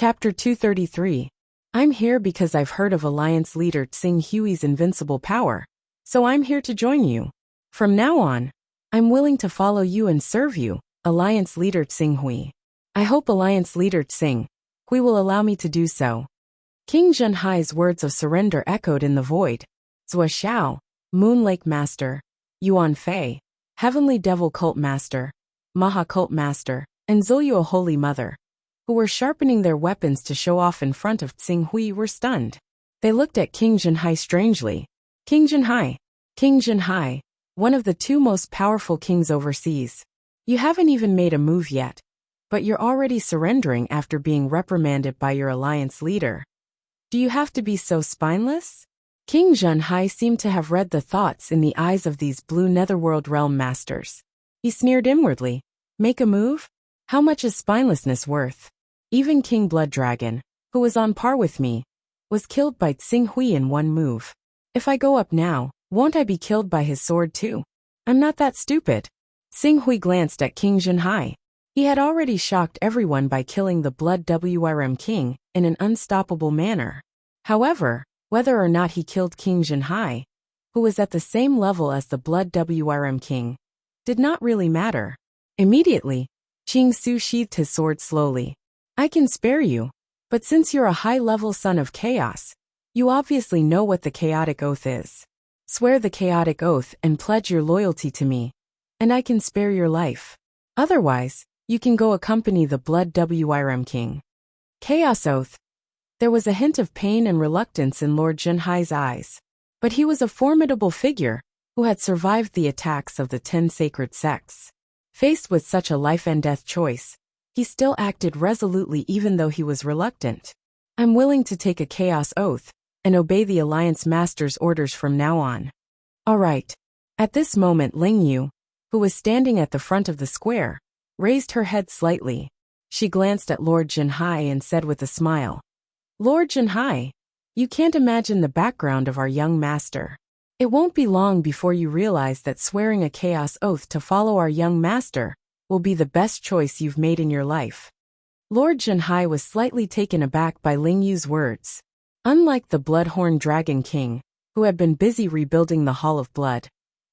Chapter 233. I'm here because I've heard of Alliance leader Tsing Hui's invincible power, so I'm here to join you. From now on, I'm willing to follow you and serve you, Alliance leader Tsing Hui. I hope Alliance leader Tsing Hui will allow me to do so. King Zhenhai's words of surrender echoed in the void. Zhua Xiao, Moon Lake Master, Yuan Fei, Heavenly Devil Cult Master, Maha Cult Master, and Zhuyu Holy Mother, who were sharpening their weapons to show off in front of Tsing Hui, were stunned. They looked at King Zhenhai strangely. King Zhenhai, one of the two most powerful kings overseas. You haven't even made a move yet, but you're already surrendering after being reprimanded by your alliance leader. Do you have to be so spineless? King Zhenhai seemed to have read the thoughts in the eyes of these blue netherworld realm masters. He sneered inwardly. Make a move? How much is spinelessness worth? Even King Blood Dragon, who was on par with me, was killed by Tsing Hui in one move. If I go up now, won't I be killed by his sword too? I'm not that stupid. Tsing Hui glanced at King Zhenhai. He had already shocked everyone by killing the Blood WRM King in an unstoppable manner. However, whether or not he killed King Zhenhai, who was at the same level as the Blood WRM King, did not really matter. Immediately, Qing Su sheathed his sword slowly. I can spare you, but since you're a high-level son of chaos, you obviously know what the chaotic oath is. Swear the chaotic oath and pledge your loyalty to me, and I can spare your life. Otherwise, you can go accompany the Blood WRM King. Chaos oath. There was a hint of pain and reluctance in Lord Zhenhai's eyes, but he was a formidable figure who had survived the attacks of the 10 sacred sects. Faced with such a life-and-death choice, he still acted resolutely even though he was reluctant. I'm willing to take a chaos oath and obey the Alliance Master's orders from now on. All right. At this moment Ling Yu, who was standing at the front of the square, raised her head slightly. She glanced at Lord Zhenhai and said with a smile, Lord Zhenhai, you can't imagine the background of our young master. It won't be long before you realize that swearing a chaos oath to follow our young master will be the best choice you've made in your life. Lord Zhenhai was slightly taken aback by Ling Yu's words. Unlike the Bloodhorn Dragon King, who had been busy rebuilding the Hall of Blood,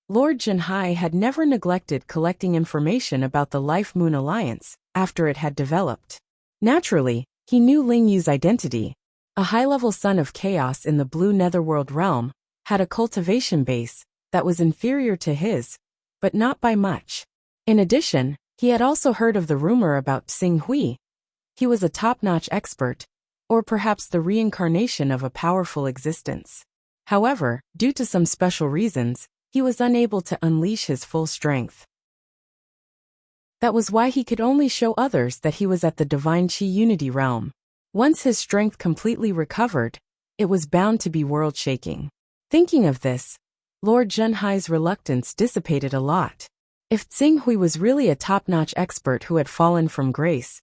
Lord Zhenhai had never neglected collecting information about the Life Moon Alliance after it had developed. Naturally, he knew Ling Yu's identity. A high-level son of chaos in the Blue Netherworld realm had a cultivation base that was inferior to his, but not by much. In addition, he had also heard of the rumor about Tsing Hui. He was a top-notch expert, or perhaps the reincarnation of a powerful existence. However, due to some special reasons, he was unable to unleash his full strength. That was why he could only show others that he was at the Divine Chi Unity realm. Once his strength completely recovered, it was bound to be world-shaking. Thinking of this, Lord Zhenhai's reluctance dissipated a lot. If Tsing Hui was really a top-notch expert who had fallen from grace,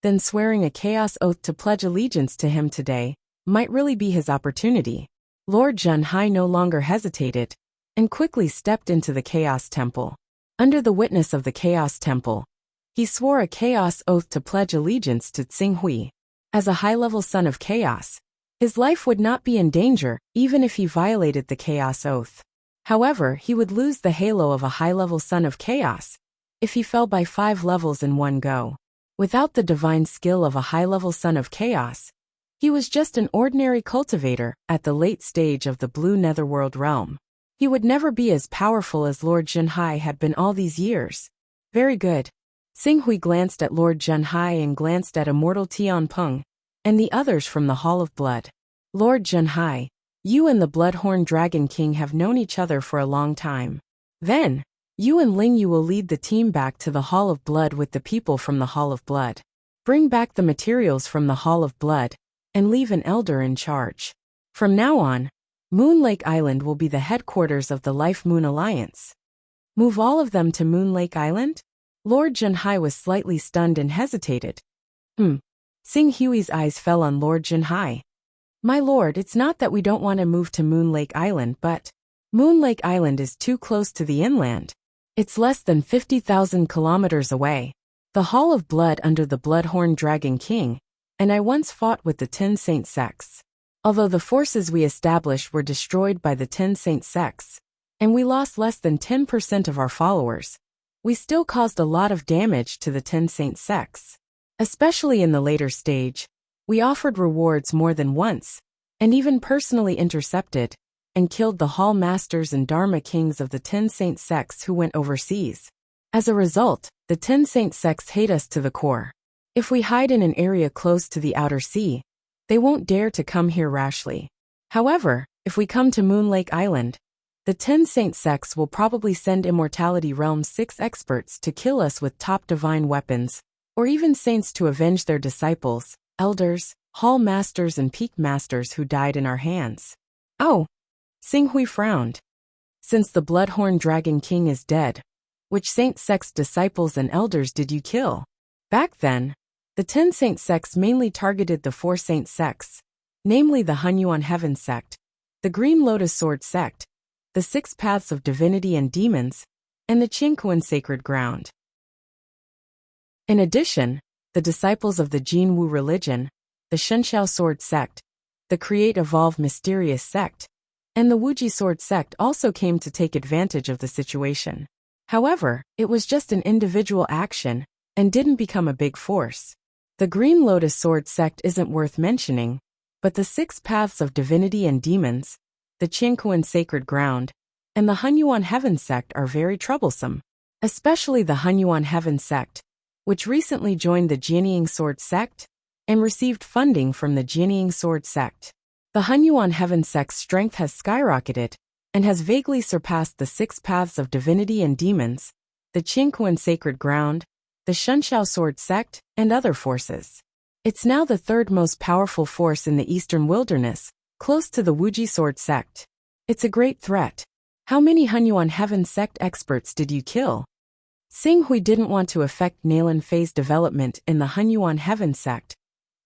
then swearing a chaos oath to pledge allegiance to him today might really be his opportunity. Lord Zhenhai no longer hesitated, and quickly stepped into the Chaos Temple. Under the witness of the Chaos Temple, he swore a chaos oath to pledge allegiance to Tsing Hui. As a high-level son of chaos, his life would not be in danger even if he violated the chaos oath. However, he would lose the halo of a high-level son of chaos if he fell by 5 levels in one go. Without the divine skill of a high-level son of chaos, he was just an ordinary cultivator at the late stage of the Blue Netherworld realm. He would never be as powerful as Lord Zhenhai had been all these years. Very good. Tsing Hui glanced at Lord Zhenhai and glanced at Immortal Tian Peng and the others from the Hall of Blood. Lord Zhenhai, you and the Bloodhorn Dragon King have known each other for a long time. Then, you and Ling Yu will lead the team back to the Hall of Blood with the people from the Hall of Blood. Bring back the materials from the Hall of Blood, and leave an elder in charge. From now on, Moon Lake Island will be the headquarters of the Life Moon Alliance. Move all of them to Moon Lake Island? Lord Zhenhai was slightly stunned and hesitated. Tsing Hui's eyes fell on Lord Zhenhai. My lord, it's not that we don't want to move to Moon Lake Island, but Moon Lake Island is too close to the inland. It's less than 50,000 kilometers away. The Hall of Blood under the Bloodhorn Dragon King and I once fought with the 10 Saint sects. Although the forces we established were destroyed by the 10 Saint sects, and we lost less than 10% of our followers, we still caused a lot of damage to the 10 Saint sects. Especially in the later stage, we offered rewards more than once, and even personally intercepted and killed the Hall Masters and Dharma Kings of the 10 Saint sects who went overseas. As a result, the 10 Saint sects hate us to the core. If we hide in an area close to the outer sea, they won't dare to come here rashly. However, if we come to Moon Lake Island, the 10 Saint sects will probably send Immortality Realm 6 experts to kill us with top divine weapons, or even saints to avenge their disciples, elders, hall masters and peak masters who died in our hands. Oh! Xing Hui frowned. Since the Bloodhorn Dragon King is dead, which Saint sect's disciples and elders did you kill? Back then, the 10 Saint sects mainly targeted the 4 Saint sects, namely the Hunyuan Heaven sect, the Green Lotus Sword sect, the 6 Paths of Divinity and Demons, and the Qingkuan Sacred Ground. In addition, the disciples of the Jin Wu religion, the Shenxiao Sword sect, the Create Evolve Mysterious sect, and the Wuji Sword sect also came to take advantage of the situation. However, it was just an individual action and didn't become a big force. The Green Lotus Sword sect isn't worth mentioning, but the 6 Paths of Divinity and Demons, the Qingkuan Sacred Ground, and the Hunyuan Heaven sect are very troublesome, especially the Hunyuan Heaven sect, which recently joined the Jianying Sword sect and received funding from the Jianying Sword sect. The Hunyuan Heaven sect's strength has skyrocketed and has vaguely surpassed the 6 Paths of Divinity and Demons, the Qingkuan Sacred Ground, the Shenxiao Sword sect, and other forces. It's now the 3rd most powerful force in the Eastern Wilderness, close to the Wuji Sword sect. It's a great threat. How many Hunyuan Heaven sect experts did you kill? Xing Hui didn't want to affect Nalan Fei's development in the Hunyuan Heaven sect,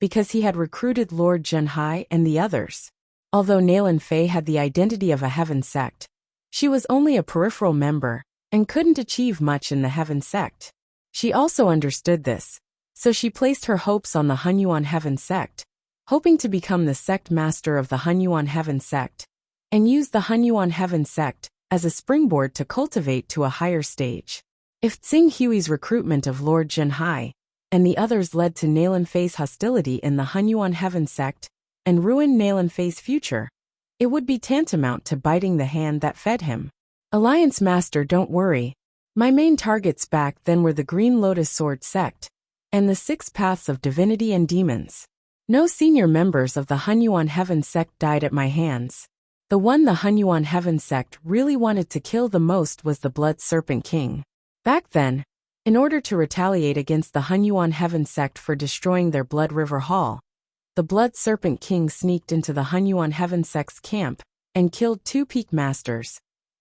because he had recruited Lord Zhenhai and the others. Although Nalan Fei had the identity of a Heaven sect, she was only a peripheral member and couldn't achieve much in the Heaven sect. She also understood this, so she placed her hopes on the Hunyuan Heaven sect, hoping to become the sect master of the Hunyuan Heaven sect, and use the Hunyuan Heaven sect as a springboard to cultivate to a higher stage. If Xing Hui's recruitment of Lord Zhenhai and the others led to Nalan Fei's hostility in the Hunyuan Heaven sect and ruined Nalan Fei's future, it would be tantamount to biting the hand that fed him. Alliance Master, don't worry. My main targets back then were the Green Lotus Sword sect and the 6 Paths of Divinity and Demons. No senior members of the Hunyuan Heaven sect died at my hands. The one the Hunyuan Heaven sect really wanted to kill the most was the Blood Serpent King. Back then, in order to retaliate against the Hunyuan Heaven sect for destroying their Blood River Hall, the Blood Serpent King sneaked into the Hunyuan Heaven sect's camp and killed 2 peak masters,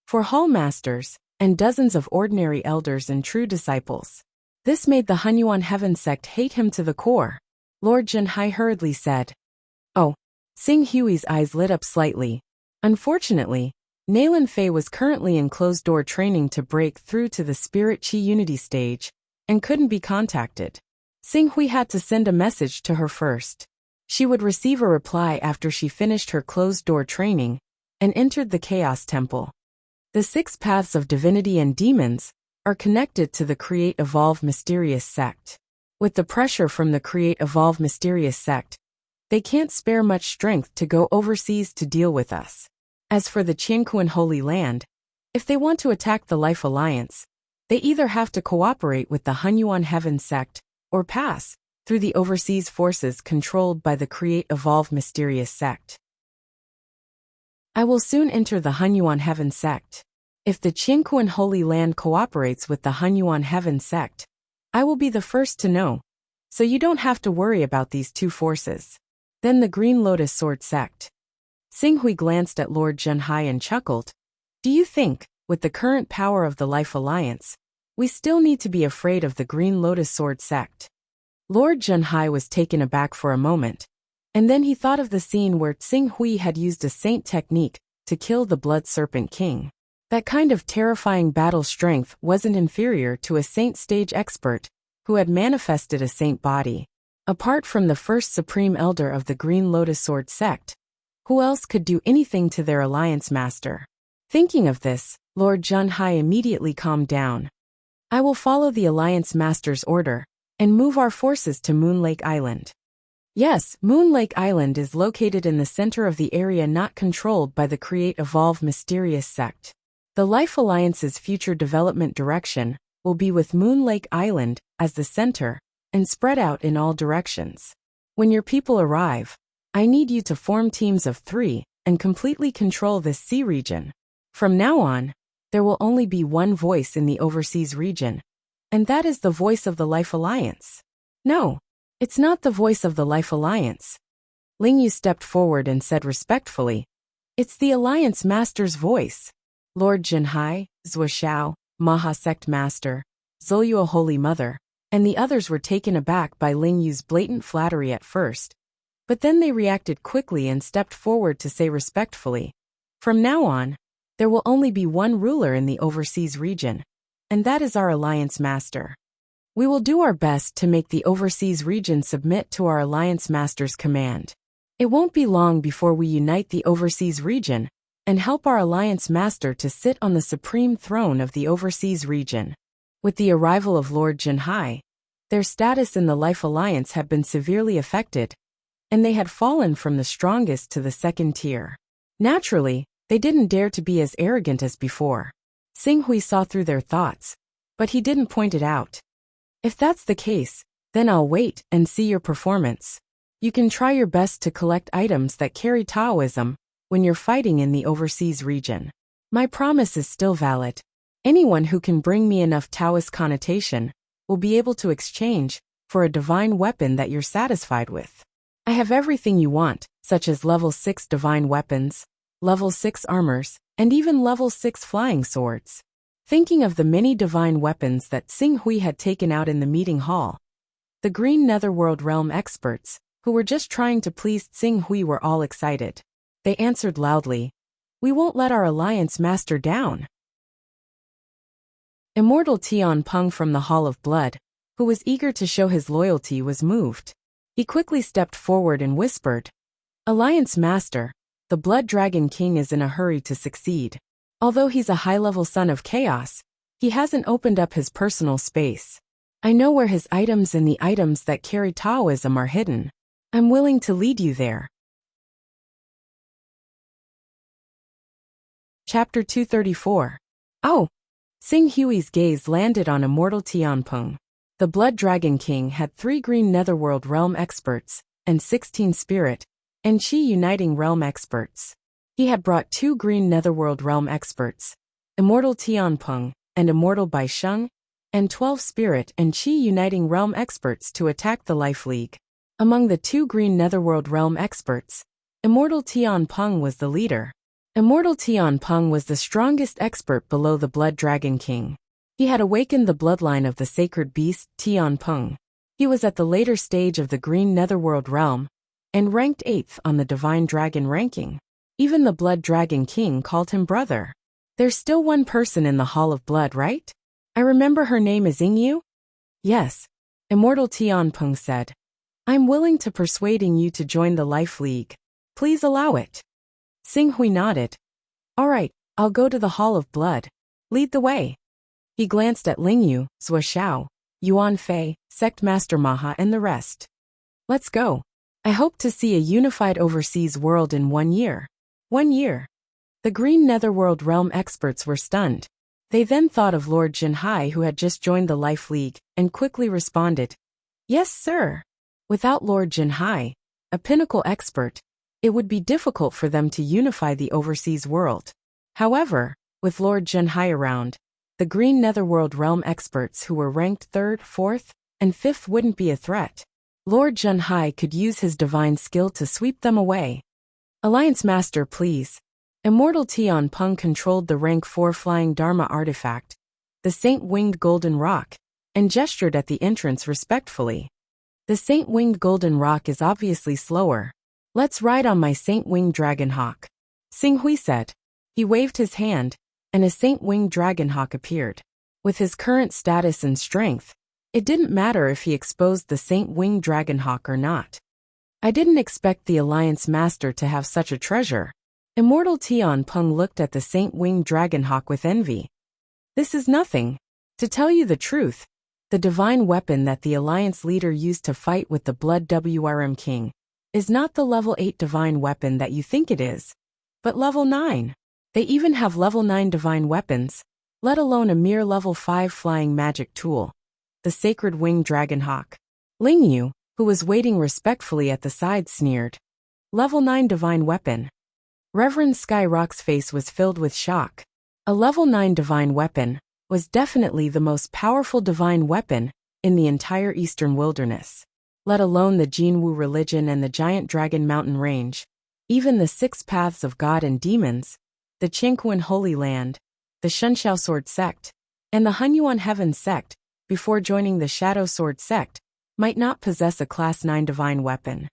4 hall masters, and dozens of ordinary elders and true disciples. This made the Hunyuan Heaven sect hate him to the core. Lord Zhenhai hurriedly said. Oh. Xing Hui's eyes lit up slightly. Unfortunately, Nalan Fei was currently in closed-door training to break through to the Spirit Chi Unity stage and couldn't be contacted. Xing Hui had to send a message to her first. She would receive a reply after she finished her closed-door training and entered the Chaos Temple. The 6 Paths of Divinity and Demons are connected to the Create Evolve Mysterious sect. With the pressure from the Create Evolve Mysterious sect, they can't spare much strength to go overseas to deal with us. As for the Qingkuan Holy Land, if they want to attack the Life Alliance, they either have to cooperate with the Hunyuan Heaven sect or pass through the overseas forces controlled by the Create Evolve Mysterious sect. I will soon enter the Hunyuan Heaven sect. If the Qingkuan Holy Land cooperates with the Hunyuan Heaven sect, I will be the first to know, so you don't have to worry about these 2 forces. Then the Green Lotus Sword sect. Xing Hui glanced at Lord Zhenhai and chuckled. Do you think, with the current power of the Life Alliance, we still need to be afraid of the Green Lotus Sword sect? Lord Zhenhai was taken aback for a moment, and then he thought of the scene where Xing Hui had used a saint technique to kill the Blood Serpent King. That kind of terrifying battle strength wasn't inferior to a saint stage expert who had manifested a saint body. Apart from the first Supreme Elder of the Green Lotus Sword sect, who else could do anything to their alliance master? Thinking of this, Lord Junhai immediately calmed down. I will follow the alliance master's order and move our forces to Moon Lake Island. Yes, Moon Lake Island is located in the center of the area not controlled by the Create Evolve Mysterious sect. The Life Alliance's future development direction will be with Moon Lake Island as the center and spread out in all directions. When your people arrive, I need you to form teams of 3 and completely control this sea region. From now on, there will only be one voice in the overseas region, and that is the voice of the Life Alliance. No, it's not the voice of the Life Alliance. Ling Yu stepped forward and said respectfully, it's the Alliance Master's voice. Lord Junhai, Zuoxiao, Maha Sect Master, Zoluo Holy Mother, and the others were taken aback by Ling Yu's blatant flattery at first, but then they reacted quickly and stepped forward to say respectfully, from now on, there will only be one ruler in the overseas region, and that is our Alliance Master. We will do our best to make the overseas region submit to our Alliance Master's command. It won't be long before we unite the overseas region and help our Alliance Master to sit on the supreme throne of the overseas region. With the arrival of Lord Junhai, their status in the Life Alliance had been severely affected, and they had fallen from the strongest to the second tier. Naturally, they didn't dare to be as arrogant as before. Xing Hui saw through their thoughts, but he didn't point it out. If that's the case, then I'll wait and see your performance. You can try your best to collect items that carry Taoism when you're fighting in the overseas region. My promise is still valid. Anyone who can bring me enough Taoist connotation will be able to exchange for a divine weapon that you're satisfied with. I have everything you want, such as level 6 divine weapons, level 6 armors, and even level 6 flying swords. Thinking of the many divine weapons that Xing Hui had taken out in the meeting hall, the Green Netherworld Realm experts, who were just trying to please Xing Hui, were all excited. They answered loudly, we won't let our Alliance Master down. Immortal Tian Peng from the Hall of Blood, who was eager to show his loyalty, was moved. He quickly stepped forward and whispered, Alliance Master, the Blood Dragon King is in a hurry to succeed. Although he's a high-level son of chaos, he hasn't opened up his personal space. I know where his items and the items that carry Taoism are hidden. I'm willing to lead you there. Chapter 234. Oh! Xing Hui's gaze landed on Immortal Tianpeng. The Blood Dragon King had 3 Green Netherworld Realm experts, and 16 Spirit and Qi Uniting Realm experts. He had brought 2 Green Netherworld Realm experts, Immortal Tianpeng and Immortal Baisheng, and 12 Spirit and Qi Uniting Realm experts to attack the Life League. Among the 2 Green Netherworld Realm experts, Immortal Tianpeng was the leader. Immortal Tianpeng was the strongest expert below the Blood Dragon King. He had awakened the bloodline of the sacred beast Tianpeng. He was at the later stage of the Green Netherworld Realm, and ranked 8th on the Divine Dragon ranking. Even the Blood Dragon King called him brother. There's still one person in the Hall of Blood, right? I remember her name is Yingyu? Yes, Immortal Tianpeng said. I'm willing to persuading you to join the Life League. Please allow it. Xing Hui nodded. All right, I'll go to the Hall of Blood. Lead the way. He glanced at Ling Yu, Zuoxiao, Yuan Fei, Sect Master Maha, and the rest. Let's go. I hope to see a unified overseas world in 1 year. 1 year. The Green Netherworld Realm experts were stunned. They then thought of Lord Junhai, who had just joined the Life League, and quickly responded, Yes, sir. Without Lord Junhai, a pinnacle expert, it would be difficult for them to unify the overseas world. However, with Lord Junhai around, the Green Netherworld Realm experts who were ranked 3rd, 4th, and 5th wouldn't be a threat. Lord Junhai could use his divine skill to sweep them away. Alliance Master, please. Immortal Tianpeng controlled the rank 4 flying Dharma artifact, the Saint-Winged Golden Rock, and gestured at the entrance respectfully. The Saint-Winged Golden Rock is obviously slower. Let's ride on my Saint-Winged Dragonhawk. Xing Hui said. He waved his hand, and a Saint-Winged Dragonhawk appeared. With his current status and strength, It didn't matter if he exposed the Saint-Winged Dragonhawk or not. I didn't expect the Alliance Master to have such a treasure. Immortal Tian Peng looked at the Saint-Winged Dragonhawk with envy. This is nothing. To tell you the truth, the divine weapon that the Alliance leader used to fight with the Blood Wrm King is not the level 8 divine weapon that you think it is, but level 9. They even have level 9 divine weapons, let alone a mere level 5 flying magic tool. The Sacred Winged Dragonhawk. Ling Yu, who was waiting respectfully at the side, sneered. Level 9 divine weapon. Reverend Skyrock's face was filled with shock. A level 9 divine weapon was definitely the most powerful divine weapon in the entire Eastern Wilderness. Let alone the Jinwu religion and the Giant Dragon Mountain Range, even the 6 Paths of God and Demons, the Qingquan Holy Land, the Shenxiao Sword Sect, and the Hunyuan Heaven Sect, before joining the Shadow Sword Sect, might not possess a Class 9 divine weapon.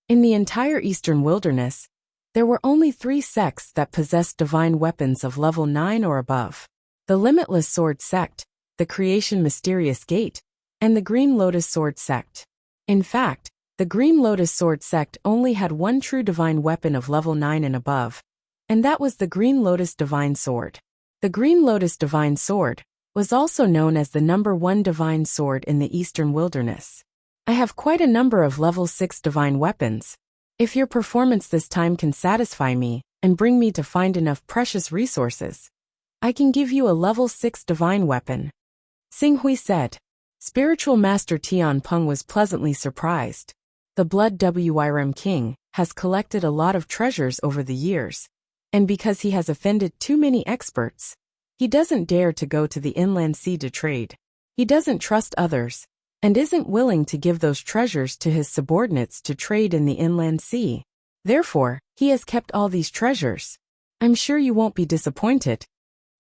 In the entire Eastern Wilderness, there were only 3 sects that possessed divine weapons of level 9 or above: the Limitless Sword Sect, the Creation Mysterious Gate, and the Green Lotus Sword Sect. In fact, the Green Lotus Sword Sect only had one true divine weapon of level 9 and above, and that was the Green Lotus Divine Sword. The Green Lotus Divine Sword was also known as the number 1 divine sword in the Eastern Wilderness. I have quite a number of level 6 divine weapons. If your performance this time can satisfy me and bring me to find enough precious resources, I can give you a level 6 divine weapon. Xing Hui said. Spiritual Master Tian Peng was pleasantly surprised. The Blood Wrm King has collected a lot of treasures over the years, and because he has offended too many experts, he doesn't dare to go to the inland sea to trade. He doesn't trust others, and isn't willing to give those treasures to his subordinates to trade in the inland sea. Therefore, he has kept all these treasures. I'm sure you won't be disappointed.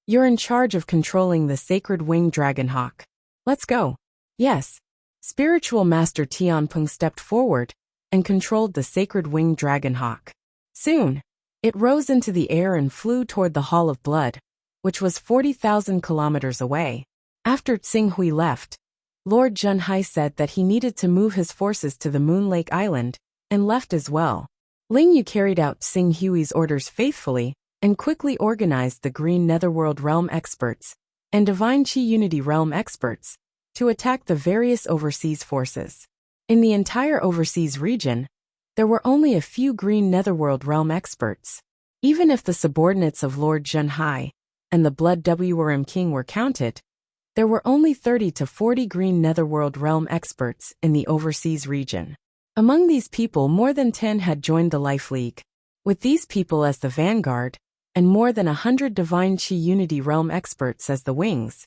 You're in charge of controlling the Sacred Winged Dragonhawk. Let's go. Yes. Spiritual Master Tian Peng stepped forward and controlled the Sacred Winged Dragonhawk. Soon, it rose into the air and flew toward the Hall of Blood, which was 40,000 kilometers away. After Xing Hui left, Lord Junhai said that he needed to move his forces to the Moon Lake Island, and left as well. Ling Yu carried out Xing Hui's orders faithfully, and quickly organized the Green Netherworld Realm experts and Divine Chi Unity Realm experts to attack the various overseas forces. In the entire overseas region, there were only a few Green Netherworld Realm experts. Even if the subordinates of Lord Junhai and the Blood Wrm King were counted, there were only 30 to 40 Green Netherworld Realm experts in the overseas region. Among these people, more than 10 had joined the Life League. With these people as the vanguard, and more than 100 Divine Chi Unity Realm experts as the wings,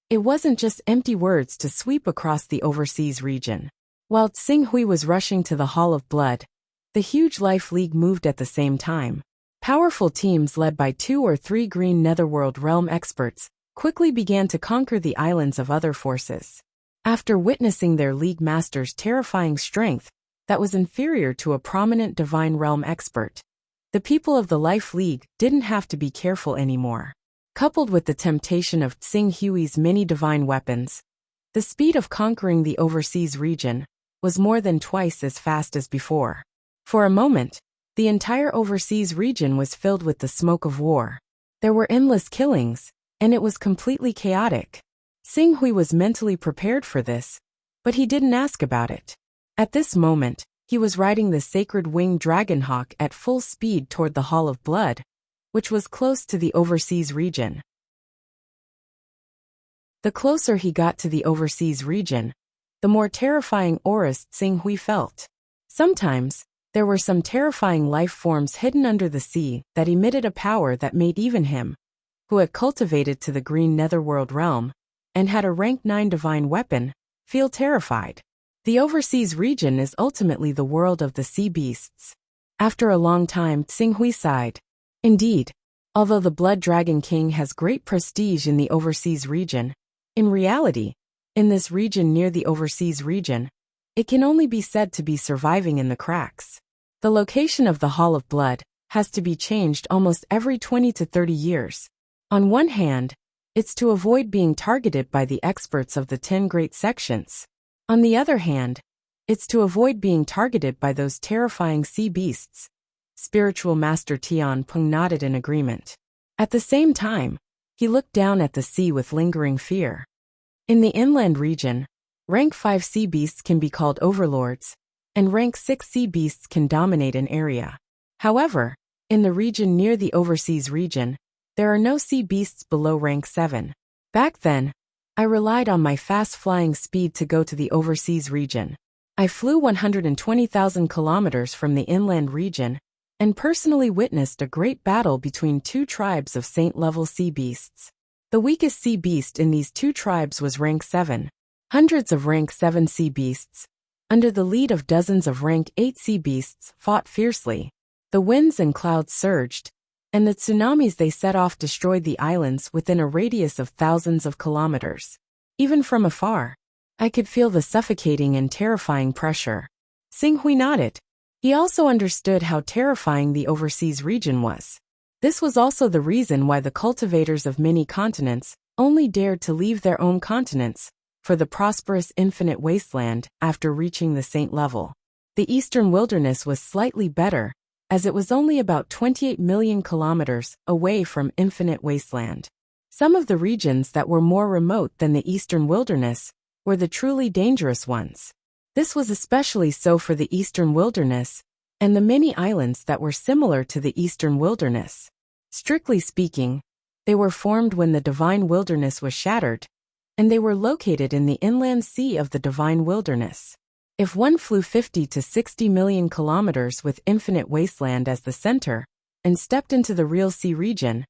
it wasn't just empty words to sweep across the overseas region. While Xing Hui was rushing to the Hall of Blood, the huge Life League moved at the same time. Powerful teams led by 2 or 3 Green Netherworld Realm experts quickly began to conquer the islands of other forces. After witnessing their League Master's terrifying strength that was inferior to a prominent Divine Realm expert, the people of the Life League didn't have to be careful anymore. Coupled with the temptation of Xing Hui's many divine weapons, the speed of conquering the overseas region was more than twice as fast as before. For a moment, the entire overseas region was filled with the smoke of war. There were endless killings, and it was completely chaotic. Xing Hui was mentally prepared for this, but he didn't ask about it. At this moment, he was riding the Sacred Winged Dragonhawk at full speed toward the Hall of Blood, which was close to the overseas region. The closer he got to the overseas region, the more terrifying auras Xing Hui felt. Sometimes, there were some terrifying life forms hidden under the sea that emitted a power that made even him, who had cultivated to the Green Netherworld realm, and had a rank 9 divine weapon, feel terrified. The overseas region is ultimately the world of the sea beasts. After a long time, Xing Hui sighed. Indeed, although the Blood Dragon King has great prestige in the overseas region, in reality, in this region near the overseas region, it can only be said to be surviving in the cracks. The location of the Hall of Blood has to be changed almost every 20 to 30 years. On one hand, It's to avoid being targeted by the experts of the 10 great sections. On the other hand, it's to avoid being targeted by those terrifying sea beasts. Spiritual Master Tian Peng nodded in agreement. At the same time, he looked down at the sea with lingering fear. In the inland region, rank 5 sea beasts can be called overlords, and rank 6 sea beasts can dominate an area. However, in the region near the overseas region, there are no sea beasts below rank 7. Back then, I relied on my fast-flying speed to go to the overseas region. I flew 120,000 kilometers from the inland region and personally witnessed a great battle between 2 tribes of saint-level sea beasts. The weakest sea beast in these 2 tribes was rank 7. Hundreds of rank 7 sea beasts, under the lead of dozens of rank 8 sea beasts, fought fiercely. The winds and clouds surged, and the tsunamis they set off destroyed the islands within a radius of thousands of kilometers. Even from afar, I could feel the suffocating and terrifying pressure. Xing Hui nodded. He also understood how terrifying the overseas region was. This was also the reason why the cultivators of many continents only dared to leave their own continents for the prosperous infinite wasteland after reaching the saint level. The eastern wilderness was slightly better, as it was only about 28 million kilometers away from infinite wasteland. Some of the regions that were more remote than the eastern wilderness were the truly dangerous ones. This was especially so for the eastern wilderness and the many islands that were similar to the eastern wilderness. Strictly speaking, they were formed when the divine wilderness was shattered, and they were located in the inland sea of the divine wilderness. If one flew 50 to 60 million kilometers with infinite wasteland as the center and stepped into the real sea region,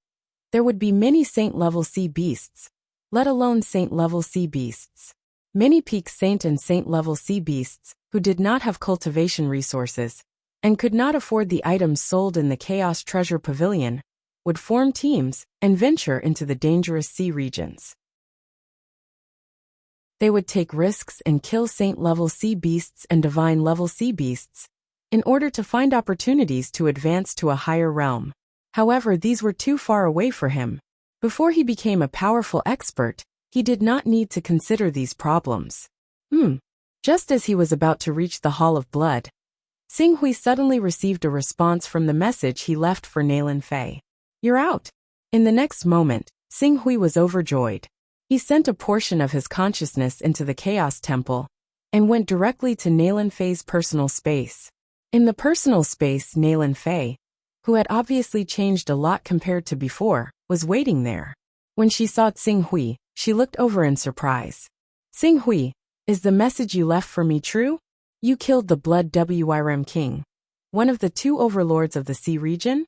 there would be many saint-level sea beasts, let alone saint-level sea beasts. Many peak saint and saint-level sea beasts, who did not have cultivation resources and could not afford the items sold in the Chaos Treasure Pavilion, would form teams and venture into the dangerous sea regions. They would take risks and kill saint-level sea beasts and divine-level sea beasts in order to find opportunities to advance to a higher realm. However, these were too far away for him. Before he became a powerful expert, he did not need to consider these problems. Just as he was about to reach the Hall of Blood, Xing Hui suddenly received a response from the message he left for Nalan Fei. "You're out." In the next moment, Xing Hui was overjoyed. He sent a portion of his consciousness into the Chaos Temple and went directly to Nalan Fei's personal space. In the personal space, Nalan Fei, who had obviously changed a lot compared to before, was waiting there. When she saw Xing Hui, she looked over in surprise. "Xing Hui, is the message you left for me true? You killed the Blood Wyrm King, one of the 2 overlords of the sea region?"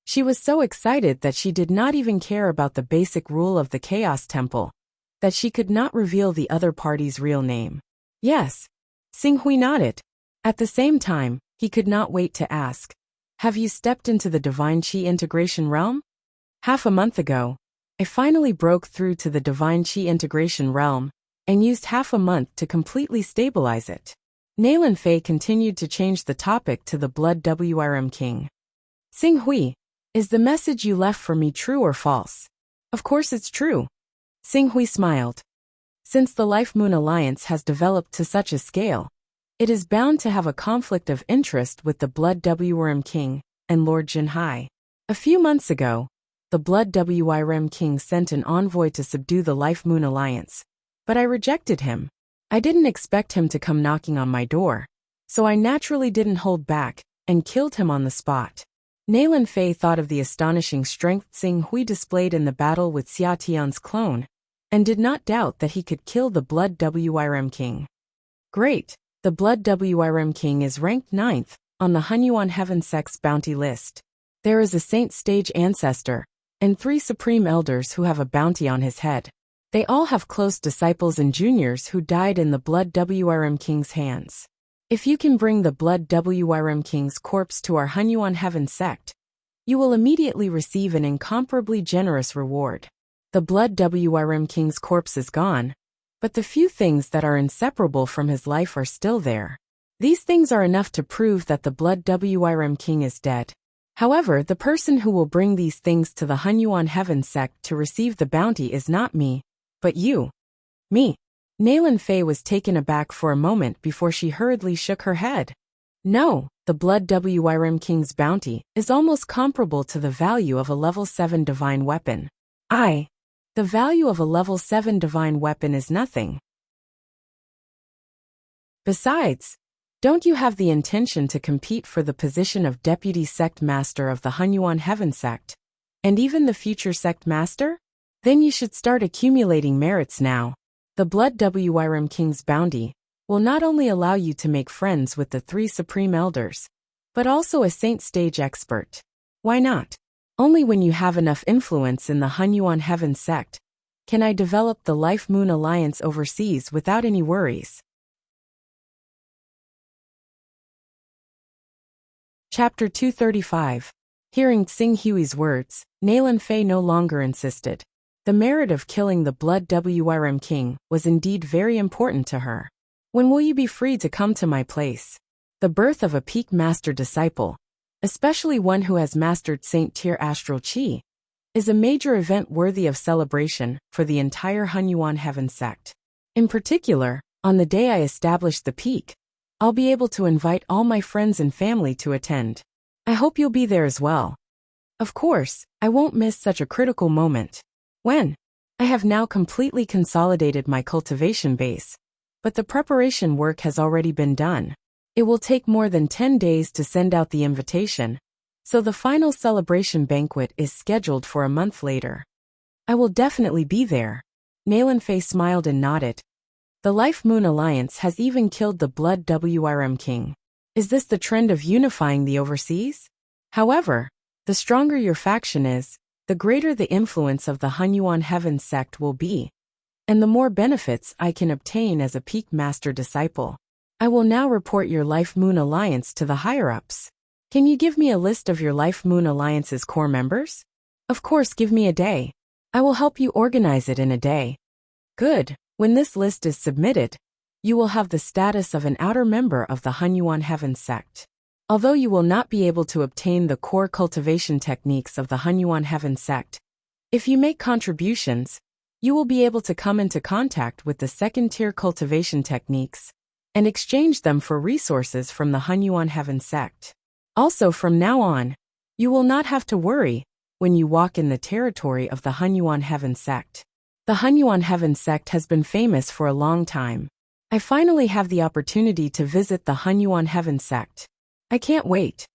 She was so excited that she did not even care about the basic rule of the Chaos Temple, that she could not reveal the other party's real name. "Yes." Xing Hui nodded. At the same time, he could not wait to ask, "Have you stepped into the Divine Qi integration realm?" "Half a month ago, I finally broke through to the Divine Qi integration realm and used half a month to completely stabilize it." Nalan Fei continued to change the topic to the Blood Wyrm King. "Xing Hui, is the message you left for me true or false?" "Of course it's true." Xing Hui smiled. "Since the Life Moon Alliance has developed to such a scale, it is bound to have a conflict of interest with the Blood Wyrm King and Lord Jinhai. A few months ago, the Blood Wyrm King sent an envoy to subdue the Life Moon Alliance, but I rejected him. I didn't expect him to come knocking on my door, so I naturally didn't hold back and killed him on the spot." Nalan Fei thought of the astonishing strength Xing Hui displayed in the battle with Xia Tian's clone, and did not doubt that he could kill the Blood Wyrm King. "Great, the Blood Wyrm King is ranked 9th on the Hunyuan Heaven Sect's bounty list. There is a saint stage ancestor and 3 supreme elders who have a bounty on his head. They all have close disciples and juniors who died in the Blood Wyrm King's hands. If you can bring the Blood Wyrm King's corpse to our Hunyuan Heaven Sect, you will immediately receive an incomparably generous reward. The Blood Wyrm King's corpse is gone, but the few things that are inseparable from his life are still there. These things are enough to prove that the Blood Wyrm King is dead. However, the person who will bring these things to the Hunyuan Heaven sect to receive the bounty is not me, but you. Me. Nalan Fei was taken aback for a moment before she hurriedly shook her head. No, the Blood Wyrm King's bounty is almost comparable to the value of a level 7 divine weapon. The value of a level 7 divine weapon is nothing. Besides, don't you have the intention to compete for the position of Deputy Sect Master of the Hunyuan Heaven Sect, and even the future Sect Master? Then you should start accumulating merits now. The Blood Wyrm King's bounty will not only allow you to make friends with the 3 Supreme Elders, but also a Saint Stage expert. Why not? Only when you have enough influence in the Hunyuan Heaven sect can I develop the Life Moon Alliance overseas without any worries. Chapter 235. Hearing Xing Hui's words, Nalan Fei no longer insisted. The merit of killing the Blood Wyrm King was indeed very important to her. When will you be free to come to my place? The birth of a peak master disciple, especially one who has mastered Saint Tier Astral Qi, is a major event worthy of celebration for the entire Hunyuan Heaven sect. In particular, on the day I establish the peak, I'll be able to invite all my friends and family to attend. I hope you'll be there as well. Of course, I won't miss such a critical moment. When? I have now completely consolidated my cultivation base, but the preparation work has already been done. It will take more than 10 days to send out the invitation, so the final celebration banquet is scheduled for a month later. I will definitely be there. Nalan Fei smiled and nodded. The Life Moon Alliance has even killed the Blood Wyrm King. Is this the trend of unifying the overseas? However, the stronger your faction is, the greater the influence of the Hunyuan Heaven sect will be, and the more benefits I can obtain as a peak master disciple. I will now report your Life Moon Alliance to the higher-ups. Can you give me a list of your Life Moon Alliance's core members? Of course, give me a day. I will help you organize it in a day. Good. When this list is submitted, you will have the status of an outer member of the Hunyuan Heaven sect. Although you will not be able to obtain the core cultivation techniques of the Hunyuan Heaven sect, if you make contributions, you will be able to come into contact with the second-tier cultivation techniques and exchange them for resources from the Hunyuan Heaven sect. Also, from now on, you will not have to worry when you walk in the territory of the Hunyuan Heaven sect. The Hunyuan Heaven sect has been famous for a long time. I finally have the opportunity to visit the Hunyuan Heaven sect. I can't wait.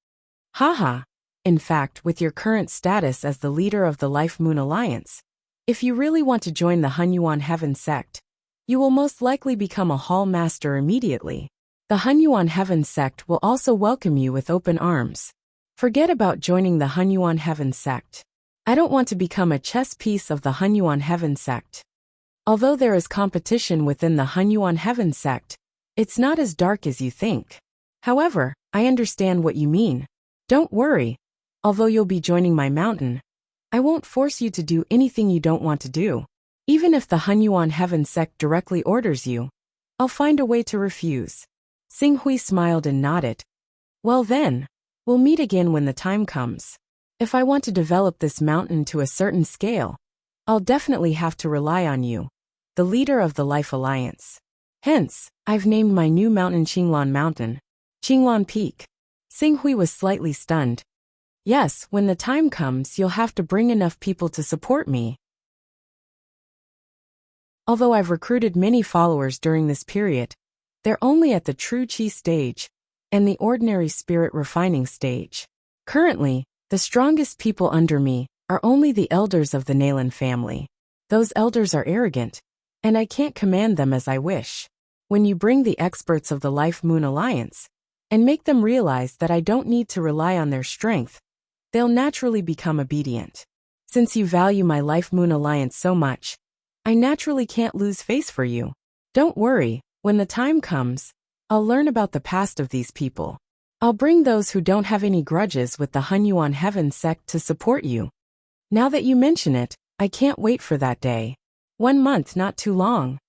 Haha. In fact, with your current status as the leader of the Life Moon Alliance, if you really want to join the Hunyuan Heaven sect, you will most likely become a hall master immediately. The Hunyuan Heaven sect will also welcome you with open arms. Forget about joining the Hunyuan Heaven sect. I don't want to become a chess piece of the Hunyuan Heaven sect. Although there is competition within the Hunyuan Heaven sect, it's not as dark as you think. However, I understand what you mean. Don't worry. Although you'll be joining my mountain, I won't force you to do anything you don't want to do. Even if the Hunyuan Heaven sect directly orders you, I'll find a way to refuse. Xing Hui smiled and nodded. Well then, we'll meet again when the time comes. If I want to develop this mountain to a certain scale, I'll definitely have to rely on you, the leader of the Life Alliance. Hence, I've named my new mountain Qinglan Mountain, Qinglan Peak. Xing Hui was slightly stunned. Yes, when the time comes, you'll have to bring enough people to support me. Although I've recruited many followers during this period, they're only at the true Qi stage and the ordinary spirit refining stage. Currently, the strongest people under me are only the elders of the Nalan family. Those elders are arrogant, and I can't command them as I wish. When you bring the experts of the Life Moon Alliance and make them realize that I don't need to rely on their strength, they'll naturally become obedient. Since you value my Life Moon Alliance so much, I naturally can't lose face for you. Don't worry, when the time comes, I'll learn about the past of these people. I'll bring those who don't have any grudges with the Hunyuan Heaven sect to support you. Now that you mention it, I can't wait for that day. 1 month, not too long.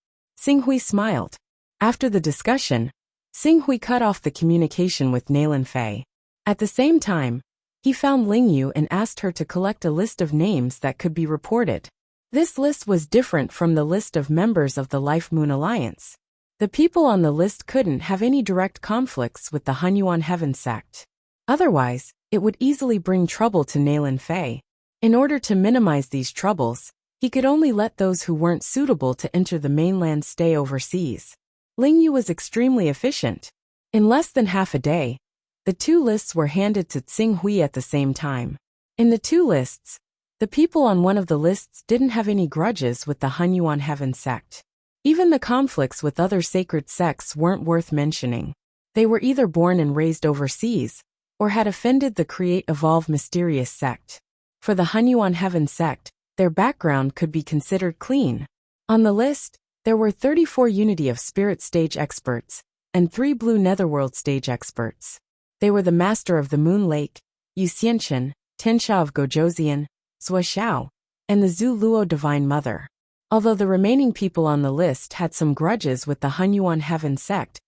Xing Hui smiled. After the discussion, Xing Hui cut off the communication with Nalan Fei. At the same time, He found Lingyu and asked her to collect a list of names that could be reported. This list was different from the list of members of the Life Moon Alliance. The people on the list couldn't have any direct conflicts with the Hunyuan Heaven sect. Otherwise, it would easily bring trouble to Nalan Fei. In order to minimize these troubles, he could only let those who weren't suitable to enter the mainland stay overseas. Lingyu was extremely efficient. In less than half a day, the two lists were handed to Tsinghui at the same time. In the two lists, the people on one of the lists didn't have any grudges with the Hunyuan Heaven sect. Even the conflicts with other sacred sects weren't worth mentioning. They were either born and raised overseas, or had offended the Create-Evolve Mysterious sect. For the Hunyuan Heaven sect, their background could be considered clean. On the list, there were 34 Unity of Spirit stage experts, and 3 Blue Netherworld stage experts. They were the Master of the Moon Lake, Yu Xianchen, Tensha of Gojoseon, Zhua Xiao, and the Zhu Luo Divine Mother. Although the remaining people on the list had some grudges with the Hunyuan Heaven sect,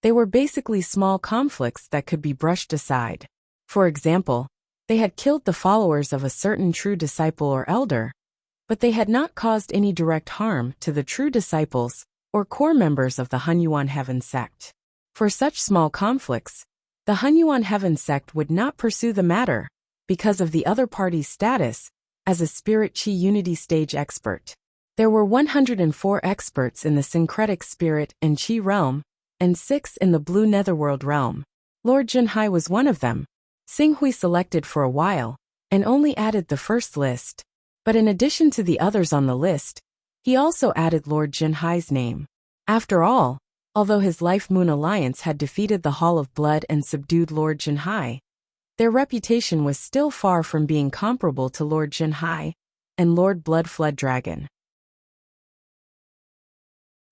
they were basically small conflicts that could be brushed aside. For example, they had killed the followers of a certain true disciple or elder, but they had not caused any direct harm to the true disciples or core members of the Hunyuan Heaven sect. For such small conflicts, the Hunyuan Heaven sect would not pursue the matter because of the other party's status as a Spirit Chi Unity stage expert. There were 104 experts in the Syncretic Spirit and Chi realm, and 6 in the Blue Netherworld realm. Lord Junhai was one of them. Tsinghui selected for a while, and only added the first list. But in addition to the others on the list, he also added Lord Junhai's name. After all, although his Life Moon Alliance had defeated the Hall of Blood and subdued Lord Junhai, their reputation was still far from being comparable to Lord Junhai and Lord Blood Flood Dragon.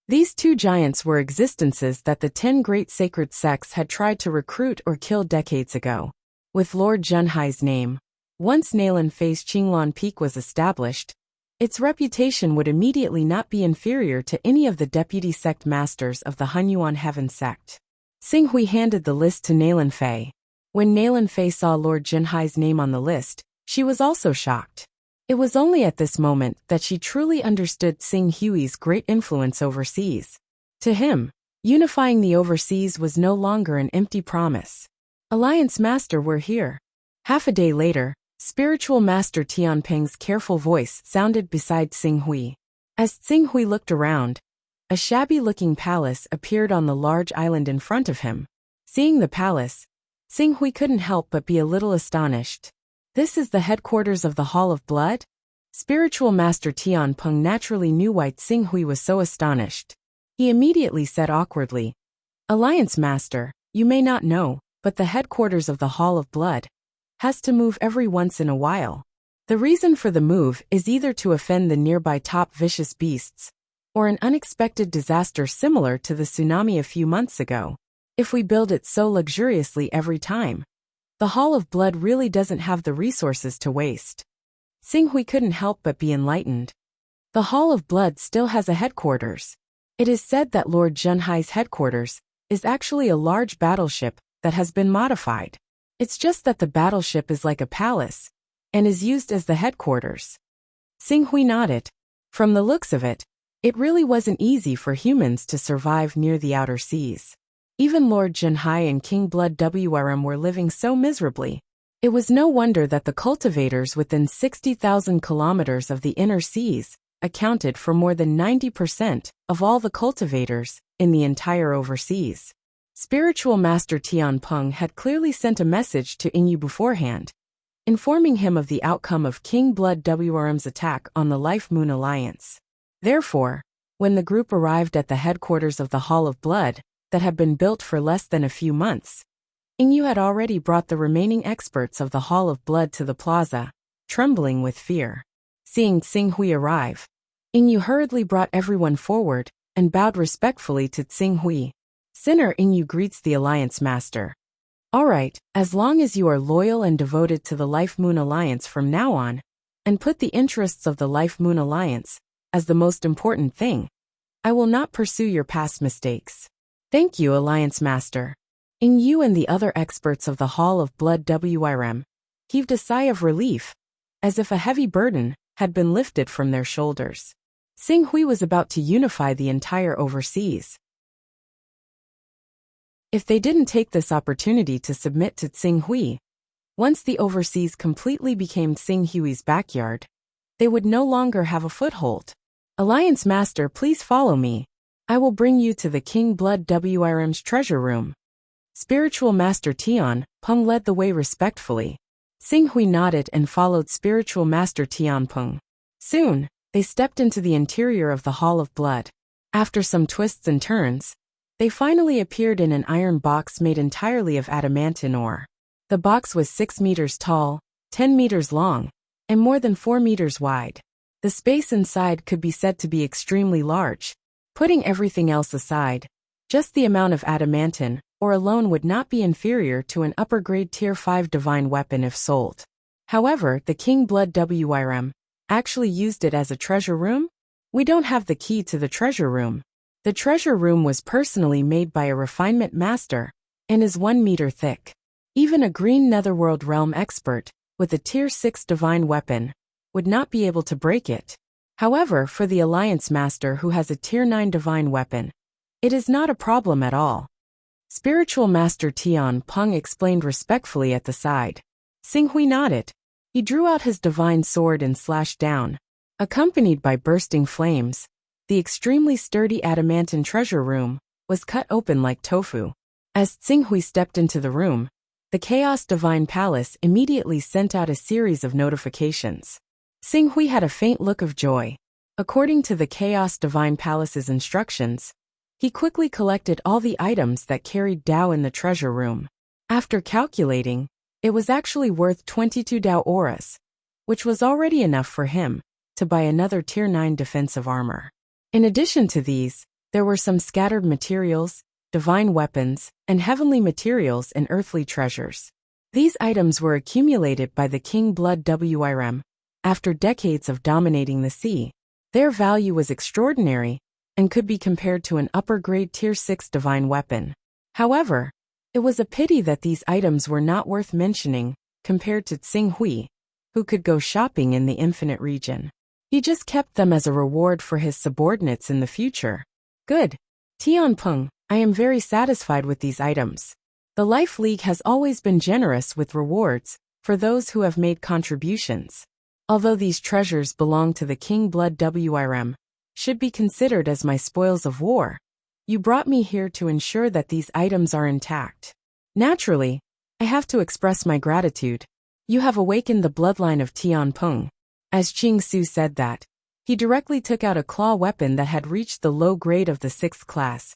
These two giants were existences that the 10 great sacred sects had tried to recruit or kill decades ago. With Lord Junhai's name, once Nalan Fei's Qinglan Peak was established, its reputation would immediately not be inferior to any of the deputy sect masters of the Hunyuan Heaven sect. Tsinghui handed the list to Nalan Fei. When Nalan Fei saw Lord Junhai's name on the list, she was also shocked. It was only at this moment that she truly understood Tsinghui's great influence overseas. To him, unifying the overseas was no longer an empty promise. Alliance Master, we're here. Half a day later, Spiritual Master Tianpeng's careful voice sounded beside Tsinghui. As Tsinghui looked around, a shabby-looking palace appeared on the large island in front of him. Seeing the palace, Tsinghui couldn't help but be a little astonished. This is the headquarters of the Hall of Blood? Spiritual Master Tianpeng naturally knew why Tsinghui was so astonished. He immediately said awkwardly, "Alliance Master, you may not know, but the headquarters of the Hall of Blood has to move every once in a while. The reason for the move is either to offend the nearby top vicious beasts, or an unexpected disaster similar to the tsunami a few months ago. If we build it so luxuriously every time, the Hall of Blood really doesn't have the resources to waste." Tsinghui couldn't help but be enlightened. The Hall of Blood still has a headquarters. It is said that Lord Junhai's headquarters is actually a large battleship that has been modified. It's just that the battleship is like a palace and is used as the headquarters. Tsinghui nodded. From the looks of it, it really wasn't easy for humans to survive near the outer seas. Even Lord Junhai and King Blood WRM were living so miserably. It was no wonder that the cultivators within 60,000 kilometers of the inner seas accounted for more than 90% of all the cultivators in the entire overseas. Spiritual Master Tianpeng had clearly sent a message to Inyu beforehand, informing him of the outcome of King Blood WRM's attack on the Life Moon Alliance. Therefore, when the group arrived at the headquarters of the Hall of Blood, that had been built for less than a few months, Inyu had already brought the remaining experts of the Hall of Blood to the plaza, trembling with fear. Seeing Tsinghui arrive, Inyu hurriedly brought everyone forward and bowed respectfully to Tsinghui. "Sinner, Inyu greets the Alliance Master. All right, as long as you are loyal and devoted to the Life Moon Alliance from now on, and put the interests of the Life Moon Alliance as the most important thing, I will not pursue your past mistakes." "Thank you, Alliance Master." Inyu and the other experts of the Hall of Blood WRM, heaved a sigh of relief, as if a heavy burden had been lifted from their shoulders. Xing Hui was about to unify the entire overseas. If they didn't take this opportunity to submit to Xing Hui, once the overseas completely became Xing Hui's backyard, they would no longer have a foothold. Alliance Master, please follow me. I will bring you to the King Blood Wrm's treasure room. Spiritual Master Tian Peng led the way respectfully. Xing Hui nodded and followed Spiritual Master Tian Peng. Soon, they stepped into the interior of the Hall of Blood. After some twists and turns, they finally appeared in an iron box made entirely of adamantine ore. The box was 6 meters tall, 10 meters long, and more than 4 meters wide. The space inside could be said to be extremely large. Putting everything else aside, just the amount of adamantine ore alone would not be inferior to an upper-grade Tier 5 divine weapon if sold. However, the King Blood Wrm actually used it as a treasure room? We don't have the key to the treasure room. The treasure room was personally made by a refinement master and is 1 meter thick. Even a green netherworld realm expert with a Tier 6 divine weapon would not be able to break it. However, for the Alliance Master who has a Tier 9 divine weapon, it is not a problem at all. Spiritual Master Tian Peng explained respectfully at the side. Xing Hui nodded. He drew out his divine sword and slashed down. Accompanied by bursting flames, the extremely sturdy adamantine treasure room was cut open like tofu. As Xing Hui stepped into the room, the Chaos Divine Palace immediately sent out a series of notifications. Xing Hui had a faint look of joy. According to the Chaos Divine Palace's instructions, he quickly collected all the items that carried Dao in the treasure room. After calculating, it was actually worth 22 Dao auras, which was already enough for him to buy another Tier 9 defensive armor. In addition to these, there were some scattered materials, divine weapons, and heavenly materials and earthly treasures. These items were accumulated by the King Blood Wrm. After decades of dominating the sea. Their value was extraordinary and could be compared to an upper-grade Tier 6 divine weapon. However, it was a pity that these items were not worth mentioning compared to Xing Hui, who could go shopping in the infinite region. He just kept them as a reward for his subordinates in the future. Good. Tian Peng, I am very satisfied with these items. The Life League has always been generous with rewards for those who have made contributions. Although these treasures belong to the King Blood Wrm, should be considered as my spoils of war, you brought me here to ensure that these items are intact. Naturally, I have to express my gratitude. You have awakened the bloodline of Tian Peng. As Qing Su said that, he directly took out a claw weapon that had reached the low grade of the 6th class.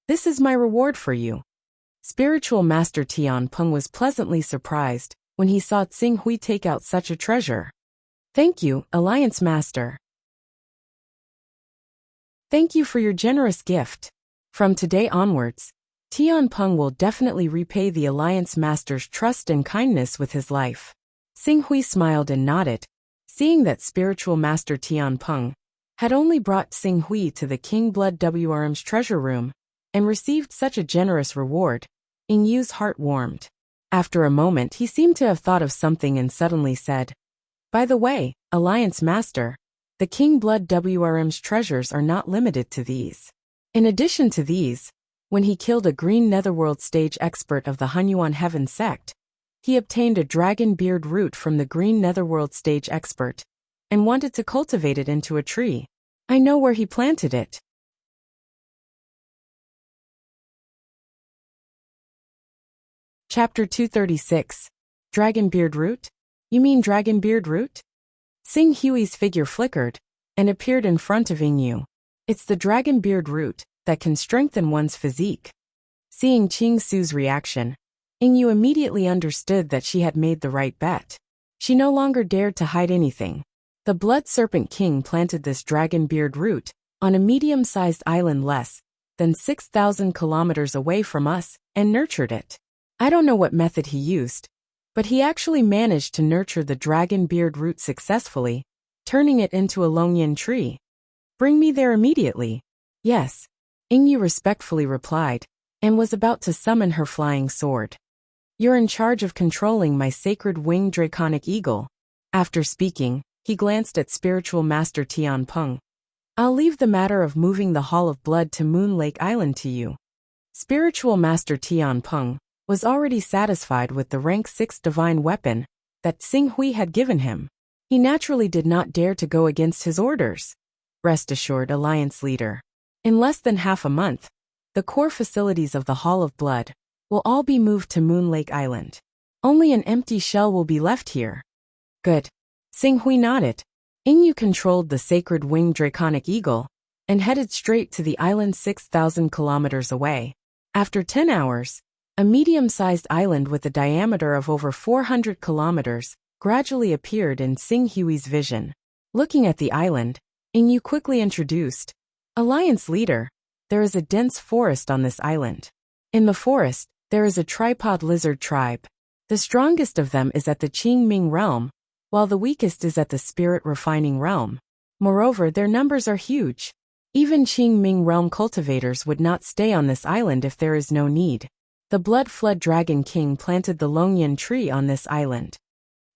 This is my reward for you. Spiritual Master Tian Peng was pleasantly surprised when he saw Xing Hui take out such a treasure. Thank you, Alliance Master. Thank you for your generous gift. From today onwards, Tian Peng will definitely repay the Alliance Master's trust and kindness with his life. Xing Hui smiled and nodded, seeing that Spiritual Master Tian Peng had only brought Xing Hui to the King Blood Wrm's treasure room and received such a generous reward. Ying Yu's heart warmed. After a moment he seemed to have thought of something and suddenly said, "By the way, Alliance Master, the King Blood Wrm's treasures are not limited to these. In addition to these, when he killed a green netherworld stage expert of the Hunyuan Heaven sect, he obtained a dragon beard root from the green netherworld stage expert and wanted to cultivate it into a tree. I know where he planted it." Chapter 236. Dragon Beard Root? You mean Dragon Beard Root? Xing Hui's figure flickered and appeared in front of Ying Yu. It's the Dragon Beard Root that can strengthen one's physique. Seeing Qing Su's reaction, Ying Yu immediately understood that she had made the right bet. She no longer dared to hide anything. The Blood Serpent King planted this Dragon Beard Root on a medium-sized island less than 6,000 kilometers away from us and nurtured it. I don't know what method he used, but he actually managed to nurture the Dragon Beard Root successfully, turning it into a Longyan tree. Bring me there immediately. Yes, Ying Yu respectfully replied, and was about to summon her flying sword. You're in charge of controlling my sacred winged draconic eagle. After speaking, he glanced at Spiritual Master Tian Peng. I'll leave the matter of moving the Hall of Blood to Moon Lake Island to you. Spiritual Master Tian Peng was already satisfied with the rank 6 divine weapon that Xing Hui had given him. He naturally did not dare to go against his orders. Rest assured, Alliance leader. In less than half a month, the core facilities of the Hall of Blood will all be moved to Moon Lake Island. Only an empty shell will be left here. Good. Xing Hui nodded. Yu controlled the sacred winged draconic eagle and headed straight to the island 6,000 kilometers away. After 10 hours, a medium-sized island with a diameter of over 400 kilometers gradually appeared in Xing Hui's vision. Looking at the island, Yu quickly introduced, Alliance leader, there is a dense forest on this island. In the forest, there is a tripod lizard tribe. The strongest of them is at the Qingming realm, while the weakest is at the spirit refining realm. Moreover, their numbers are huge. Even Qingming realm cultivators would not stay on this island if there is no need. The Blood Flood Dragon King planted the Longyan tree on this island.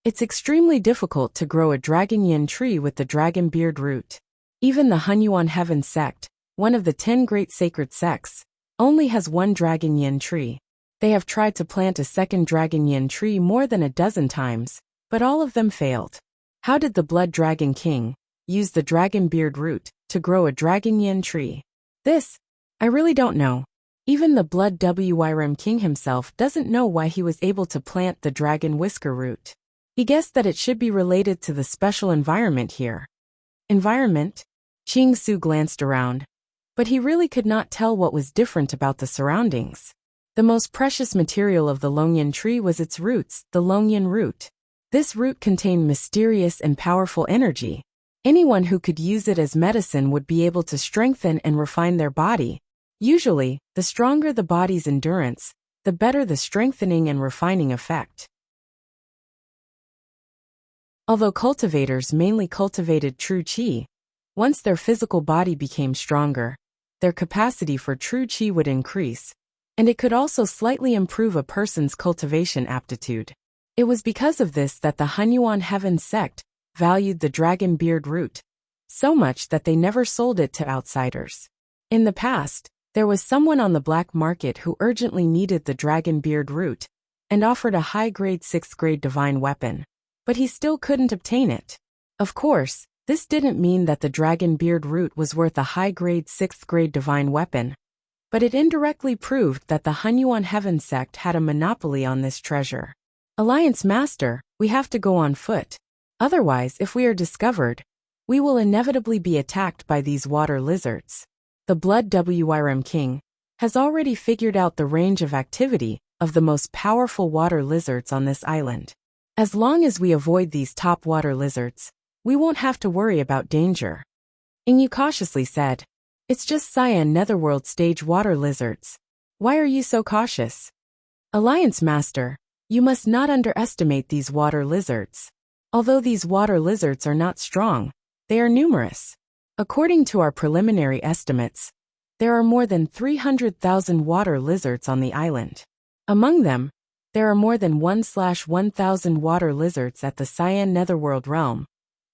It's extremely difficult to grow a Dragon Yin tree with the Dragon Beard root. Even the Hunyuan Heaven sect, one of the 10 great sacred sects, only has one Dragon Yin tree. They have tried to plant a second Dragon Yin tree more than a dozen times, but all of them failed. How did the Blood Dragon King use the Dragon Beard root to grow a Dragon Yin tree? This, I really don't know. Even the Blood Wyrm King himself doesn't know why he was able to plant the Dragon Whisker root. He guessed that it should be related to the special environment here. Environment? Qing Su glanced around, but he really could not tell what was different about the surroundings. The most precious material of the Longyan tree was its roots, the Longyan root. This root contained mysterious and powerful energy. Anyone who could use it as medicine would be able to strengthen and refine their body. Usually, the stronger the body's endurance, the better the strengthening and refining effect. Although cultivators mainly cultivated true qi, once their physical body became stronger, their capacity for true qi would increase, and it could also slightly improve a person's cultivation aptitude. It was because of this that the Hunyuan Heaven sect valued the Dragon Beard root so much that they never sold it to outsiders. In the past, there was someone on the black market who urgently needed the Dragon Beard root and offered a high-grade 6th-grade divine weapon, but he still couldn't obtain it. Of course, this didn't mean that the Dragon Beard root was worth a high-grade 6th-grade divine weapon, but it indirectly proved that the Hunyuan Heaven sect had a monopoly on this treasure. Alliance Master, we have to go on foot. Otherwise, if we are discovered, we will inevitably be attacked by these water lizards. The Blood Wyrm King has already figured out the range of activity of the most powerful water lizards on this island. As long as we avoid these top water lizards, we won't have to worry about danger. Yu cautiously said, It's just Cyan Netherworld stage water lizards. Why are you so cautious? Alliance Master, you must not underestimate these water lizards. Although these water lizards are not strong, they are numerous. According to our preliminary estimates, there are more than 300,000 water lizards on the island. Among them, there are more than 1/1,000 water lizards at the Cyan Netherworld realm,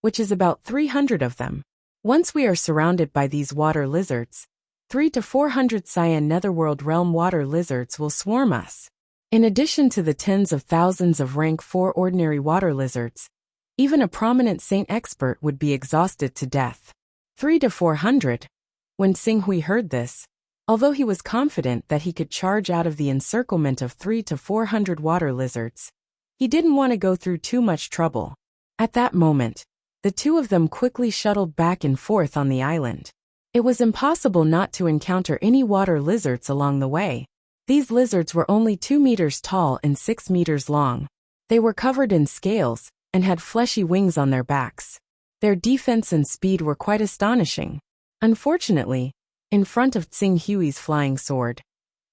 which is about 300 of them. Once we are surrounded by these water lizards, 300 to 400 Cyan Netherworld realm water lizards will swarm us. In addition to the tens of thousands of rank 4 ordinary water lizards, even a prominent saint expert would be exhausted to death. 300 to 400. When Xing Hui heard this, although he was confident that he could charge out of the encirclement of 300 to 400 water lizards, he didn't want to go through too much trouble. At that moment, the two of them quickly shuttled back and forth on the island. It was impossible not to encounter any water lizards along the way. These lizards were only 2 meters tall and 6 meters long. They were covered in scales and had fleshy wings on their backs. Their defense and speed were quite astonishing. Unfortunately, in front of Xing Hui's flying sword,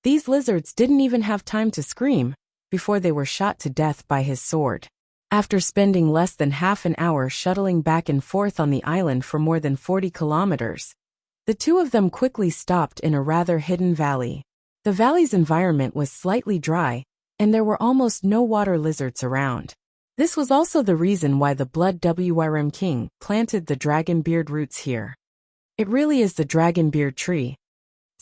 these lizards didn't even have time to scream before they were shot to death by his sword. After spending less than half an hour shuttling back and forth on the island for more than 40 kilometers, the two of them quickly stopped in a rather hidden valley. The valley's environment was slightly dry, and there were almost no water lizards around. This was also the reason why the Blood Wrm King planted the dragon beard roots here. It really is the dragon beard tree.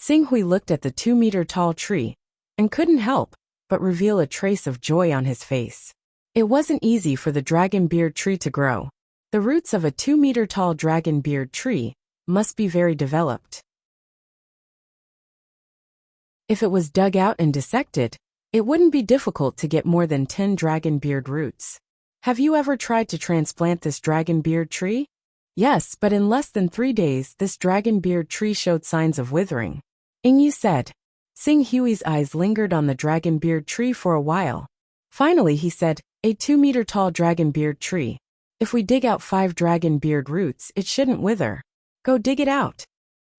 Xinghui looked at the 2-meter-tall tree and couldn't help but reveal a trace of joy on his face. It wasn't easy for the dragon beard tree to grow. The roots of a 2-meter-tall dragon beard tree must be very developed. If it was dug out and dissected, it wouldn't be difficult to get more than 10 dragon beard roots. Have you ever tried to transplant this dragon beard tree? Yes, but in less than 3 days this dragon beard tree showed signs of withering. Yingyu said. Xinghui's eyes lingered on the dragon beard tree for a while. Finally he said, a 2-meter-tall dragon beard tree. If we dig out 5 dragon beard roots it shouldn't wither. Go dig it out.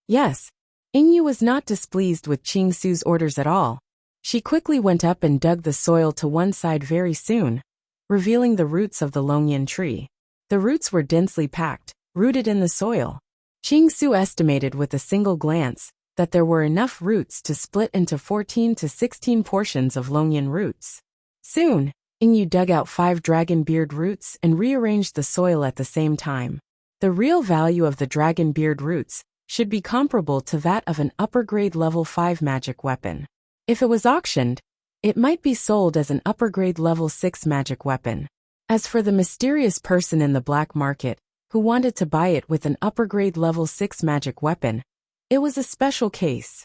Yes. Yingyu was not displeased with Qingsu's orders at all. She quickly went up and dug the soil to one side very soon, revealing the roots of the Longyan tree. The roots were densely packed, rooted in the soil. Qingsu estimated with a single glance that there were enough roots to split into 14 to 16 portions of Longyan roots. Soon, Yingyu dug out 5 dragon beard roots and rearranged the soil at the same time. The real value of the dragon beard roots should be comparable to that of an upper-grade level 5 magic weapon. If it was auctioned, it might be sold as an upper-grade level 6 magic weapon. As for the mysterious person in the black market who wanted to buy it with an upper-grade level 6 magic weapon, it was a special case.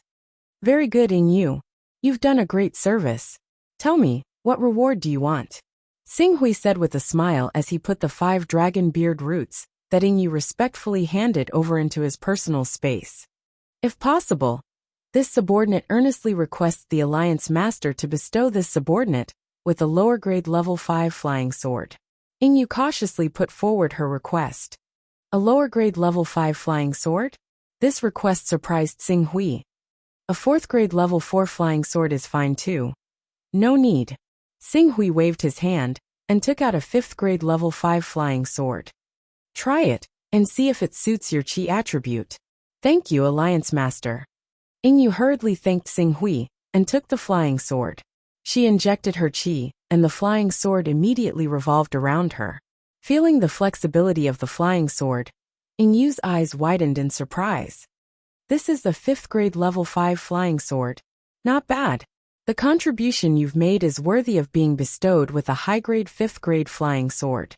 Very good, Yingyu. You've done a great service. Tell me, what reward do you want? Xinghui said with a smile as he put the 5 dragon beard roots that Yingyu respectfully handed over into his personal space. If possible, this subordinate earnestly requests the Alliance Master to bestow this subordinate with a lower-grade level 5 flying sword. Yingyu cautiously put forward her request. A lower-grade level 5 flying sword? This request surprised Xinghui. A 4th-grade level 4 flying sword is fine too. No need. Xinghui waved his hand and took out a 5th-grade level 5 flying sword. Try it, and see if it suits your chi attribute. Thank you, Alliance Master. Yingyu hurriedly thanked Xinghui and took the flying sword. She injected her chi, and the flying sword immediately revolved around her. Feeling the flexibility of the flying sword, Yingyu's eyes widened in surprise. This is the 5th-grade level 5 flying sword. Not bad. The contribution you've made is worthy of being bestowed with a high-grade 5th-grade flying sword.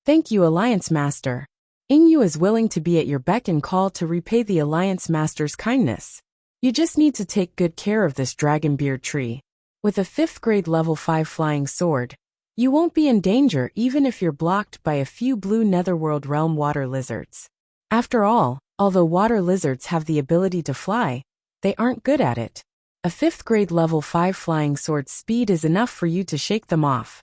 Thank you, Alliance Master. Yingyu is willing to be at your beck and call to repay the Alliance Master's kindness. You just need to take good care of this dragon beard tree. With a 5th-grade level 5 flying sword, you won't be in danger even if you're blocked by a few blue netherworld realm water lizards. After all, although water lizards have the ability to fly, they aren't good at it. A 5th-grade level 5 flying sword's speed is enough for you to shake them off.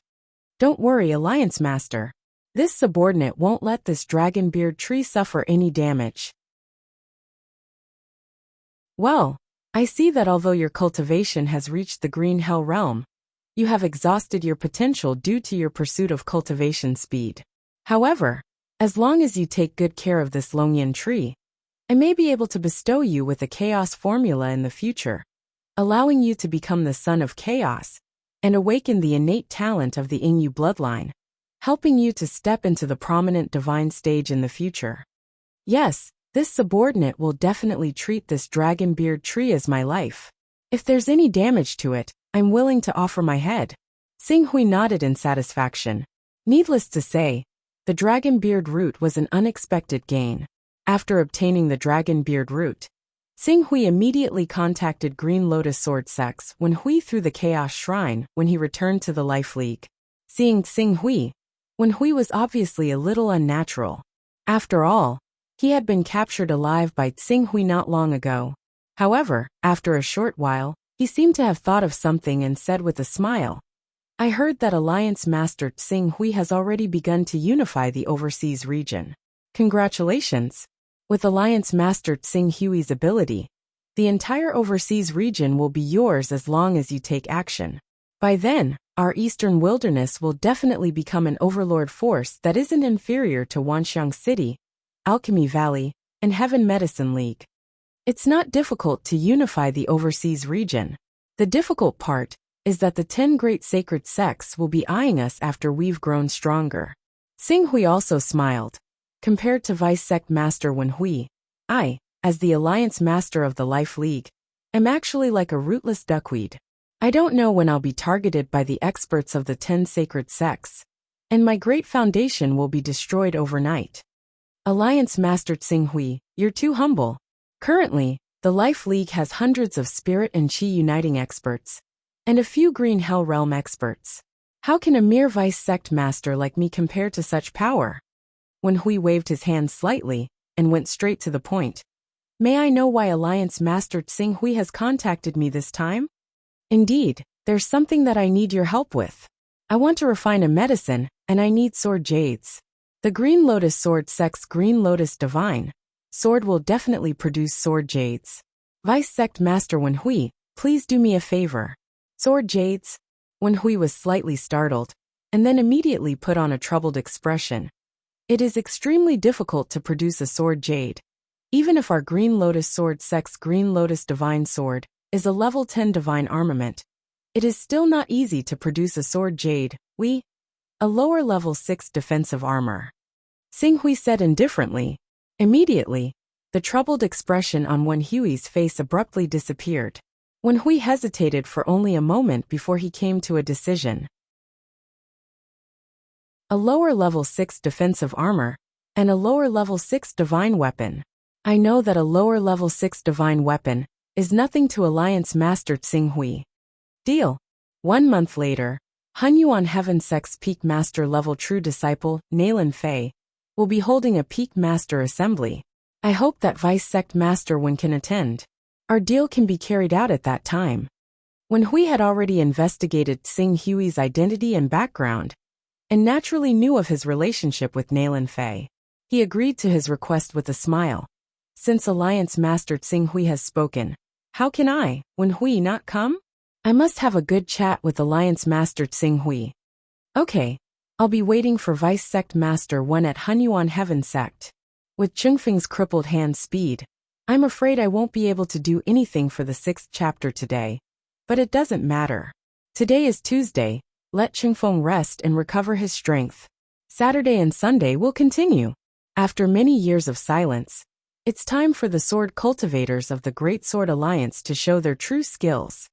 Don't worry, Alliance Master. This subordinate won't let this dragon beard tree suffer any damage. Well, I see that although your cultivation has reached the Green Hell realm, you have exhausted your potential due to your pursuit of cultivation speed. However, as long as you take good care of this Longyan tree, I may be able to bestow you with a chaos formula in the future, allowing you to become the son of chaos and awaken the innate talent of the Yingyu bloodline, helping you to step into the prominent divine stage in the future. Yes, this subordinate will definitely treat this dragon beard tree as my life. If there's any damage to it, I'm willing to offer my head. Xinghui nodded in satisfaction. Needless to say, the dragon beard root was an unexpected gain. After obtaining the dragon beard root, Xinghui immediately contacted Green Lotus Sword Sex when Hui through the Chaos Shrine when he returned to the Life League. Seeing Xinghui, when Hui was obviously a little unnatural. After all, he had been captured alive by Xinghui not long ago. However, after a short while, he seemed to have thought of something and said with a smile, I heard that Alliance Master Xinghui has already begun to unify the overseas region. Congratulations! With Alliance Master Xinghui's ability, the entire overseas region will be yours as long as you take action. By then, our eastern wilderness will definitely become an overlord force that isn't inferior to Wanxiang City, Alchemy Valley, and Heaven Medicine League. It's not difficult to unify the overseas region. The difficult part is that the 10 great sacred sects will be eyeing us after we've grown stronger. Xing Hui also smiled. Compared to Vice Sect Master Wen Hui, I, as the Alliance Master of the Life League, am actually like a rootless duckweed. I don't know when I'll be targeted by the experts of the 10 sacred sects, and my great foundation will be destroyed overnight. Alliance Master Xing Hui, you're too humble. Currently, the Life League has hundreds of spirit and chi uniting experts, and a few Green Hell Realm experts. How can a mere Vice Sect Master like me compare to such power? Wen Hui waved his hand slightly, and went straight to the point. May I know why Alliance Master Xing Hui has contacted me this time? Indeed, there's something that I need your help with. I want to refine a medicine, and I need sword jades. The Green Lotus Sword Sect's Green Lotus Divine Sword will definitely produce sword jades. Vice Sect Master Wen Hui, please do me a favor. Sword jades? Wen Hui was slightly startled, and then immediately put on a troubled expression. It is extremely difficult to produce a sword jade. Even if our Green Lotus Sword Sect's Green Lotus Divine Sword is a level 10 divine armament, it is still not easy to produce a sword jade. A lower level 6 defensive armor. Xing Hui said indifferently. Immediately, the troubled expression on Wen Hui's face abruptly disappeared. Wen Hui hesitated for only a moment before he came to a decision. A lower level 6 defensive armor, and a lower level 6 divine weapon. I know that a lower level 6 divine weapon is nothing to Alliance Master Xing Hui. Deal. 1 month later, Hunyuan Heaven Sect's Peak Master level true disciple, Nailin Fei, will be holding a Peak Master assembly. I hope that Vice Sect Master Wen can attend. Our deal can be carried out at that time. Wen Hui had already investigated Xing Hui's identity and background, and naturally knew of his relationship with Nailin Fei. He agreed to his request with a smile. Since Alliance Master Xing Hui has spoken, how can I, Wen Hui, not come? I must have a good chat with Alliance Master Xing Hui. Okay, I'll be waiting for Vice Sect Master Wen at Hunyuan Heaven Sect. With Chengfeng's crippled hand speed, I'm afraid I won't be able to do anything for the 6th chapter today. But it doesn't matter. Today is Tuesday, let Chengfeng rest and recover his strength. Saturday and Sunday will continue. After many years of silence, it's time for the sword cultivators of the Great Sword Alliance to show their true skills.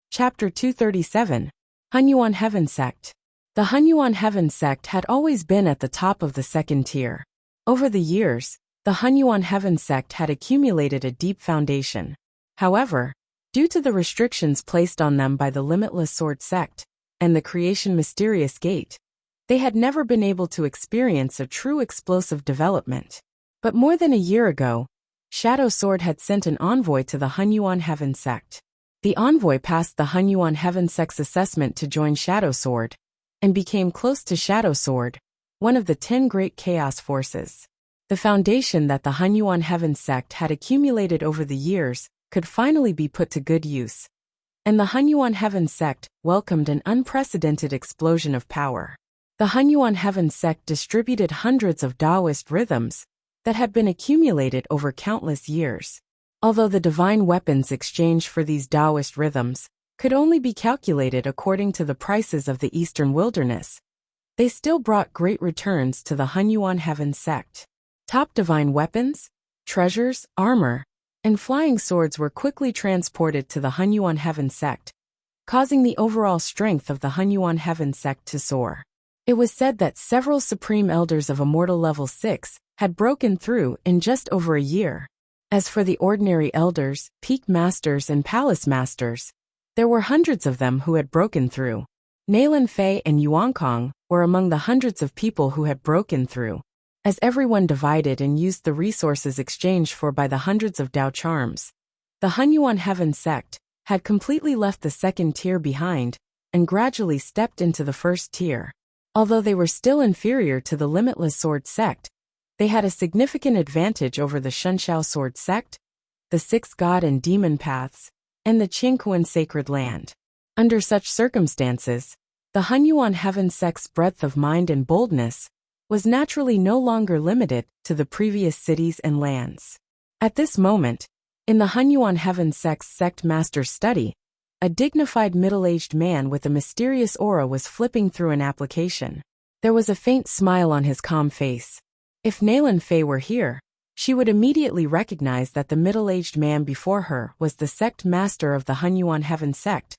Chapter 237, Hunyuan Heaven Sect. The Hunyuan Heaven Sect had always been at the top of the 2nd tier. Over the years, the Hunyuan Heaven Sect had accumulated a deep foundation. However, due to the restrictions placed on them by the Limitless Sword Sect and the Creation Mysterious Gate, they had never been able to experience a true explosive development. But more than a year ago, Shadow Sword had sent an envoy to the Hunyuan Heaven Sect. The envoy passed the Hunyuan Heaven Sect's assessment to join Shadow Sword, and became close to Shadow Sword, one of the 10 great chaos forces. The foundation that the Hunyuan Heaven Sect had accumulated over the years could finally be put to good use, and the Hunyuan Heaven Sect welcomed an unprecedented explosion of power. The Hunyuan Heaven Sect distributed hundreds of Taoist rhythms that had been accumulated over countless years. Although the divine weapons exchanged for these Taoist rhythms could only be calculated according to the prices of the Eastern Wilderness, they still brought great returns to the Hunyuan Heaven Sect. Top divine weapons, treasures, armor, and flying swords were quickly transported to the Hunyuan Heaven Sect, causing the overall strength of the Hunyuan Heaven Sect to soar. It was said that several Supreme Elders of Immortal Level 6 had broken through in just over a year. As for the ordinary elders, peak masters and palace masters, there were hundreds of them who had broken through. Nailin Fei and Yuankong were among the hundreds of people who had broken through. As everyone divided and used the resources exchanged for by the hundreds of Dao charms, the Hunyuan Heaven Sect had completely left the 2nd tier behind and gradually stepped into the 1st tier. Although they were still inferior to the Limitless Sword Sect, they had a significant advantage over the Shunshao Sword Sect, the 6 God and Demon Paths, and the Qingquan Sacred Land. Under such circumstances, the Hunyuan Heaven Sect's breadth of mind and boldness was naturally no longer limited to the previous cities and lands. At this moment, In the Hunyuan Heaven Sect's sect master's study, a dignified middle-aged man with a mysterious aura was flipping through an application. There was a faint smile on his calm face. If Nalan Fei were here, she would immediately recognize that the middle-aged man before her was the sect master of the Hunyuan Heaven Sect,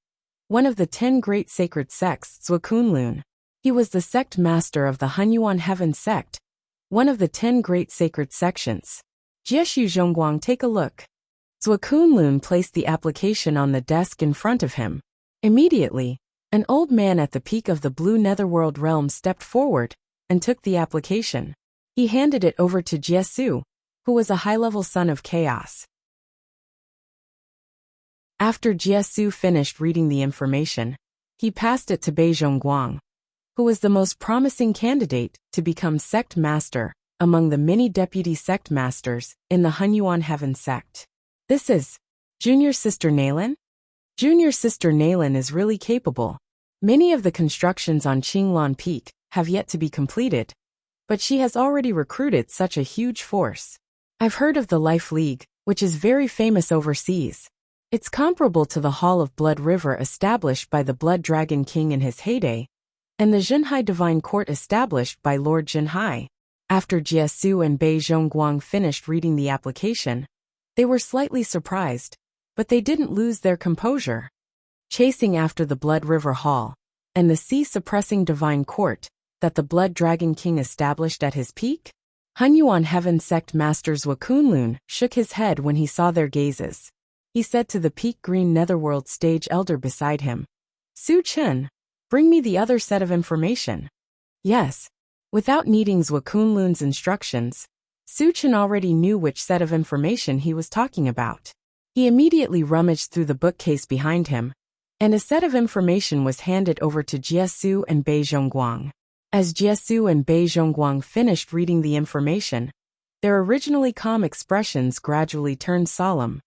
one of the 10 great sacred sects, Zhuokunlun. He was the sect master of the Hunyuan Heaven Sect, one of the 10 great sacred sections. Jieshu Zhongguang, take a look. Zhuokunlun placed the application on the desk in front of him. Immediately, an old man at the peak of the blue netherworld realm stepped forward and took the application. He handed it over to Jieshu, who was a high-level son of chaos. After Jieshu finished reading the information, he passed it to Bei Zhongguang, who was the most promising candidate to become sect master among the many deputy sect masters in the Hunyuan Heaven Sect. This is Junior Sister Nalan? Junior Sister Nalan is really capable. Many of the constructions on Qinglan Peak have yet to be completed, but she has already recruited such a huge force. I've heard of the Life League, which is very famous overseas. It's comparable to the Hall of Blood River established by the Blood Dragon King in his heyday, and the Zhenhai Divine Court established by Lord Zhenhai. After Jieshu and Bei Zhongguang finished reading the application, they were slightly surprised, but they didn't lose their composure. Chasing after the Blood River Hall and the sea-suppressing Divine Court that the Blood Dragon King established at his peak, Hunyuan Heaven Sect Master Zhuokunlun shook his head when he saw their gazes. He said to the peak green netherworld stage elder beside him, Su Chen, bring me the other set of information. Yes. Without needing Zhuokunlun's instructions, Su Chen already knew which set of information he was talking about. He immediately rummaged through the bookcase behind him, and a set of information was handed over to Jieshu and Bei Zhongguang. As Jieshu and Bei Zhongguang finished reading the information, their originally calm expressions gradually turned solemn.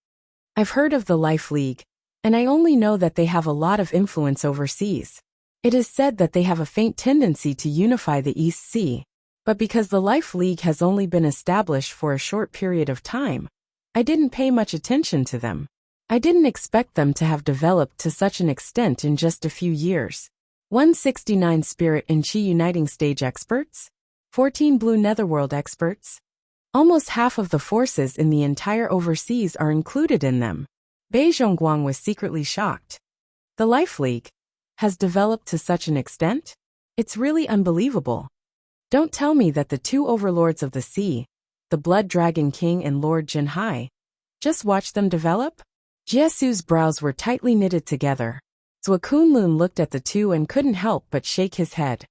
I've heard of the Life League, and I only know that they have a lot of influence overseas. It is said that they have a faint tendency to unify the East Sea, but because the Life League has only been established for a short period of time, I didn't pay much attention to them. I didn't expect them to have developed to such an extent in just a few years. 169 Spirit and Qi Uniting Stage experts, 14 Blue Netherworld experts. Almost half of the forces in the entire overseas are included in them. Bei Zhongguang was secretly shocked. The Life League has developed to such an extent? It's really unbelievable. Don't tell me that the two overlords of the sea, the Blood Dragon King and Lord Zhenhai, just watched them develop? Jieshu's brows were tightly knitted together. Zhuokunlun looked at the two and couldn't help but shake his head.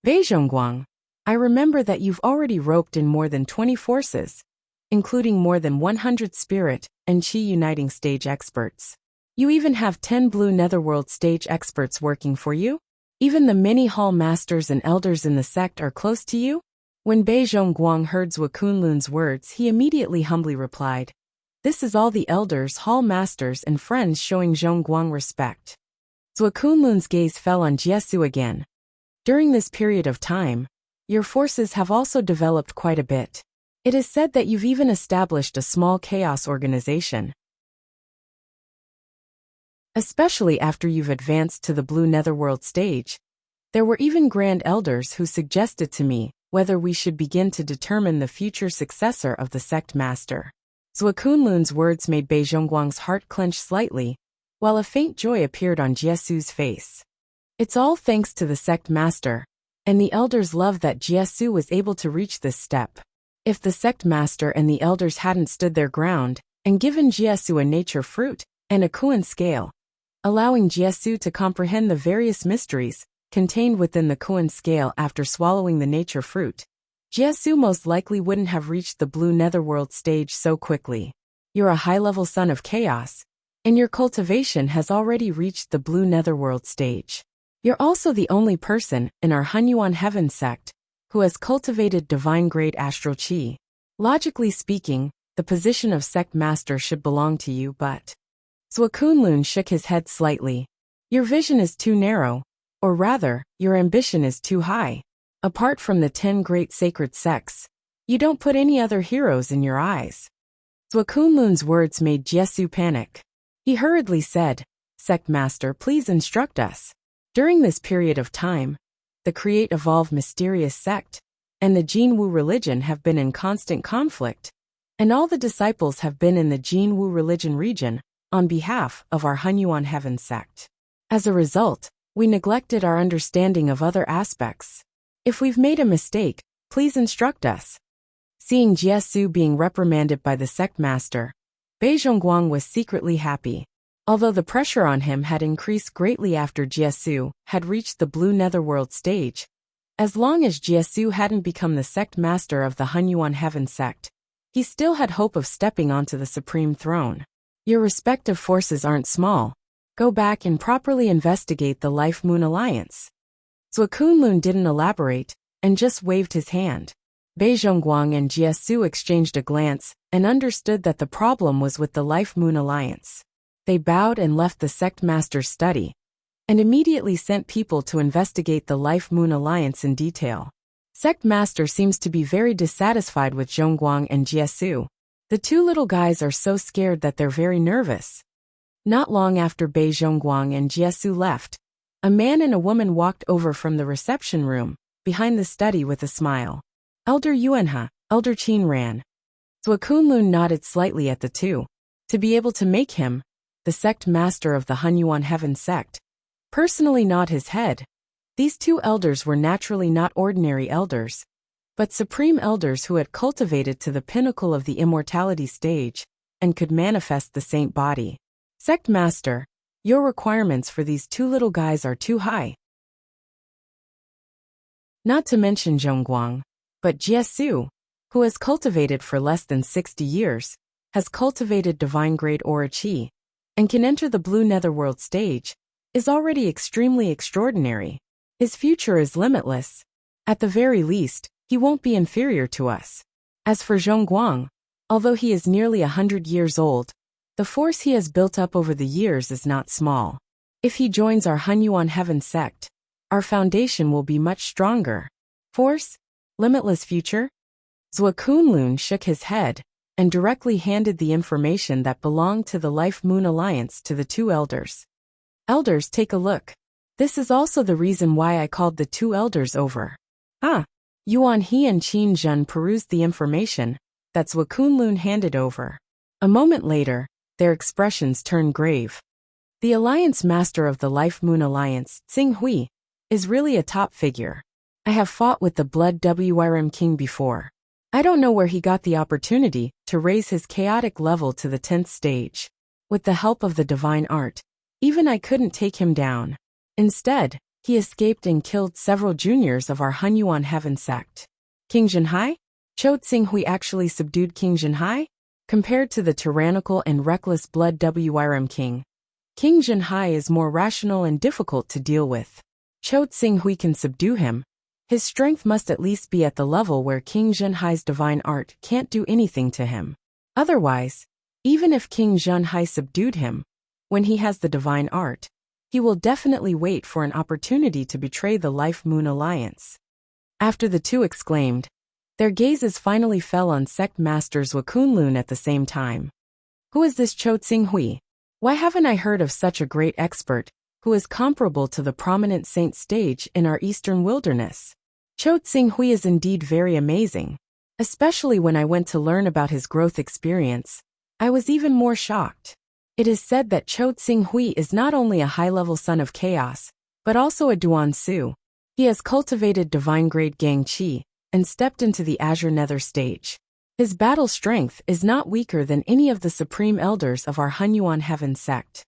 Bei Zhongguang, I remember that you've already roped in more than 20 forces, including more than 100 Spirit and Qi Uniting Stage experts. You even have 10 Blue Netherworld Stage experts working for you? Even the many hall masters and elders in the sect are close to you? When Bei Zhongguang heard Zhuokunlun's words, he immediately humbly replied, This is all the elders, hall masters and friends showing Zhongguang respect. Zhuokunlun's gaze fell on Jieshu again. During this period of time, your forces have also developed quite a bit. It is said that you've even established a small chaos organization. Especially after you've advanced to the Blue Netherworld stage. There were even Grand Elders who suggested to me whether we should begin to determine the future successor of the sect master. Zhuokunlun's words made Bei Zhongguang's heart clench slightly, while a faint joy appeared on Jieshu's face. It's all thanks to the sect master, and the elders love that Jieshu was able to reach this step. If the sect master and the elders hadn't stood their ground and given Jieshu a nature fruit and a Kuan scale, allowing Jieshu to comprehend the various mysteries contained within the Kuan scale after swallowing the nature fruit, Jieshu most likely wouldn't have reached the Blue Netherworld stage so quickly. You're a high-level son of chaos, and your cultivation has already reached the Blue Netherworld stage. You're also the only person in our Hunyuan Heaven sect who has cultivated divine-grade astral qi. Logically speaking, the position of sect master should belong to you, but... Zhuokunlun shook his head slightly. Your vision is too narrow, or rather, your ambition is too high. Apart from the 10 great sacred sects, you don't put any other heroes in your eyes. Zhuo Kunlun's words made Jiesu panic. He hurriedly said, "Sect Master, please instruct us." During this period of time, the Create Evolve mysterious sect and the Jinwu religion have been in constant conflict, and all the disciples have been in the Jinwu religion region on behalf of our Hunyuan heaven sect. As a result, we neglected our understanding of other aspects. If we've made a mistake, please instruct us. Seeing Jiesu being reprimanded by the sect master, Bei Zhongguang was secretly happy. Although the pressure on him had increased greatly after Jiesu had reached the blue netherworld stage, as long as Jiesu hadn't become the sect master of the Hunyuan heaven sect, he still had hope of stepping onto the supreme throne. Your respective forces aren't small. Go back and properly investigate the Life Moon Alliance. Zhuo Kunlun didn't elaborate, and just waved his hand. Bei Zhongguang and Jiesu exchanged a glance and understood that the problem was with the Life Moon Alliance. They bowed and left the sect master's study, and immediately sent people to investigate the Life Moon Alliance in detail. Sect master seems to be very dissatisfied with Zhongguang and Jiesu. The two little guys are so scared that they're very nervous. Not long after Bei Zhongguang and Jiesu left, a man and a woman walked over from the reception room, behind the study with a smile. Elder Yuanhe, Elder Qin ran. Zhuo Kunlun nodded slightly at the two. To be able to make him the sect master of the Hunyuan heaven sect personally nod his head. These two elders were naturally not ordinary elders, but supreme elders who had cultivated to the pinnacle of the immortality stage and could manifest the saint body. Sect master, your requirements for these two little guys are too high. Not to mention Zhongguang, but Jiesu, who has cultivated for less than 60 years, has cultivated divine grade aura qi, and can enter the blue netherworld stage, is already extremely extraordinary. His future is limitless. At the very least, he won't be inferior to us. As for Zhongguang, although he is nearly 100 years old, the force he has built up over the years is not small. If he joins our Hunyuan heaven sect, our foundation will be much stronger. Force? Limitless future? Zhuo Kunlun shook his head and directly handed the information that belonged to the Life Moon Alliance to the two elders. Elders, take a look. This is also the reason why I called the two elders over. Yuanhe and Qin Zhen perused the information that Zhuo Kunlun handed over. A moment later, their expressions turned grave. The Alliance Master of the Life Moon Alliance, Xing Hui, is really a top figure. I have fought with the Blood Wrm King before. I don't know where he got the opportunity to raise his chaotic level to the 10th stage. With the help of the divine art, even I couldn't take him down. Instead, he escaped and killed several juniors of our Hunyuan heaven sect. King Zhenhai? Cho Tsinghui actually subdued King Zhenhai? Compared to the tyrannical and reckless Blood Wrm King, King Zhenhai is more rational and difficult to deal with. Cho Tsinghui can subdue him. His strength must at least be at the level where King Zhenhai's divine art can't do anything to him. Otherwise, even if King Zhenhai subdued him, when he has the divine art, he will definitely wait for an opportunity to betray the Life Moon Alliance. After the two exclaimed, their gazes finally fell on Sect Master Zhuo Kunlun at the same time. Who is this Cho Tsinghui? Why haven't I heard of such a great expert, who is comparable to the prominent saint stage in our eastern wilderness? Cho Tsinghui is indeed very amazing. Especially when I went to learn about his growth experience, I was even more shocked. It is said that Cho Tsinghui is not only a high-level son of chaos, but also a Duan Su. He has cultivated divine grade Gang Qi and stepped into the Azure Nether stage. His battle strength is not weaker than any of the supreme elders of our Hunyuan heaven sect.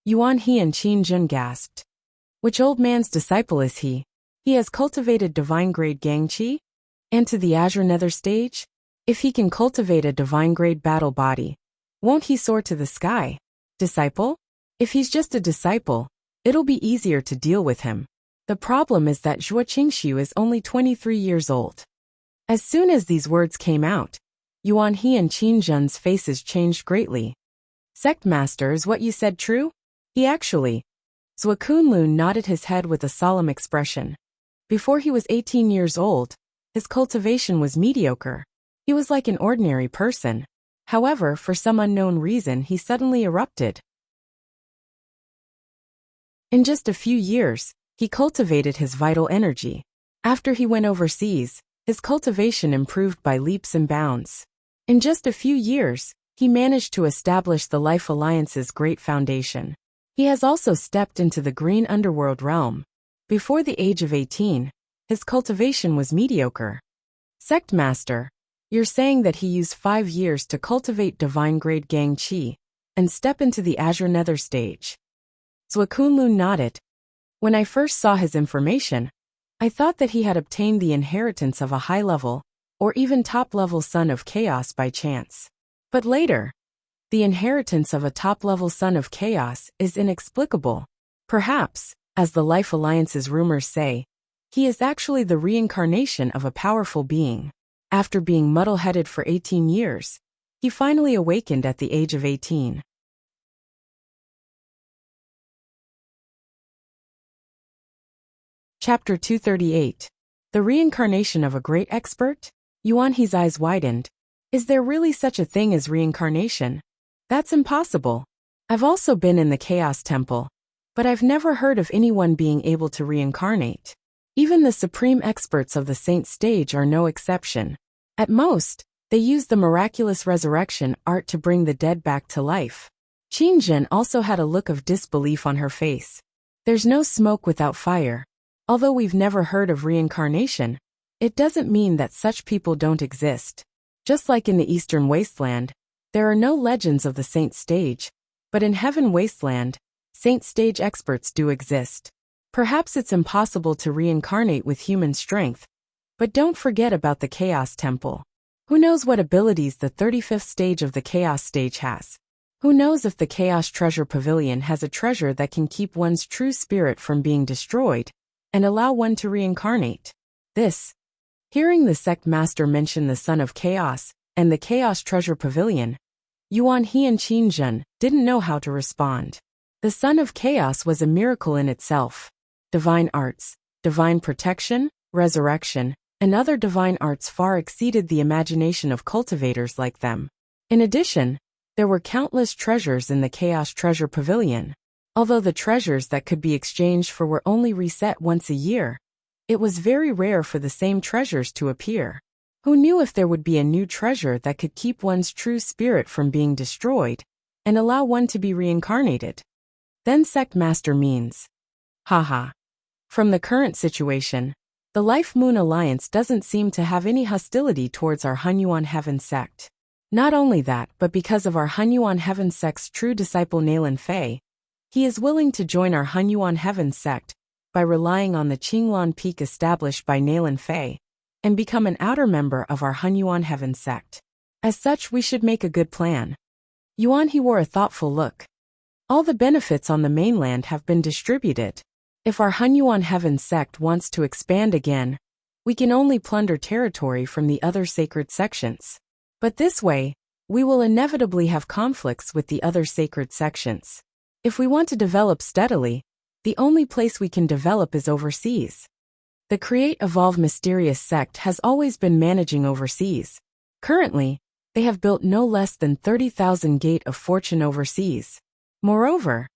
Yuanhe and Qin Zhen gasped. Which old man's disciple is he? He has cultivated divine grade Gang Qi? And to the Azure Nether stage? If he can cultivate a divine grade battle body, won't he soar to the sky? Disciple? If he's just a disciple, it'll be easier to deal with him. The problem is that Zhuo Qingshu is only 23 years old. As soon as these words came out, Yuanhe and Qin Zhen's faces changed greatly. Sect Master, is what you said true? Zhuo Kunlun nodded his head with a solemn expression. Before he was 18 years old, his cultivation was mediocre. He was like an ordinary person. However, for some unknown reason, he suddenly erupted. In just a few years, he cultivated his vital energy. After he went overseas, his cultivation improved by leaps and bounds. In just a few years, he managed to establish the Life Alliance's great foundation. He has also stepped into the green underworld realm. Before the age of 18, his cultivation was mediocre. Sect Master, you're saying that he used 5 years to cultivate divine-grade Gang Qi and step into the Azure Nether stage. Zhuakunlun nodded. When I first saw his information, I thought that he had obtained the inheritance of a high-level, or even top-level son of chaos by chance. But later, the inheritance of a top-level son of chaos is inexplicable. Perhaps, as the Life Alliance's rumors say, he is actually the reincarnation of a powerful being. After being muddle-headed for 18 years, he finally awakened at the age of 18. Chapter 238. The Reincarnation of a Great Expert? Yuan He's eyes widened. Is there really such a thing as reincarnation? That's impossible. I've also been in the Chaos Temple, but I've never heard of anyone being able to reincarnate. Even the supreme experts of the Saint stage are no exception. At most, they use the miraculous resurrection art to bring the dead back to life. Qingjin also had a look of disbelief on her face. There's no smoke without fire. Although we've never heard of reincarnation, it doesn't mean that such people don't exist. Just like in the Eastern Wasteland, there are no legends of the Saint stage, but in Heaven Wasteland, Saint stage experts do exist. Perhaps it's impossible to reincarnate with human strength, but don't forget about the Chaos Temple. Who knows what abilities the 35th stage of the Chaos stage has? Who knows if the Chaos Treasure Pavilion has a treasure that can keep one's true spirit from being destroyed and allow one to reincarnate? Hearing the sect master mention the Son of Chaos and the Chaos Treasure Pavilion, Yuan He and Qingjin didn't know how to respond. The Son of Chaos was a miracle in itself. Divine arts, divine protection, resurrection, and other divine arts far exceeded the imagination of cultivators like them. In addition, there were countless treasures in the Chaos Treasure Pavilion. Although the treasures that could be exchanged for were only reset once a year, it was very rare for the same treasures to appear. Who knew if there would be a new treasure that could keep one's true spirit from being destroyed and allow one to be reincarnated? Then Sect Master means. Haha. From the current situation, the Life Moon Alliance doesn't seem to have any hostility towards our Hunyuan Heaven sect. Not only that, but because of our Hunyuan Heaven sect's true disciple Nalan Fei, he is willing to join our Hunyuan Heaven sect by relying on the Qinglan Peak established by Nalan Fei and become an outer member of our Hunyuan Heaven sect. As such, we should make a good plan. Yuan He wore a thoughtful look. All the benefits on the mainland have been distributed. If our Hunyuan Heaven sect wants to expand again, we can only plunder territory from the other sacred sections. But this way, we will inevitably have conflicts with the other sacred sections. If we want to develop steadily, the only place we can develop is overseas. The Create Evolve Mysterious sect has always been managing overseas. Currently, they have built no less than 30,000 Gate of Fortune overseas. Moreover,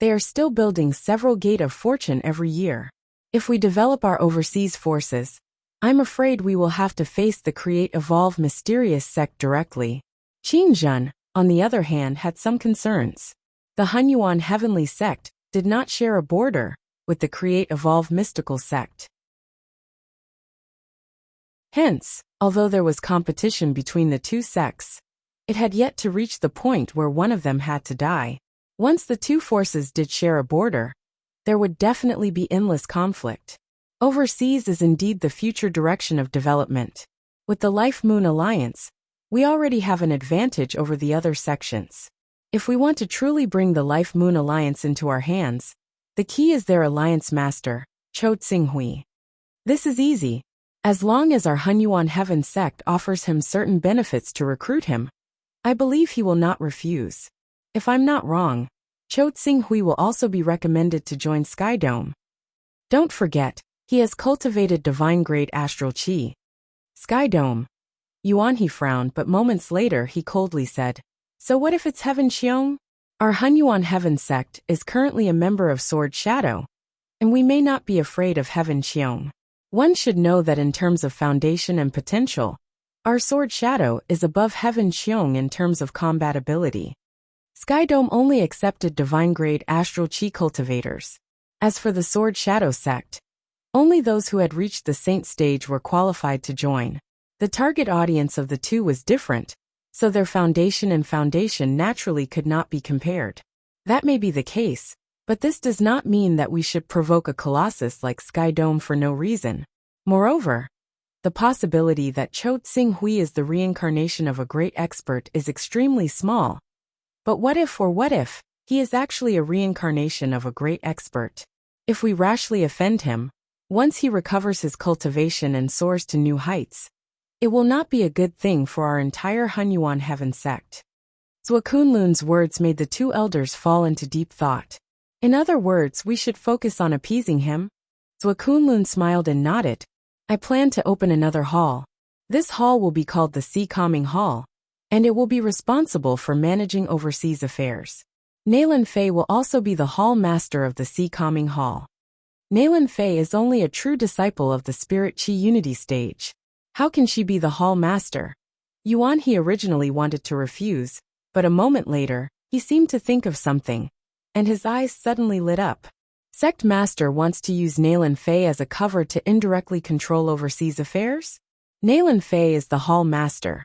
they are still building several Gate of Fortune every year. If we develop our overseas forces, I'm afraid we will have to face the Create Evolve Mysterious sect directly. Qingjin, on the other hand, had some concerns. The Hunyuan Heavenly sect did not share a border with the Create Evolve Mystical sect. Hence, although there was competition between the two sects, it had yet to reach the point where one of them had to die. Once the two forces did share a border, there would definitely be endless conflict. Overseas is indeed the future direction of development. With the Life Moon Alliance, we already have an advantage over the other sections. If we want to truly bring the Life Moon Alliance into our hands, the key is their alliance master, Cho Tsinghui. This is easy. As long as our Hunyuan Heaven sect offers him certain benefits to recruit him, I believe he will not refuse. If I'm not wrong, Cho Tsinghui will also be recommended to join Sky Dome. Don't forget, he has cultivated divine-grade astral qi. Sky Dome. Yuan he frowned, but moments later he coldly said, "So what if it's Heaven Xiong? Our Hunyuan Heaven sect is currently a member of Sword Shadow, and we may not be afraid of Heaven Xiong. One should know that in terms of foundation and potential, our Sword Shadow is above Heaven Xiong in terms of combat ability. Sky Dome only accepted divine-grade astral chi cultivators. As for the Sword Shadow sect, only those who had reached the saint stage were qualified to join. The target audience of the two was different, so their foundation naturally could not be compared. That may be the case, but this does not mean that we should provoke a colossus like Sky Dome for no reason. Moreover, the possibility that Cho Tsing Hui is the reincarnation of a great expert is extremely small. But what if he is actually a reincarnation of a great expert? If we rashly offend him, once he recovers his cultivation and soars to new heights, it will not be a good thing for our entire Hunyuan Heaven sect. Zhuo Kunlun's words made the two elders fall into deep thought. In other words, we should focus on appeasing him? Zhuo Kunlun smiled and nodded. I plan to open another hall. This hall will be called the Sea Calming Hall, and it will be responsible for managing overseas affairs. Nalan Fei will also be the hall master of the Sea Calming Hall. Nalan Fei is only a true disciple of the Spirit Chi Unity stage. How can she be the hall master? Yuan he originally wanted to refuse, but a moment later, he seemed to think of something, and his eyes suddenly lit up. Sect Master wants to use Nalan Fei as a cover to indirectly control overseas affairs? Nalan Fei is the hall master,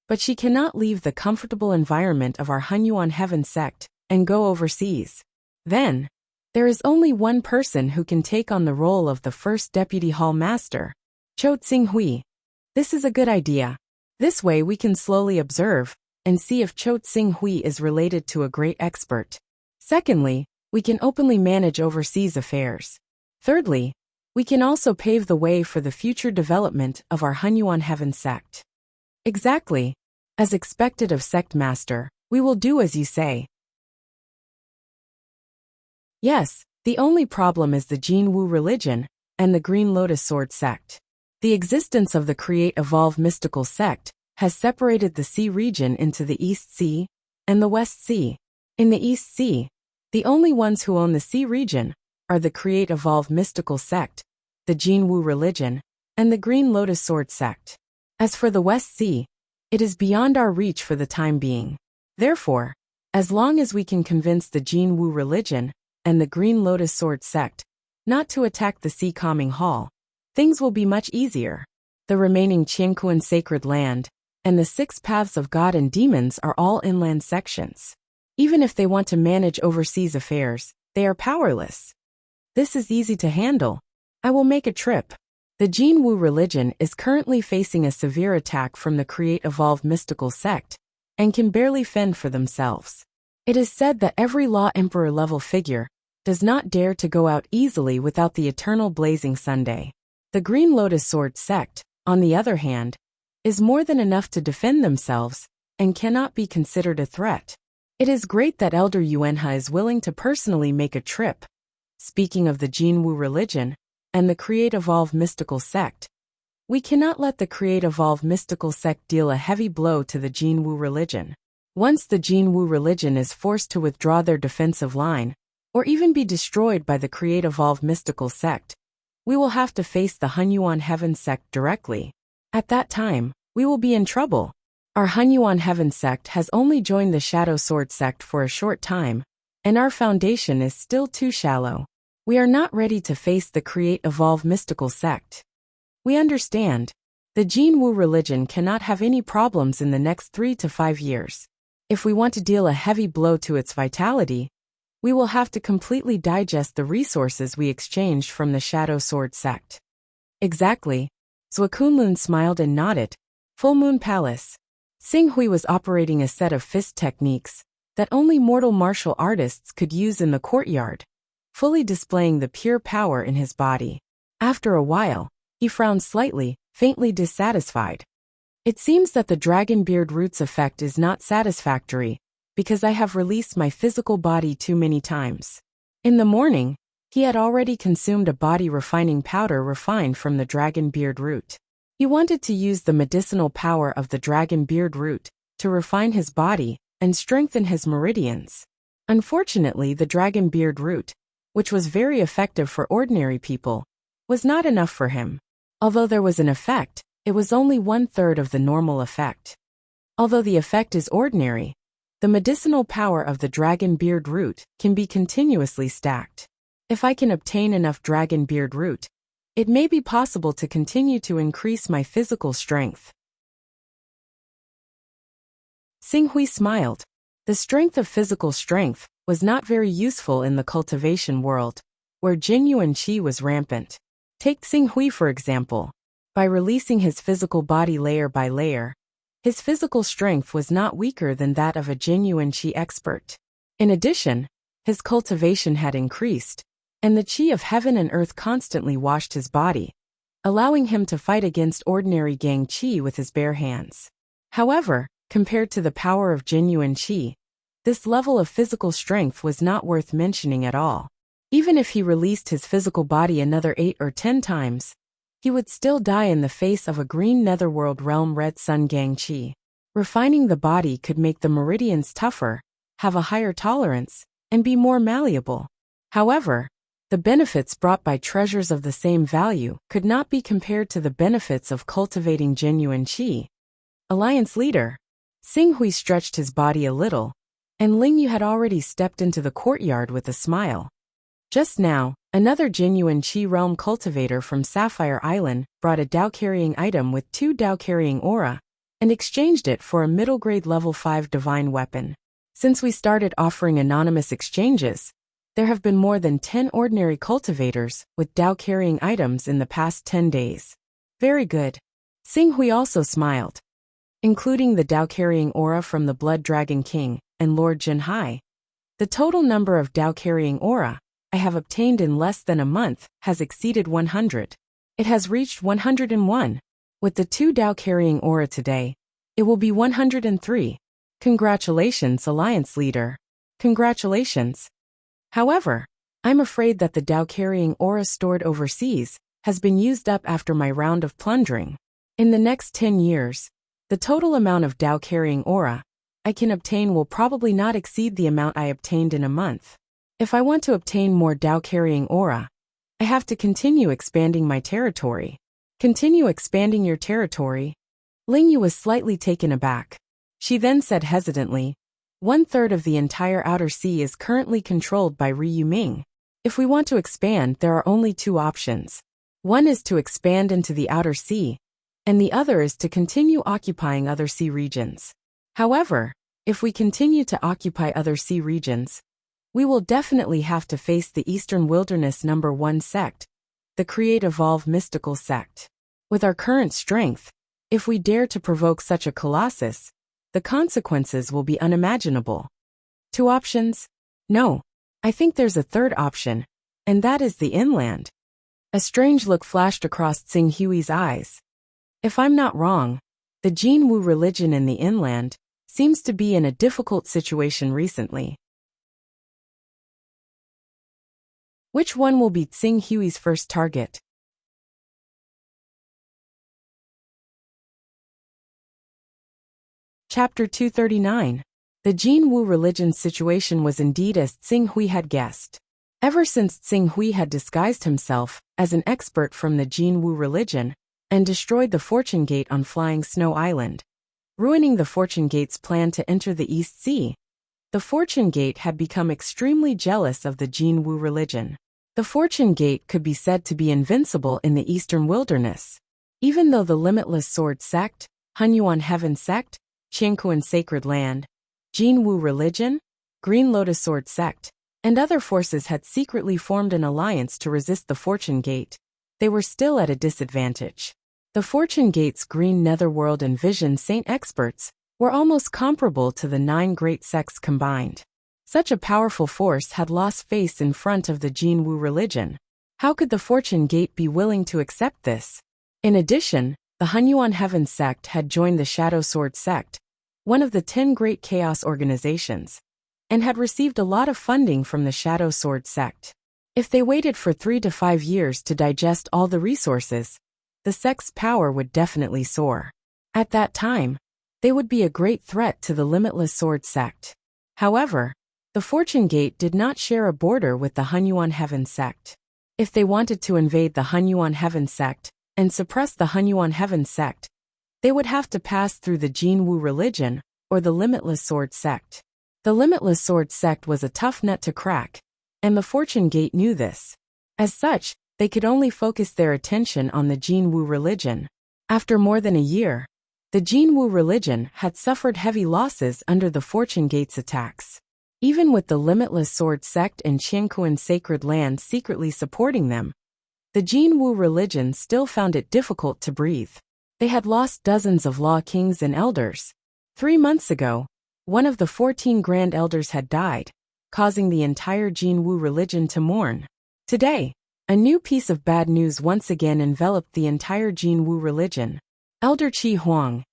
but she cannot leave the comfortable environment of our Hunyuan Heaven sect and go overseas. Then, there is only one person who can take on the role of the first deputy hall master, Cho Tsing Hui. This is a good idea. This way we can slowly observe and see if Cho Tsing Hui is related to a great expert. Secondly, we can openly manage overseas affairs. Thirdly, we can also pave the way for the future development of our Hunyuan Heaven sect. Exactly. As expected of Sect Master, we will do as you say. Yes, the only problem is the Jin Wu religion and the Green Lotus Sword sect. The existence of the Create Evolve mystical sect has separated the sea region into the East Sea and the West Sea. In the East Sea, the only ones who own the sea region are the Create Evolve mystical sect, the Jin Wu religion, and the Green Lotus Sword sect. As for the West Sea, it is beyond our reach for the time being. Therefore, as long as we can convince the Jin Wu religion and the Green Lotus Sword sect not to attack the Sea Calming Hall, things will be much easier. The remaining Qiankuan sacred land and the 6 paths of God and demons are all inland sections. Even if they want to manage overseas affairs, they are powerless. This is easy to handle. I will make a trip. The Jin Wu religion is currently facing a severe attack from the Create Evolve mystical sect and can barely fend for themselves. It is said that every Law Emperor level figure does not dare to go out easily without the eternal blazing Sunday. The Green Lotus Sword sect, on the other hand, is more than enough to defend themselves and cannot be considered a threat. It is great that Elder Yuanhe is willing to personally make a trip. Speaking of the Jin Wu religion and the Create Evolve mystical sect, we cannot let the Create Evolve mystical sect deal a heavy blow to the Jin Wu religion. Once the Jin Wu religion is forced to withdraw their defensive line, or even be destroyed by the Create Evolve mystical sect, we will have to face the Hunyuan Heaven sect directly. At that time, we will be in trouble. Our Hunyuan Heaven sect has only joined the Shadow Sword sect for a short time, and our foundation is still too shallow. We are not ready to face the Create Evolve mystical sect. We understand. The Jin Wu religion cannot have any problems in the next 3 to 5 years. If we want to deal a heavy blow to its vitality, we will have to completely digest the resources we exchanged from the Shadow Sword sect. Exactly. Zhuo Kunlun smiled and nodded. Full Moon Palace. Tsing Hui was operating a set of fist techniques that only mortal martial artists could use in the courtyard, fully displaying the pure power in his body. After a while, he frowned slightly, faintly dissatisfied. It seems that the Dragon Beard Roots effect is not satisfactory, because I have released my physical body too many times. In the morning, he had already consumed a body refining powder refined from the Dragon Beard Root. He wanted to use the medicinal power of the dragon beard root to refine his body and strengthen his meridians. Unfortunately, the dragon beard root, which was very effective for ordinary people, was not enough for him. Although there was an effect, it was only 1/3 of the normal effect. Although the effect is ordinary, the medicinal power of the dragon beard root can be continuously stacked. If I can obtain enough dragon beard root, it may be possible to continue to increase my physical strength. Xing Hui smiled. The strength of physical strength was not very useful in the cultivation world, where genuine qi was rampant. Take Xing Hui for example. By releasing his physical body layer by layer, his physical strength was not weaker than that of a genuine qi expert. In addition, his cultivation had increased, and the qi of heaven and earth constantly washed his body, allowing him to fight against ordinary gang qi with his bare hands. However, compared to the power of genuine qi, this level of physical strength was not worth mentioning at all. Even if he released his physical body another 8 or 10 times, he would still die in the face of a green netherworld realm red sun gang qi. Refining the body could make the meridians tougher, have a higher tolerance, and be more malleable. However, the benefits brought by treasures of the same value could not be compared to the benefits of cultivating genuine qi. Alliance leader. Xing Hui stretched his body a little, and Ling Yu had already stepped into the courtyard with a smile. Just now, another genuine qi realm cultivator from Sapphire Island brought a Dao-carrying item with 2 Dao-carrying aura, and exchanged it for a middle-grade level 5 divine weapon. Since we started offering anonymous exchanges, there have been more than 10 ordinary cultivators with Dao-carrying items in the past 10 days. Very good. Xing Hui also smiled. Including the Dao-carrying aura from the Blood Dragon King and Lord Jinhai, the total number of Dao-carrying aura I have obtained in less than a month has exceeded 100. It has reached 101. With the 2 Dao-carrying aura today, it will be 103. Congratulations, Alliance Leader. Congratulations. However, I'm afraid that the Dao-carrying aura stored overseas has been used up after my round of plundering. In the next 10 years, the total amount of Dao-carrying aura I can obtain will probably not exceed the amount I obtained in a month. If I want to obtain more Dao-carrying aura, I have to continue expanding my territory. Continue expanding your territory? Ling Yu was slightly taken aback. She then said hesitantly, 1/3 of the entire outer sea is currently controlled by Ryu Ming. If we want to expand, there are only 2 options. One is to expand into the outer sea, and the other is to continue occupying other sea regions. However, if we continue to occupy other sea regions, we will definitely have to face the Eastern Wilderness number 1 sect, the Create Evolve mystical sect. With our current strength, if we dare to provoke such a colossus, the consequences will be unimaginable. 2 options? No. I think there's a 3rd option, and that is the inland. A strange look flashed across Xing Hui's eyes. If I'm not wrong, the Jin Wu religion in the inland seems to be in a difficult situation recently. Which one will be Xing Hui's first target? Chapter 239. The Jin Wu religion situation was indeed as Xing Hui had guessed. Ever since Xing Hui had disguised himself as an expert from the Jin Wu religion and destroyed the Fortune Gate on Flying Snow Island, ruining the Fortune Gate's plan to enter the East Sea, the Fortune Gate had become extremely jealous of the Jin Wu religion. The Fortune Gate could be said to be invincible in the Eastern Wilderness. Even though the Limitless Sword Sect, Hunyuan Heaven Sect, Qiankuan Sacred Land, Jin Wu Religion, Green Lotus Sword Sect, and other forces had secretly formed an alliance to resist the Fortune Gate, they were still at a disadvantage. The Fortune Gate's Green Netherworld and Vision Saint experts were almost comparable to the 9 great sects combined. Such a powerful force had lost face in front of the Jin Wu religion. How could the Fortune Gate be willing to accept this? In addition, the Hunyuan Heaven Sect had joined the Shadow Sword Sect, one of the 10 great chaos organizations, and had received a lot of funding from the Shadow Sword Sect. If they waited for 3 to 5 years to digest all the resources, the sect's power would definitely soar. At that time, they would be a great threat to the Limitless Sword sect. However, the Fortune Gate did not share a border with the Hunyuan Heaven sect. If they wanted to invade the Hunyuan Heaven sect and suppress the Hunyuan Heaven sect, they would have to pass through the Jinwu religion or the Limitless Sword sect. The Limitless Sword sect was a tough nut to crack, and the Fortune Gate knew this. As such, they could only focus their attention on the Jinwu religion. After more than a year, the Jinwu religion had suffered heavy losses under the Fortune Gate's attacks. Even with the Limitless Sword sect and Qianquan Sacred Land secretly supporting them, the Jinwu religion still found it difficult to breathe. They had lost dozens of law kings and elders. 3 months ago, one of the 14 grand elders had died, causing the entire Jinwu religion to mourn. Today, a new piece of bad news once again enveloped the entire Jinwu religion. Elder Qi Huang.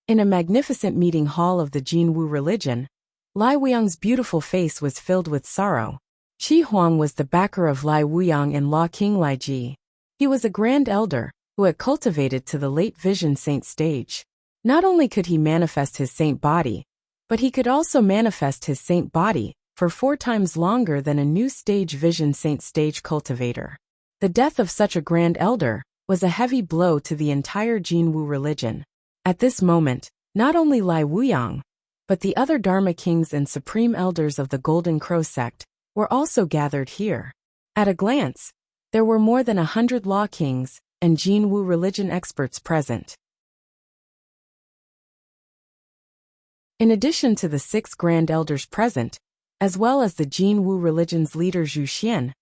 In a magnificent meeting hall of the Jinwu religion, Lai Wuyang's beautiful face was filled with sorrow. Qi Huang was the backer of Lai Wuyang and Law King Lai Ji. He was a grand elder who had cultivated to the late vision saint stage. Not only could he manifest his saint body, but he could also manifest his saint body for 4 times longer than a new stage vision saint stage cultivator. The death of such a grand elder was a heavy blow to the entire Jinwu religion. At this moment, not only Lai Wuyang, but the other Dharma kings and supreme elders of the Golden Crow sect were also gathered here. At a glance, there were more than 100 law kings and Jinwu religion experts present. In addition to the 6 grand elders present, as well as the Jinwu religion's leader Zhu Xian,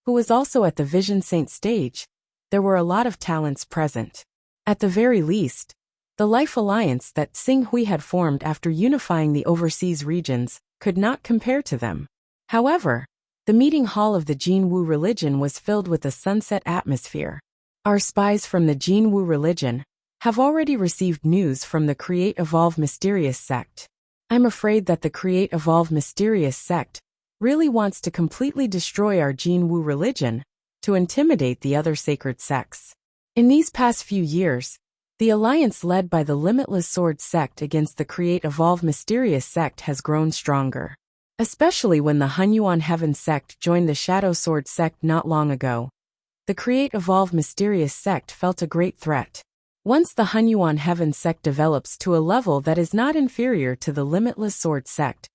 who was also at the Vision Saint stage, there were a lot of talents present. At the very least, the life alliance that Xing Hui had formed after unifying the overseas regions could not compare to them. However, the meeting hall of the Jinwu religion was filled with a sunset atmosphere. Our spies from the Jinwu religion have already received news from the Create Evolve Mysterious sect. I'm afraid that the Create Evolve Mysterious sect really wants to completely destroy our Jinwu religion to intimidate the other sacred sects. In these past few years, the alliance led by the Limitless Sword sect against the Create Evolve Mysterious sect has grown stronger. Especially when the Hunyuan Heaven sect joined the Shadow Sword sect not long ago. The Create Evolve Mysterious sect felt a great threat. Once the Hunyuan Heaven sect develops to a level that is not inferior to the Limitless Sword sect,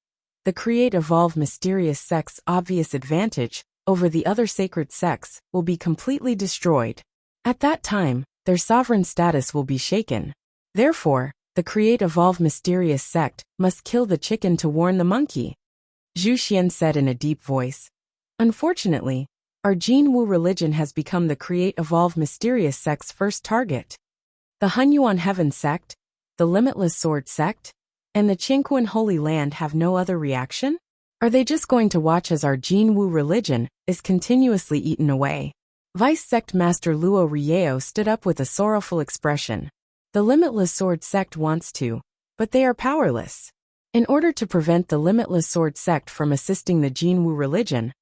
the Create Evolve Mysterious sect's obvious advantage over the other sacred sects will be completely destroyed. At that time, their sovereign status will be shaken. Therefore, the Create Evolve Mysterious sect must kill the chicken to warn the monkey. Zhu Xian said in a deep voice. Unfortunately, our Jinwu religion has become the Create Evolve Mysterious sect's first target. The Hunyuan Heaven sect, the Limitless Sword sect, and the Qianquan Holy Land have no other reaction? Are they just going to watch as our Jinwu religion is continuously eaten away? Vice Sect Master Luo Rieo stood up with a sorrowful expression. The Limitless Sword sect wants to, but they are powerless. In order to prevent the Limitless Sword sect from assisting the Jinwu religion,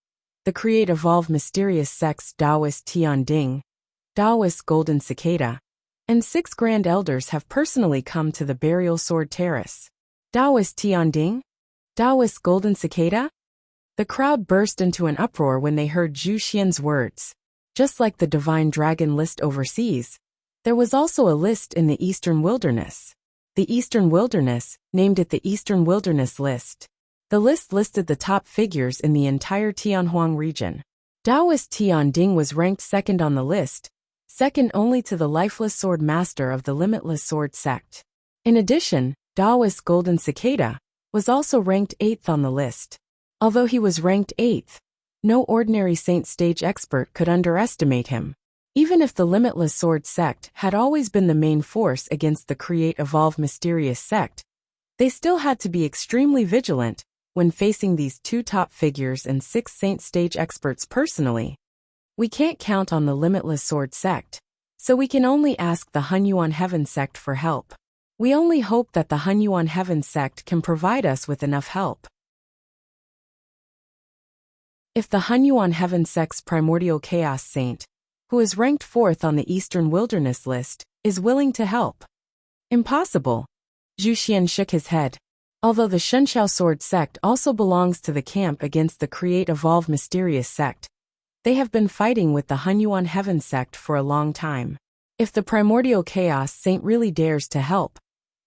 the Create Evolve Mysterious sects Taoist Tianding, Taoist Golden Cicada, and 6 grand elders have personally come to the Burial Sword Terrace. Taoist Tianding? Taoist Golden Cicada? The crowd burst into an uproar when they heard Zhu Xian's words. Just like the Divine Dragon list overseas, there was also a list in the Eastern Wilderness. The Eastern Wilderness named it the Eastern Wilderness List. The list listed the top figures in the entire Tianhuang region. Taoist Tianding was ranked second on the list, second only to the Lifeless Sword Master of the Limitless Sword sect. In addition, Taoist Golden Cicada was also ranked 8th on the list. Although he was ranked 8th, no ordinary saint stage expert could underestimate him. Even if the Limitless Sword sect had always been the main force against the Create Evolve Mysterious sect, they still had to be extremely vigilant when facing these 2 top figures and 6 saint stage experts personally. We can't count on the Limitless Sword sect, so we can only ask the Hunyuan Heaven sect for help. We only hope that the Hunyuan Heaven sect can provide us with enough help. If the Hunyuan Heaven sect's primordial chaos saint, who is ranked 4th on the Eastern Wilderness list, is willing to help. Impossible. Zhu Xian shook his head. Although the Shenshao Sword sect also belongs to the camp against the Create Evolve Mysterious sect, they have been fighting with the Hunyuan Heaven sect for a long time. If the Primordial Chaos Saint really dares to help,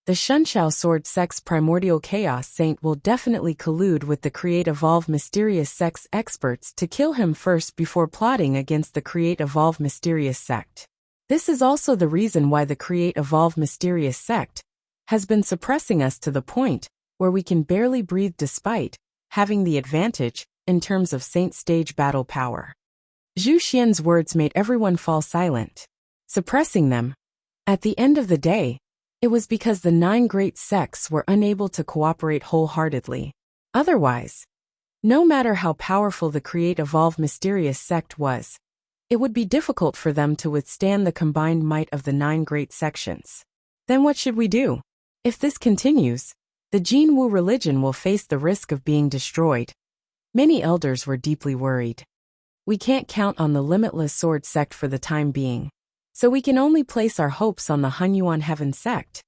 the Shenshao Sword sect's Primordial Chaos Saint will definitely collude with the Create Evolve Mysterious sect's experts to kill him first before plotting against the Create Evolve Mysterious sect. This is also the reason why the Create Evolve Mysterious sect has been suppressing us to the point where we can barely breathe despite having the advantage in terms of Saint stage battle power. Zhu Xian's words made everyone fall silent. Suppressing them. At the end of the day, it was because the 9 great sects were unable to cooperate wholeheartedly. Otherwise, no matter how powerful the Create Evolve Mysterious sect was, it would be difficult for them to withstand the combined might of the 9 great sections. Then what should we do? If this continues, the Jin Wu religion will face the risk of being destroyed. Many elders were deeply worried. We can't count on the Limitless Sword sect for the time being, so we can only place our hopes on the Hunyuan Heaven sect.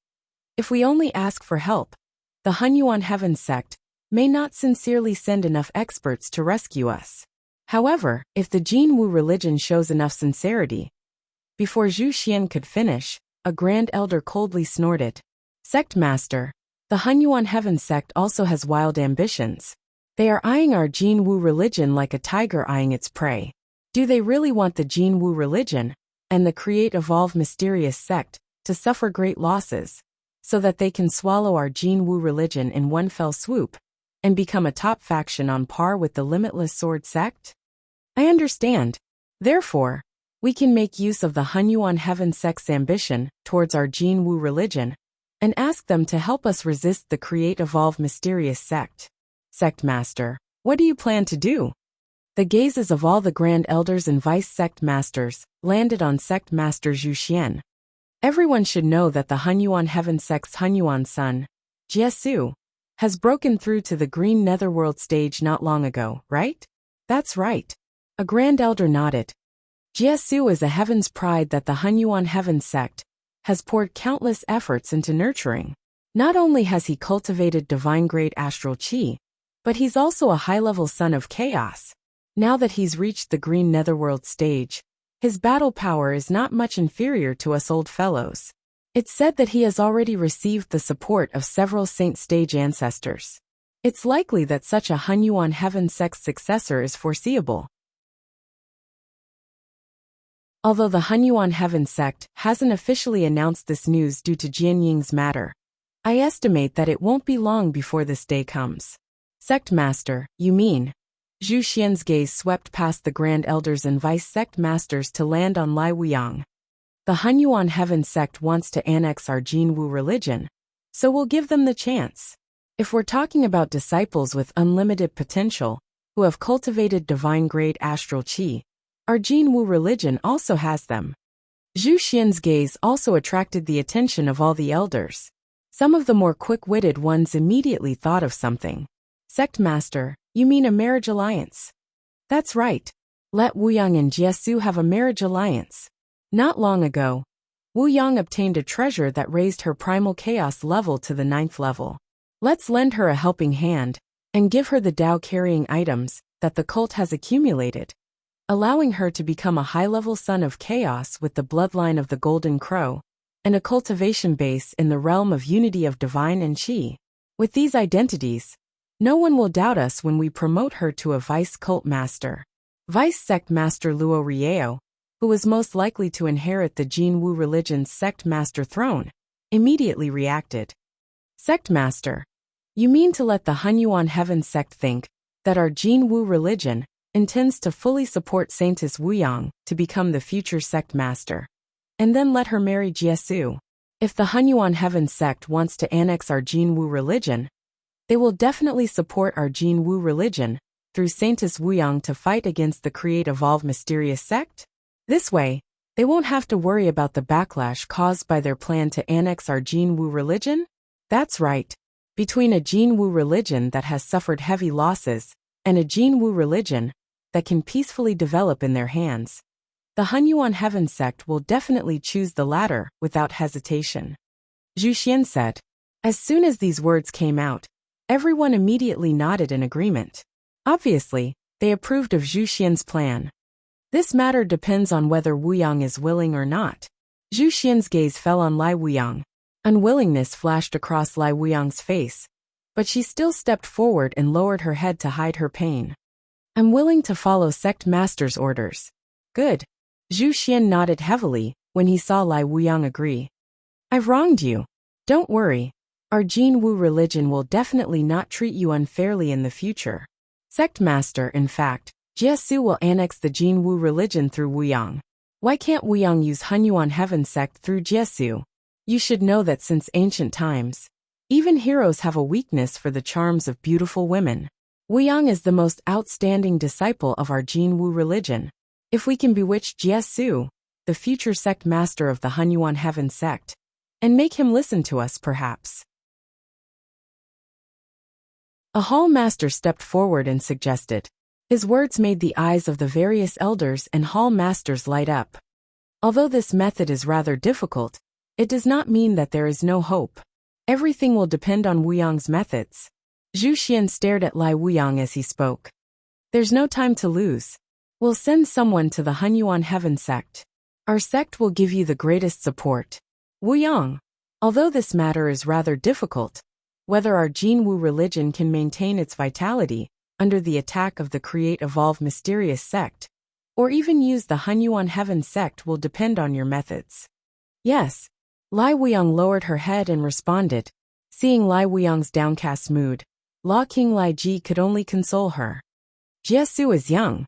If we only ask for help, the Hunyuan Heaven sect may not sincerely send enough experts to rescue us. However, if the Jin Wu religion shows enough sincerity. Before Zhu Xian could finish, a Grand Elder coldly snorted. Sect Master, the Hunyuan Heaven sect also has wild ambitions. They are eyeing our Jin Wu religion like a tiger eyeing its prey. Do they really want the Jin Wu religion and the Create Evolve Mysterious sect to suffer great losses, so that they can swallow our Jin Wu religion in one fell swoop and become a top faction on par with the Limitless Sword sect? I understand. Therefore, we can make use of the Hunyuan Heaven sect's ambition towards our Jin Wu religion and ask them to help us resist the Create Evolve Mysterious sect. Sect Master, what do you plan to do? The gazes of all the Grand Elders and Vice Sect Masters landed on Sect Master Zhu Xian. Everyone should know that the Hunyuan Heaven sect's Hunyuan son, Jiesu, has broken through to the Green Netherworld stage not long ago, right? That's right. A Grand Elder nodded. Jiesu is a heaven's pride that the Hunyuan Heaven sect has poured countless efforts into nurturing. Not only has he cultivated divine-grade astral chi, but he's also a high-level son of chaos. Now that he's reached the Green Netherworld stage, his battle power is not much inferior to us old fellows. It's said that he has already received the support of several Saint stage ancestors. It's likely that such a Hunyuan Heaven sect's successor is foreseeable. Although the Hunyuan Heaven sect hasn't officially announced this news due to Jianying's matter, I estimate that it won't be long before this day comes. Sect Master, you mean? Zhu Xian's gaze swept past the Grand Elders and Vice Sect Masters to land on Lai Wuyang. The Hunyuan Heaven sect wants to annex our Jin Wu religion, so we'll give them the chance. If we're talking about disciples with unlimited potential, who have cultivated divine-grade astral chi, our Jin Wu religion also has them. Zhu Xian's gaze also attracted the attention of all the elders. Some of the more quick-witted ones immediately thought of something. Sect Master, you mean a marriage alliance? That's right. Let Wuyang and Jiesu have a marriage alliance. Not long ago, Wuyang obtained a treasure that raised her primal chaos level to the 9th level. Let's lend her a helping hand and give her the Tao-carrying items that the cult has accumulated, allowing her to become a high-level son of chaos with the bloodline of the Golden Crow and a cultivation base in the realm of unity of divine and chi. With these identities, no one will doubt us when we promote her to a vice cult master. Vice Sect Master Luo Rieo, who was most likely to inherit the Jin Wu religion's Sect Master throne, immediately reacted. Sect Master, you mean to let the Hunyuan Heaven sect think that our Jin Wu religion intends to fully support Saintess Wuyang to become the future Sect Master, and then let her marry Jiesu? If the Hunyuan Heaven sect wants to annex our Jin Wu religion, they will definitely support our Jin Wu religion through Saintess Wuyang to fight against the Create Evolve Mysterious sect. This way, they won't have to worry about the backlash caused by their plan to annex our Jin Wu religion. That's right. Between a Jin Wu religion that has suffered heavy losses and a Jin Wu religion that can peacefully develop in their hands, The Hunyuan Heaven sect will definitely choose the latter without hesitation. Zhu Xian said. As soon as these words came out, everyone immediately nodded in agreement. Obviously, they approved of Zhu Xian's plan. This matter depends on whether Wu Yang is willing or not. Zhu Xian's gaze fell on Lai Wuyang. Unwillingness flashed across Lai Wuyang's face, but she still stepped forward and lowered her head to hide her pain. I'm willing to follow sect master's orders. Good. Zhu Xian nodded heavily when he saw Lai Wuyang agree. I've wronged you. Don't worry. Our Jin Wu religion will definitely not treat you unfairly in the future. Sect master, in fact, Jiesu will annex the Jin Wu religion through Wuyang. Why can't Wuyang use Hunyuan Heaven sect through Jiesu? You should know that since ancient times, even heroes have a weakness for the charms of beautiful women. Wuyang is the most outstanding disciple of our Jin Wu religion. If we can bewitch Jiesu, the future sect master of the Hunyuan Heaven sect, and make him listen to us perhaps. A hall master stepped forward and suggested. His words made the eyes of the various elders and hall masters light up. Although this method is rather difficult, it does not mean that there is no hope. Everything will depend on Wuyang's methods. Zhu Xian stared at Lai Wuyang as he spoke. There's no time to lose. We'll send someone to the Hunyuan Heaven sect. Our sect will give you the greatest support. Wuyang, although this matter is rather difficult, whether our Jin Wu religion can maintain its vitality under the attack of the Create-Evolve mysterious sect, or even use the Hunyuan Heaven sect will depend on your methods. Yes. Lai Wuyang lowered her head and responded. Seeing Lai Wuyang's downcast mood, Law King Lai Ji could only console her. Jiesu is young,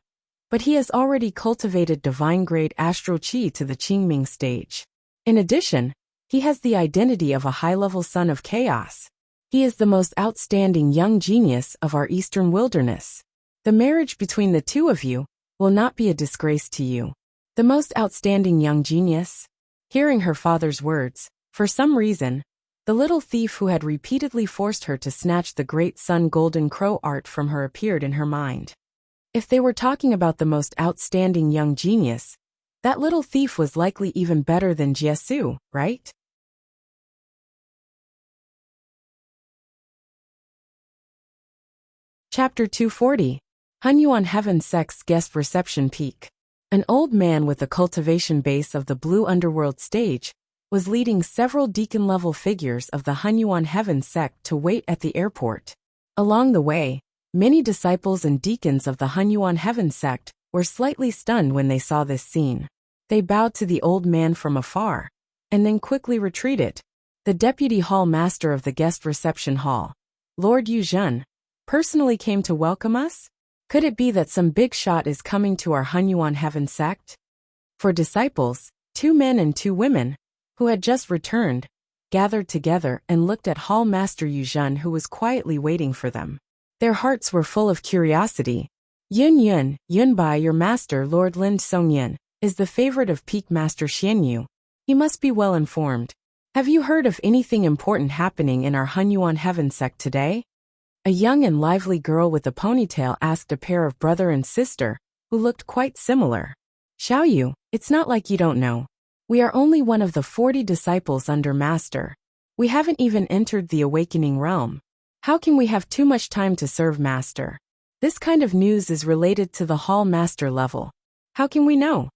but he has already cultivated divine-grade astral qi to the Qingming stage. In addition, he has the identity of a high-level son of chaos. He is the most outstanding young genius of our eastern wilderness. The marriage between the two of you will not be a disgrace to you. The most outstanding young genius? Hearing her father's words, for some reason, the little thief who had repeatedly forced her to snatch the great sun golden crow art from her appeared in her mind. If they were talking about the most outstanding young genius, that little thief was likely even better than Jiesu, right? Chapter 240. Hunyuan Heaven Sect's Guest Reception Peak. An old man with the cultivation base of the Blue Underworld stage was leading several deacon-level figures of the Hunyuan Heaven sect to wait at the airport. Along the way, many disciples and deacons of the Hunyuan Heaven sect were slightly stunned when they saw this scene. They bowed to the old man from afar, and then quickly retreated. The deputy hall master of the guest reception hall, Lord Yu Zhen, personally came to welcome us? Could it be that some big shot is coming to our Hunyuan Heaven sect? For disciples, 2 men and 2 women, who had just returned, gathered together and looked at hall master Yu Zhen, who was quietly waiting for them. Their hearts were full of curiosity. Yunbai, your master Lord Lin Songyan, is the favorite of Peak Master Xianyu. He must be well informed. Have you heard of anything important happening in our Hunyuan Heaven sect today? A young and lively girl with a ponytail asked a pair of brother and sister, who looked quite similar. Xiaoyu, it's not like you don't know. We are only one of the 40 disciples under Master. We haven't even entered the awakening realm. How can we have too much time to serve Master? This kind of news is related to the hall master level. How can we know?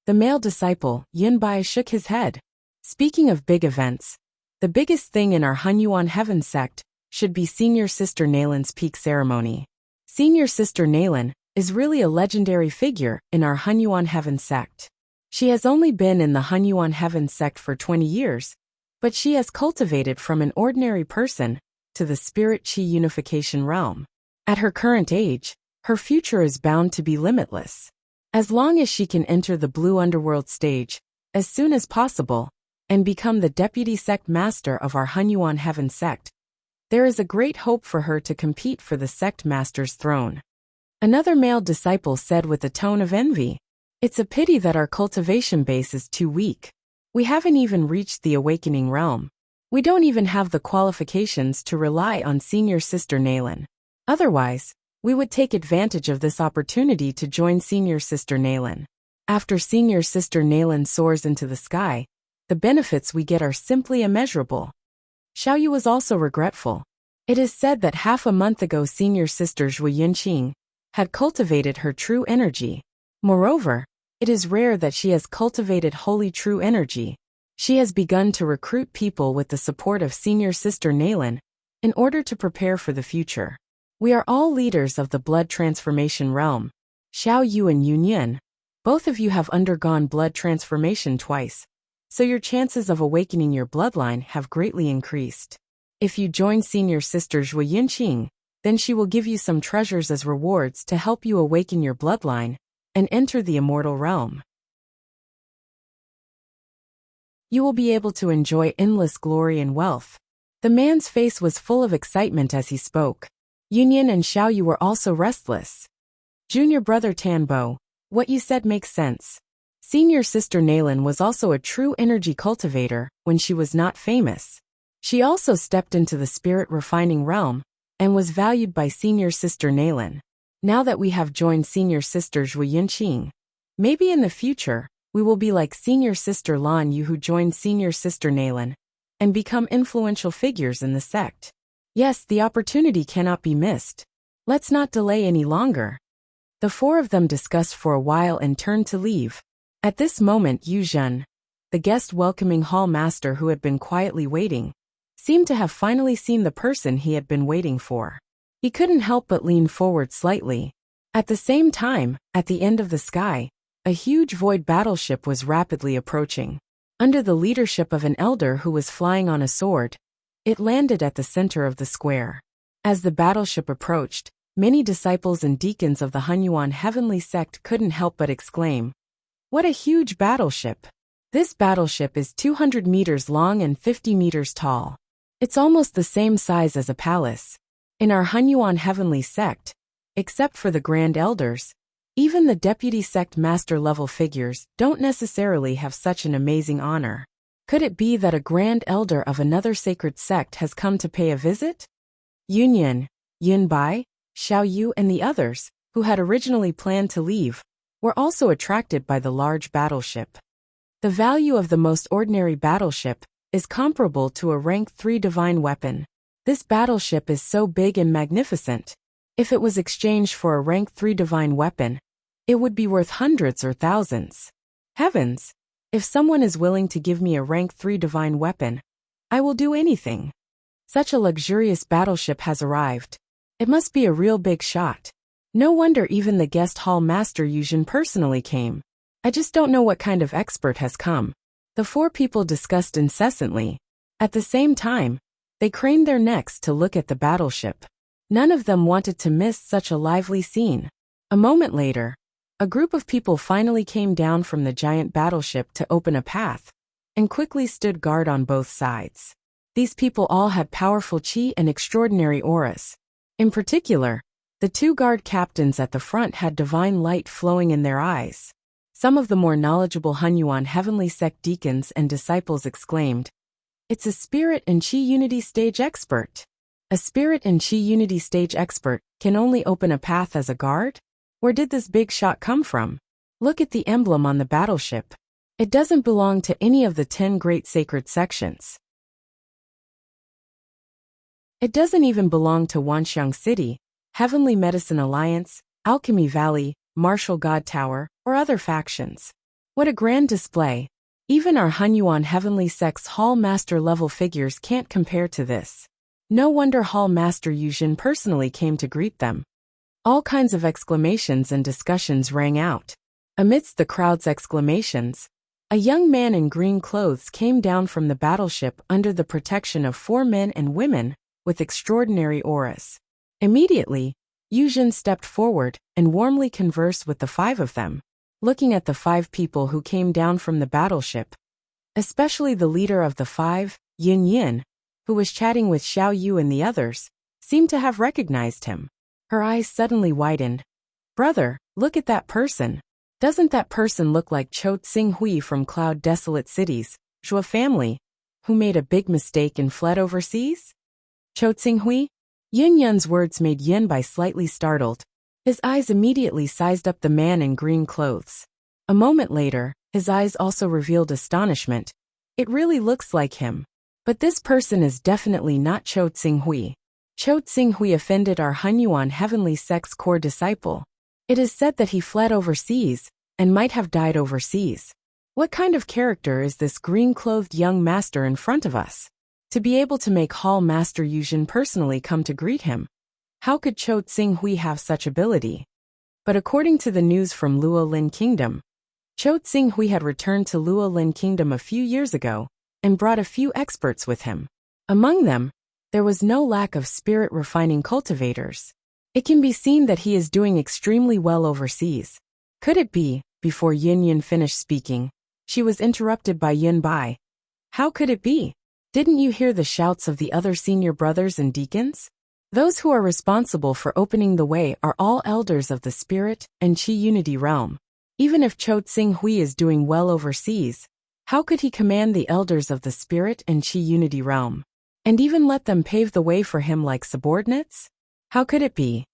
The male disciple, Yunbai, shook his head. Speaking of big events, the biggest thing in our Hunyuan Heaven sect should be Senior Sister Nalan's peak ceremony. Senior Sister Nalan is really a legendary figure in our Hunyuan Heaven sect. She has only been in the Hunyuan Heaven sect for 20 years, but she has cultivated from an ordinary person to the spirit chi unification realm. At her current age, her future is bound to be limitless. As long as she can enter the Blue Underworld stage as soon as possible and become the deputy sect master of our Hunyuan Heaven sect, there is a great hope for her to compete for the sect master's throne. Another male disciple said with a tone of envy, "It's a pity that our cultivation base is too weak. We haven't even reached the awakening realm. We don't even have the qualifications to rely on Senior Sister Nalan. Otherwise, we would take advantage of this opportunity to join Senior Sister Nalan." After seeing your sister Nalan soars into the sky, the benefits we get are simply immeasurable. Xiaoyu was also regretful. It is said that half a month ago senior sister Zhui Yunqing had cultivated her true energy. Moreover, it is rare that she has cultivated wholly true energy. She has begun to recruit people with the support of senior sister Nalan in order to prepare for the future. We are all leaders of the blood transformation realm. Xiaoyu and Hunyuan, both of you have undergone blood transformation twice, so your chances of awakening your bloodline have greatly increased. If you join senior sister Zhui Yunqing, then she will give you some treasures as rewards to help you awaken your bloodline and enter the immortal realm. You will be able to enjoy endless glory and wealth. The man's face was full of excitement as he spoke. Hunyuan and Xiaoyu were also restless. Junior brother Tanbo, what you said makes sense. Senior sister Nalan was also a true energy cultivator when she was not famous. She also stepped into the spirit refining realm and was valued by senior sister Nalan. Now that we have joined senior sister Zhui Yunqing, maybe in the future, we will be like senior sister Lan Yu who joined senior sister Nalan and become influential figures in the sect. Yes, the opportunity cannot be missed. Let's not delay any longer. The four of them discussed for a while and turned to leave. At this moment Yu Zhen, the guest welcoming hall master who had been quietly waiting, seemed to have finally seen the person he had been waiting for. He couldn't help but lean forward slightly. At the same time, at the end of the sky, a huge void battleship was rapidly approaching. Under the leadership of an elder who was flying on a sword, it landed at the center of the square. As the battleship approached, many disciples and deacons of the Hunyuan heavenly sect couldn't help but exclaim, "What a huge battleship! This battleship is 200 meters long and 50 meters tall. It's almost the same size as a palace." In our Hunyuan heavenly sect, except for the grand elders, even the deputy sect master level figures don't necessarily have such an amazing honor. Could it be that a grand elder of another sacred sect has come to pay a visit? Hunyuan, Yunbai, Xiaoyu and the others, who had originally planned to leave, were also attracted by the large battleship. The value of the most ordinary battleship is comparable to a rank 3 divine weapon. This battleship is so big and magnificent. If it was exchanged for a rank 3 divine weapon, it would be worth hundreds or thousands. Heavens! If someone is willing to give me a rank 3 divine weapon, I will do anything. Such a luxurious battleship has arrived. It must be a real big shot. No wonder even the guest hall master Yu Zhen personally came. I just don't know what kind of expert has come. The four people discussed incessantly. At the same time, they craned their necks to look at the battleship. None of them wanted to miss such a lively scene. A moment later, a group of people finally came down from the giant battleship to open a path, and quickly stood guard on both sides. These people all had powerful qi and extraordinary auras. In particular, the two guard captains at the front had divine light flowing in their eyes. Some of the more knowledgeable Hunyuan heavenly sect deacons and disciples exclaimed, "It's a spirit and qi unity stage expert." A spirit and qi unity stage expert can only open a path as a guard? Where did this big shot come from? Look at the emblem on the battleship. It doesn't belong to any of the 10 great sacred sections. It doesn't even belong to Wanxiang City, Heavenly Medicine Alliance, Alchemy Valley, Martial God Tower, or other factions. What a grand display. Even our Hunyuan Heavenly Sect's Hall Master level figures can't compare to this. No wonder Hall Master Yu Zhen personally came to greet them. All kinds of exclamations and discussions rang out. Amidst the crowd's exclamations, a young man in green clothes came down from the battleship under the protection of 4 men and women with extraordinary auras. Immediately, Yu Zhen stepped forward and warmly conversed with the 5 of them. Looking at the 5 people who came down from the battleship, especially the leader of the 5, Yin Yin, who was chatting with Xiao Yu and the others, seemed to have recognized him. Her eyes suddenly widened. "Brother, look at that person. Doesn't that person look like Cho Tsing Hui from Cloud Desolate Cities, Zhua family, who made a big mistake and fled overseas?" Cho Tsing Hui? Yin Yun's words made Yin Bai slightly startled. His eyes immediately sized up the man in green clothes. A moment later, his eyes also revealed astonishment. It really looks like him. But this person is definitely not Chou Tsinghui. Chou Tsinghui offended our Hunyuan heavenly sect's core disciple. It is said that he fled overseas, and might have died overseas. What kind of character is this green-clothed young master in front of us? To be able to make Hall Master Yuzhen personally come to greet him. How could Chou Tsinghui have such ability? But according to the news from Luolin Kingdom, Chou Tsinghui had returned to Luolin Kingdom a few years ago, and brought a few experts with him. Among them, there was no lack of spirit-refining cultivators. It can be seen that he is doing extremely well overseas. Could it be, before Hunyuan finished speaking, she was interrupted by Yun Bai? How could it be? Didn't you hear the shouts of the other senior brothers and deacons? Those who are responsible for opening the way are all elders of the Spirit and Qi Unity realm. Even if Chou Tsinghui is doing well overseas, how could he command the elders of the Spirit and Qi Unity realm? And even let them pave the way for him like subordinates? How could it be?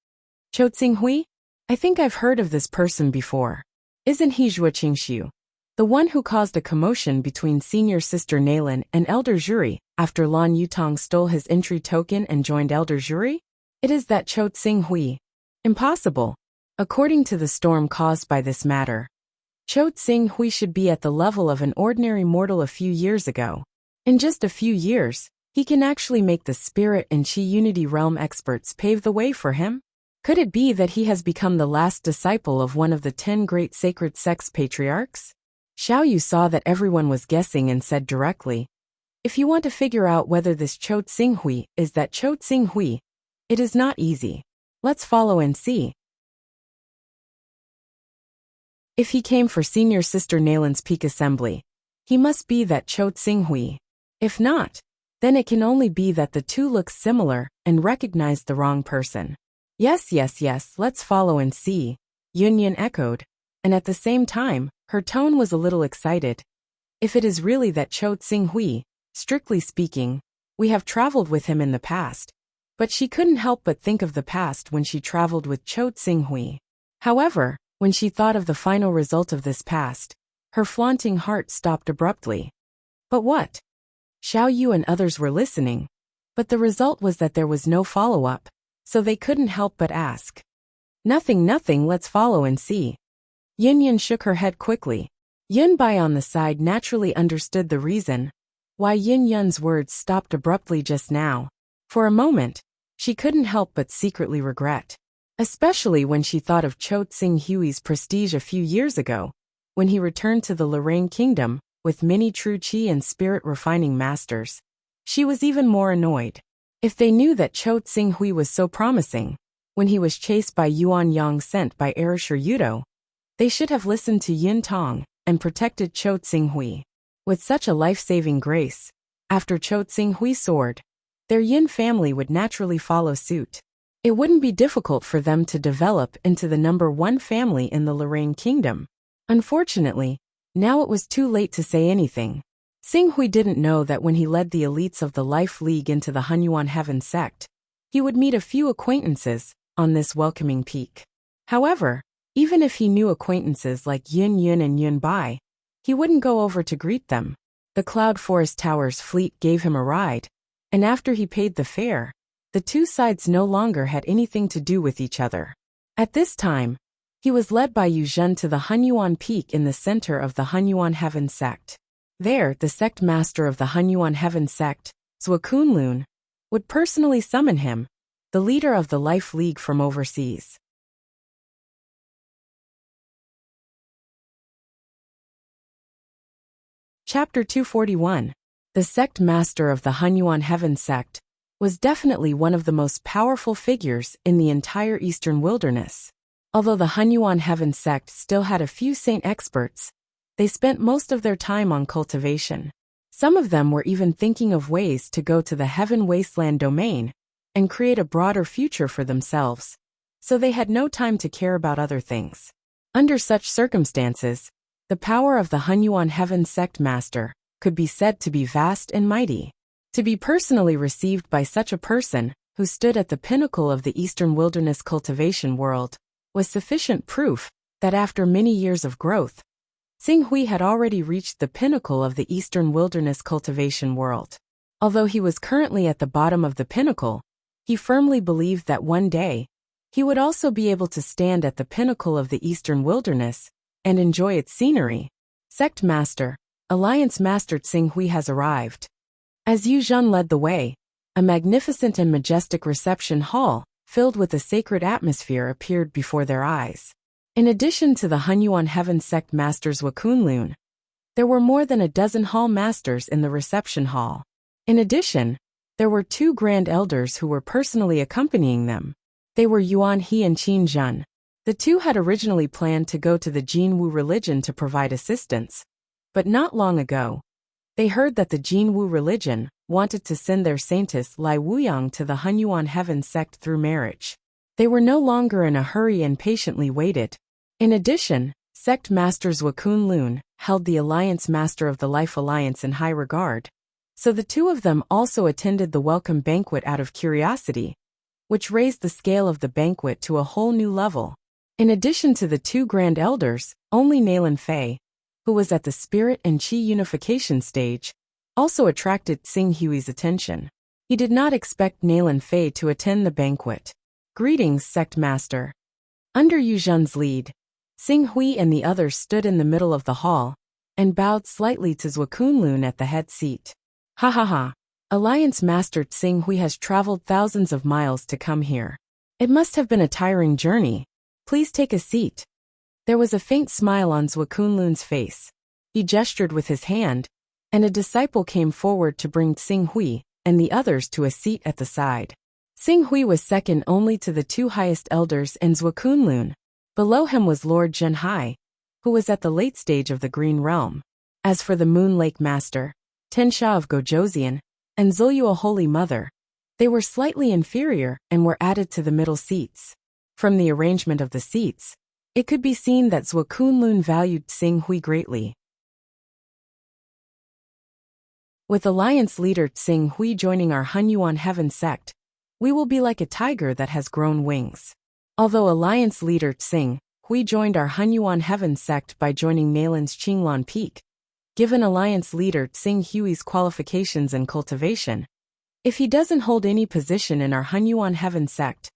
Chou Tsinghui? I think I've heard of this person before. Isn't he Zhuo Qingxiu? The one who caused a commotion between Senior Sister Nailin and Elder Zhuri after Lan Yutong stole his entry token and joined Elder Zhuri? It is that Chou Tsinghui. Impossible. According to the storm caused by this matter, Chou Tsinghui should be at the level of an ordinary mortal a few years ago. In just a few years, he can actually make the Spirit and Qi Unity realm experts pave the way for him? Could it be that he has become the last disciple of one of the 10 great sacred sects patriarchs? Xiao Yu saw that everyone was guessing and said directly, if you want to figure out whether this Chou Tsinghui is that Chou Tsinghui, it is not easy. Let's follow and see. If he came for Senior Sister Nailin's peak assembly, he must be that Chou Tsinghui. If not, then it can only be that the two look similar and recognized the wrong person. Yes, let's follow and see, Hunyuan echoed, and at the same time, her tone was a little excited. If it is really that Chou Tsinghui, strictly speaking, we have traveled with him in the past. But she couldn't help but think of the past when she traveled with Chou Tsinghui. However, when she thought of the final result of this past, her flaunting heart stopped abruptly. But what? Xiao Yu and others were listening, but the result was that there was no follow-up, so they couldn't help but ask. Nothing, let's follow and see. Hunyuan shook her head quickly. Yun Bai on the side naturally understood the reason why Hunyuan's words stopped abruptly just now. For a moment, she couldn't help but secretly regret. Especially when she thought of Chou Tsinghui's prestige a few years ago, when he returned to the Lorraine Kingdom with many true Qi and spirit refining masters. She was even more annoyed. If they knew that Chou Tsinghui was so promising, when he was chased by Yuan Yang sent by Erisher Yudo, they should have listened to Yin Tong and protected Chou Tsinghui. With such a life-saving grace, after Chou Tsinghui soared, their Yin family would naturally follow suit. It wouldn't be difficult for them to develop into the #1 family in the Lorraine Kingdom. Unfortunately, now it was too late to say anything. Tsinghui didn't know that when he led the elites of the Life League into the Hunyuan Heaven sect, he would meet a few acquaintances on this welcoming peak. However, even if he knew acquaintances like Yun and Yun Bai, he wouldn't go over to greet them. The Cloud Forest Towers fleet gave him a ride, and after he paid the fare, the two sides no longer had anything to do with each other. At this time, he was led by Yu Zhen to the Hunyuan Peak in the center of the Hunyuan Heaven sect. There, the sect master of the Hunyuan Heaven sect, Zhuo Kunlun, would personally summon him, the leader of the Life League from overseas. Chapter 241. The sect master of the Hunyuan Heaven sect was definitely one of the most powerful figures in the entire Eastern Wilderness. Although the Hunyuan Heaven sect still had a few saint experts, they spent most of their time on cultivation. Some of them were even thinking of ways to go to the Heaven Wasteland domain and create a broader future for themselves, so they had no time to care about other things. Under such circumstances, the power of the Hunyuan Heaven sect master could be said to be vast and mighty. To be personally received by such a person, who stood at the pinnacle of the Eastern Wilderness cultivation world, was sufficient proof that after many years of growth, Xing Hui had already reached the pinnacle of the Eastern wilderness cultivation world. Although he was currently at the bottom of the pinnacle, he firmly believed that one day, he would also be able to stand at the pinnacle of the Eastern wilderness and enjoy its scenery. Sect Master, Alliance Master Xing Hui has arrived. As Yu Zhen led the way, a magnificent and majestic reception hall, filled with a sacred atmosphere, appeared before their eyes. In addition to the Hunyuan Heaven Sect Masters Kunlun, there were more than a dozen hall masters in the reception hall. In addition, there were 2 grand elders who were personally accompanying them. They were Yuan He and Qin Zhen. The 2 had originally planned to go to the Jin Wu religion to provide assistance, but not long ago, they heard that the Jin Wu religion wanted to send their saintess Lai Wuyang to the Hunyuan Heaven Sect through marriage. They were no longer in a hurry and patiently waited. In addition, Sect Masters Kunlun held the Alliance Master of the Life Alliance in high regard, so the 2 of them also attended the welcome banquet out of curiosity, which raised the scale of the banquet to a whole new level. In addition to the 2 grand elders, only Nailan Fei, who was at the spirit and qi unification stage, also attracted Xing Hui's attention. He did not expect Nailan Fei to attend the banquet. Greetings, Sect Master. Under Yu Zhen's lead, Xing Hui and the others stood in the middle of the hall and bowed slightly to Zhuo Kunlun at the head seat. Ha ha ha. Alliance Master Xing Hui has traveled thousands of miles to come here. It must have been a tiring journey. Please take a seat. There was a faint smile on Zhuo Kunlun's face. He gestured with his hand, and a disciple came forward to bring Xing Hui and the others to a seat at the side. Xing Hui was second only to the 2 highest elders and Zhuo Kunlun. Below him was Lord Zhenhai, who was at the late stage of the Green Realm. As for the Moon Lake Master, Tensha of Gojoseon, and Zulyu, a Holy Mother, they were slightly inferior and were added to the middle seats. From the arrangement of the seats, it could be seen that Zhuo Kunlun valued Xing Hui greatly. With Alliance leader Xing Hui joining our Hunyuan Heaven Sect, we will be like a tiger that has grown wings. Although Alliance leader Xing Hui joined our Hunyuan Heaven Sect by joining Nailan's Qinglan Peak, given Alliance leader Xing Hui's qualifications and cultivation, if he doesn't hold any position in our Hunyuan Heaven Sect,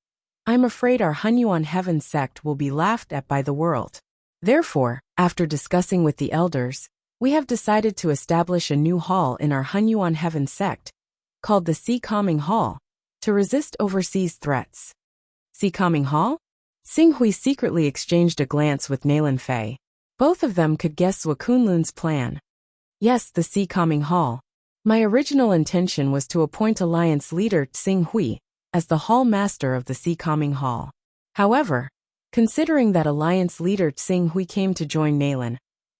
I'm afraid our Hunyuan Heaven Sect will be laughed at by the world. Therefore, after discussing with the elders, we have decided to establish a new hall in our Hunyuan Heaven Sect, called the Sea Calming Hall, to resist overseas threats. Sea Calming Hall? Xing Hui secretly exchanged a glance with Nailan Fei. Both of them could guess Zhuo Kunlun's plan. Yes, the Sea Calming Hall. My original intention was to appoint Alliance leader Xing Hui as the Hall Master of the Sea Calming Hall. However, considering that Alliance leader Xing Hui came to join Nailan,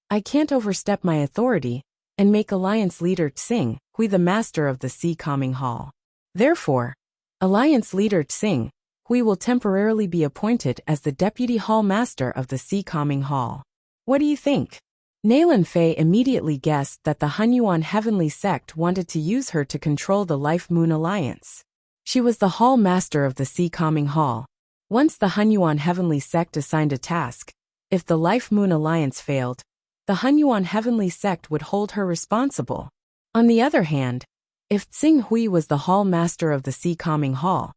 I can't overstep my authority and make Alliance leader Xing Hui the Master of the Sea Calming Hall. Therefore, Alliance leader Xing Hui will temporarily be appointed as the Deputy Hall Master of the Sea Calming Hall. What do you think? Nailan Fei immediately guessed that the Hunyuan Heavenly Sect wanted to use her to control the Life Moon Alliance. She was the Hall Master of the Sea Calming Hall. Once the Hunyuan Heavenly Sect assigned a task, if the Life Moon Alliance failed, the Hunyuan Heavenly Sect would hold her responsible. On the other hand, if Xing Hui was the Hall Master of the Sea Calming Hall,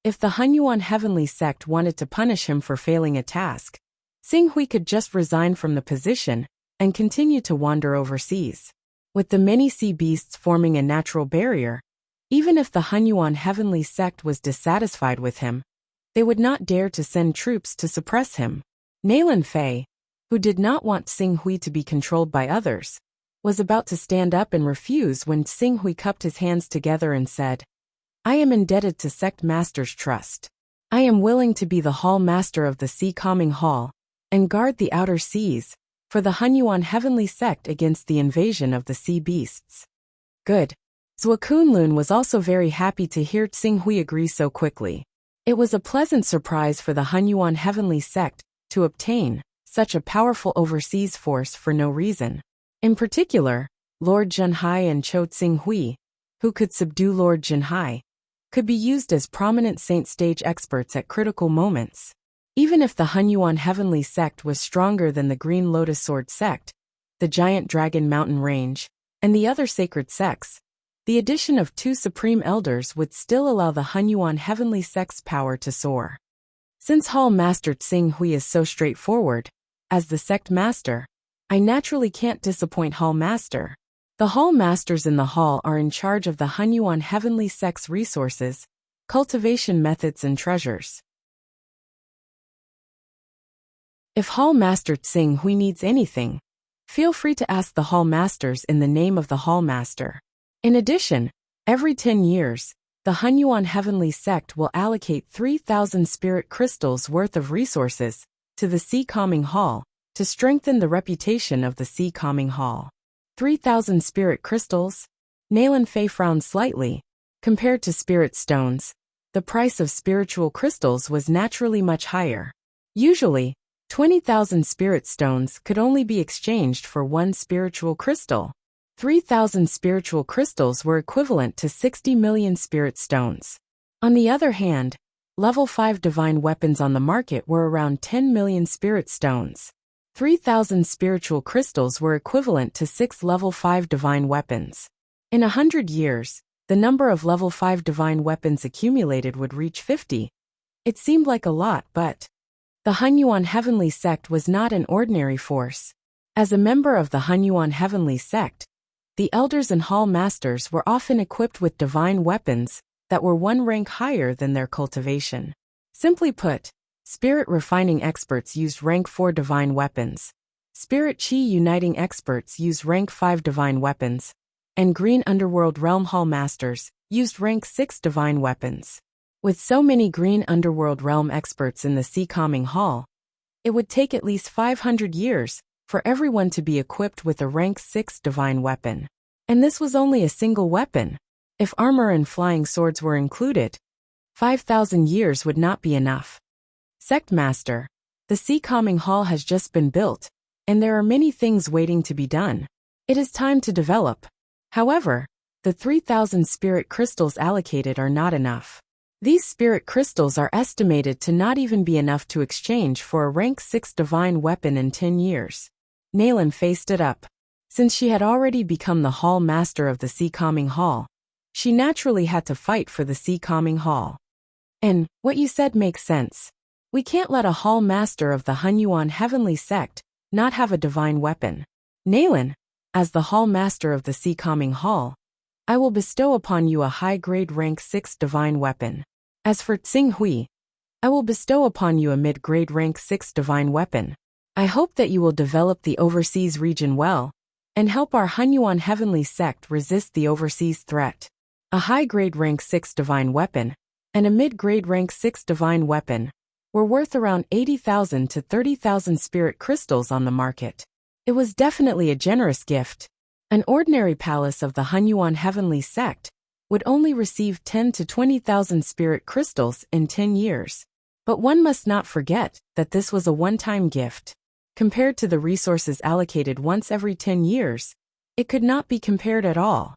if the Hunyuan Heavenly Sect wanted to punish him for failing a task, Xing Hui could just resign from the position and continue to wander overseas. With the many sea beasts forming a natural barrier, even if the Hunyuan Heavenly Sect was dissatisfied with him, they would not dare to send troops to suppress him. Nailan Fei, who did not want Xing Hui to be controlled by others, was about to stand up and refuse when Xing Hui cupped his hands together and said, I am indebted to Sect Master's trust. I am willing to be the Hall Master of the Sea Calming Hall and guard the outer seas for the Hunyuan Heavenly Sect against the invasion of the sea beasts. Good. Zhuo Kunlun was also very happy to hear Xing Hui agree so quickly. It was a pleasant surprise for the Hunyuan Heavenly Sect to obtain such a powerful overseas force for no reason. In particular, Lord Zhenhai and Cho Xing Hui, who could subdue Lord Zhenhai, could be used as prominent saint stage experts at critical moments. Even if the Hunyuan Heavenly Sect was stronger than the Green Lotus Sword Sect, the giant dragon mountain range, and the other sacred sects, the addition of 2 supreme elders would still allow the Hunyuan heavenly sect's power to soar. Since Hall Master Tsing Hui is so straightforward, as the sect master, I naturally can't disappoint Hall Master. The Hall Masters in the Hall are in charge of the Hunyuan heavenly sect's resources, cultivation methods and treasures. If Hall Master Tsing Hui needs anything, feel free to ask the Hall Masters in the name of the Hall Master. In addition, every 10 years, the Hunyuan heavenly sect will allocate 3,000 spirit crystals worth of resources to the Sea Calming Hall to strengthen the reputation of the Sea Calming Hall. 3,000 spirit crystals? Nalan Fei frowned slightly. Compared to spirit stones, the price of spiritual crystals was naturally much higher. Usually, 20,000 spirit stones could only be exchanged for 1 spiritual crystal. 3,000 spiritual crystals were equivalent to 60 million spirit stones. On the other hand, level 5 divine weapons on the market were around 10 million spirit stones. 3,000 spiritual crystals were equivalent to 6 level 5 divine weapons. In 100 years, the number of level 5 divine weapons accumulated would reach 50. It seemed like a lot, but the Hunyuan heavenly sect was not an ordinary force. As a member of the Hunyuan heavenly sect, the elders and hall masters were often equipped with divine weapons that were 1 rank higher than their cultivation. Simply put, spirit refining experts used rank 4 divine weapons, spirit chi uniting experts used rank 5 divine weapons, and green underworld realm hall masters used rank 6 divine weapons. With so many green underworld realm experts in the Sea Calming Hall, it would take at least 500 years for everyone to be equipped with a rank 6 divine weapon. And this was only a single weapon. If armor and flying swords were included, 5,000 years would not be enough. Sect Master, the Sea Calming Hall has just been built, and there are many things waiting to be done. It is time to develop. However, the 3,000 spirit crystals allocated are not enough. These spirit crystals are estimated to not even be enough to exchange for a rank 6 divine weapon in 10 years. Nalan Fei stood up. Since she had already become the hall master of the Sea Calming Hall, she naturally had to fight for the Sea Calming Hall. And what you said makes sense. We can't let a hall master of the Hunyuan heavenly sect not have a divine weapon. Nalan, as the hall master of the Sea Calming Hall, I will bestow upon you a high-grade rank 6 divine weapon. As for Tsing Hui, I will bestow upon you a mid-grade rank 6 divine weapon. I hope that you will develop the overseas region well, and help our Hunyuan heavenly sect resist the overseas threat. A high-grade rank 6 divine weapon, and a mid-grade rank 6 divine weapon, were worth around 80,000 to 30,000 spirit crystals on the market. It was definitely a generous gift. An ordinary palace of the Hunyuan heavenly sect would only receive 10 to 20,000 spirit crystals in 10 years. But one must not forget that this was a one-time gift. Compared to the resources allocated once every 10 years, it could not be compared at all.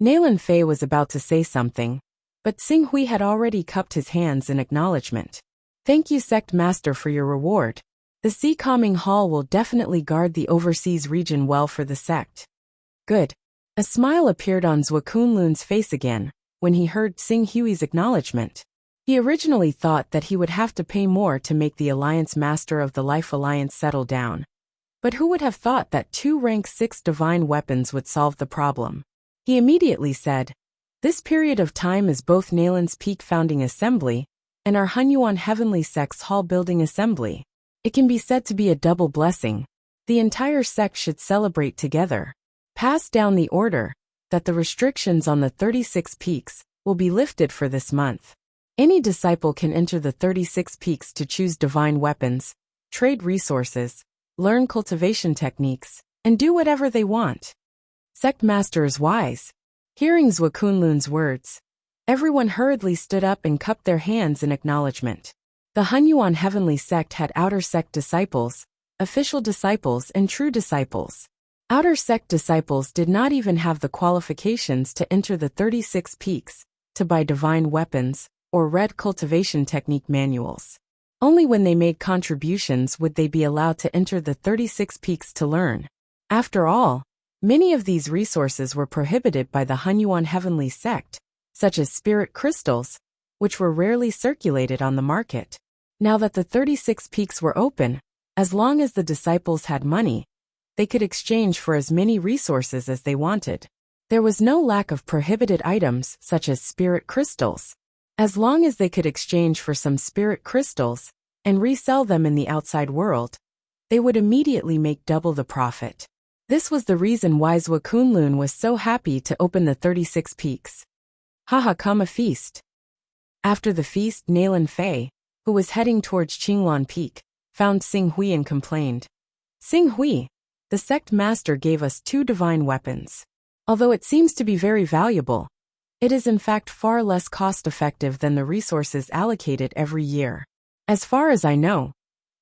Nalan Fei was about to say something, but Tsing Hui had already cupped his hands in acknowledgement. Thank you, Sect Master, for your reward. The Sea Calming Hall will definitely guard the overseas region well for the sect. Good. A smile appeared on Zhou Kunlun's face again when he heard Tsing Hui's acknowledgement. He originally thought that he would have to pay more to make the Alliance Master of the Life Alliance settle down. But who would have thought that 2 rank 6 divine weapons would solve the problem? He immediately said, this period of time is both Nalan's Peak Founding Assembly and our Hunyuan Heavenly Sect's Hall Building Assembly. It can be said to be a double blessing. The entire sect should celebrate together. Pass down the order that the restrictions on the 36 peaks will be lifted for this month. Any disciple can enter the 36 peaks to choose divine weapons, trade resources, learn cultivation techniques, and do whatever they want. Sect Master is wise. Hearing Zhou Kunlun's words, everyone hurriedly stood up and cupped their hands in acknowledgement. The Hunyuan Heavenly Sect had outer sect disciples, official disciples, and true disciples. Outer sect disciples did not even have the qualifications to enter the 36 peaks, to buy divine weapons, or read cultivation technique manuals. Only when they made contributions would they be allowed to enter the 36 peaks to learn. After all, many of these resources were prohibited by the Hunyuan heavenly sect, such as spirit crystals, which were rarely circulated on the market. Now that the 36 peaks were open, as long as the disciples had money, they could exchange for as many resources as they wanted. There was no lack of prohibited items such as spirit crystals. As long as they could exchange for some spirit crystals and resell them in the outside world, they would immediately make double the profit. This was the reason why Hunyuan was so happy to open the 36 peaks. Haha, come a feast. After the feast, Nalan Fei, who was heading towards Qingluan Peak, found Xing Hui and complained. Xing Hui, the sect master gave us 2 divine weapons. Although it seems to be very valuable, it is in fact far less cost-effective than the resources allocated every year. As far as I know,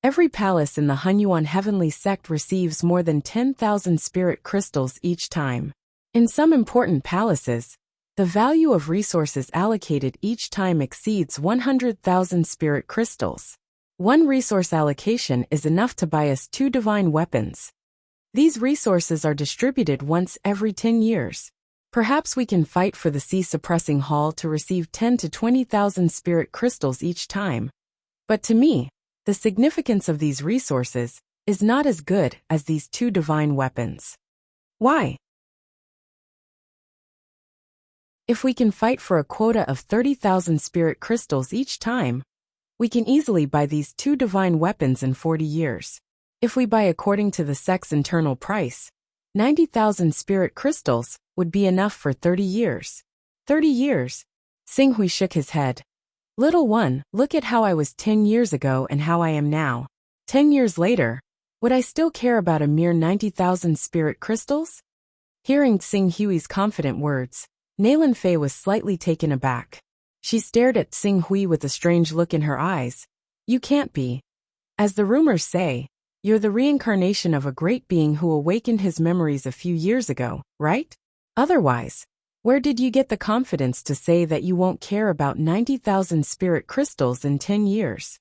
every palace in the Hunyuan heavenly sect receives more than 10,000 spirit crystals each time. In some important palaces, the value of resources allocated each time exceeds 100,000 spirit crystals. One resource allocation is enough to buy us 2 divine weapons. These resources are distributed once every 10 years. Perhaps we can fight for the sea-suppressing hall to receive 10 to 20,000 spirit crystals each time. But to me, the significance of these resources is not as good as these 2 divine weapons. Why? If we can fight for a quota of 30,000 spirit crystals each time, we can easily buy these 2 divine weapons in 40 years. If we buy according to the sect's internal price, 90,000 spirit crystals would be enough for 30 years. 30 years? Xing Hui shook his head. Little one, look at how I was 10 years ago and how I am now. 10 years later, would I still care about a mere 90,000 spirit crystals? Hearing Xing Hui's confident words, Nalan Fei was slightly taken aback. She stared at Xing Hui with a strange look in her eyes. You can't be. As the rumors say, you're the reincarnation of a great being who awakened his memories a few years ago, right? Otherwise, where did you get the confidence to say that you won't care about 90,000 spirit crystals in 10 years?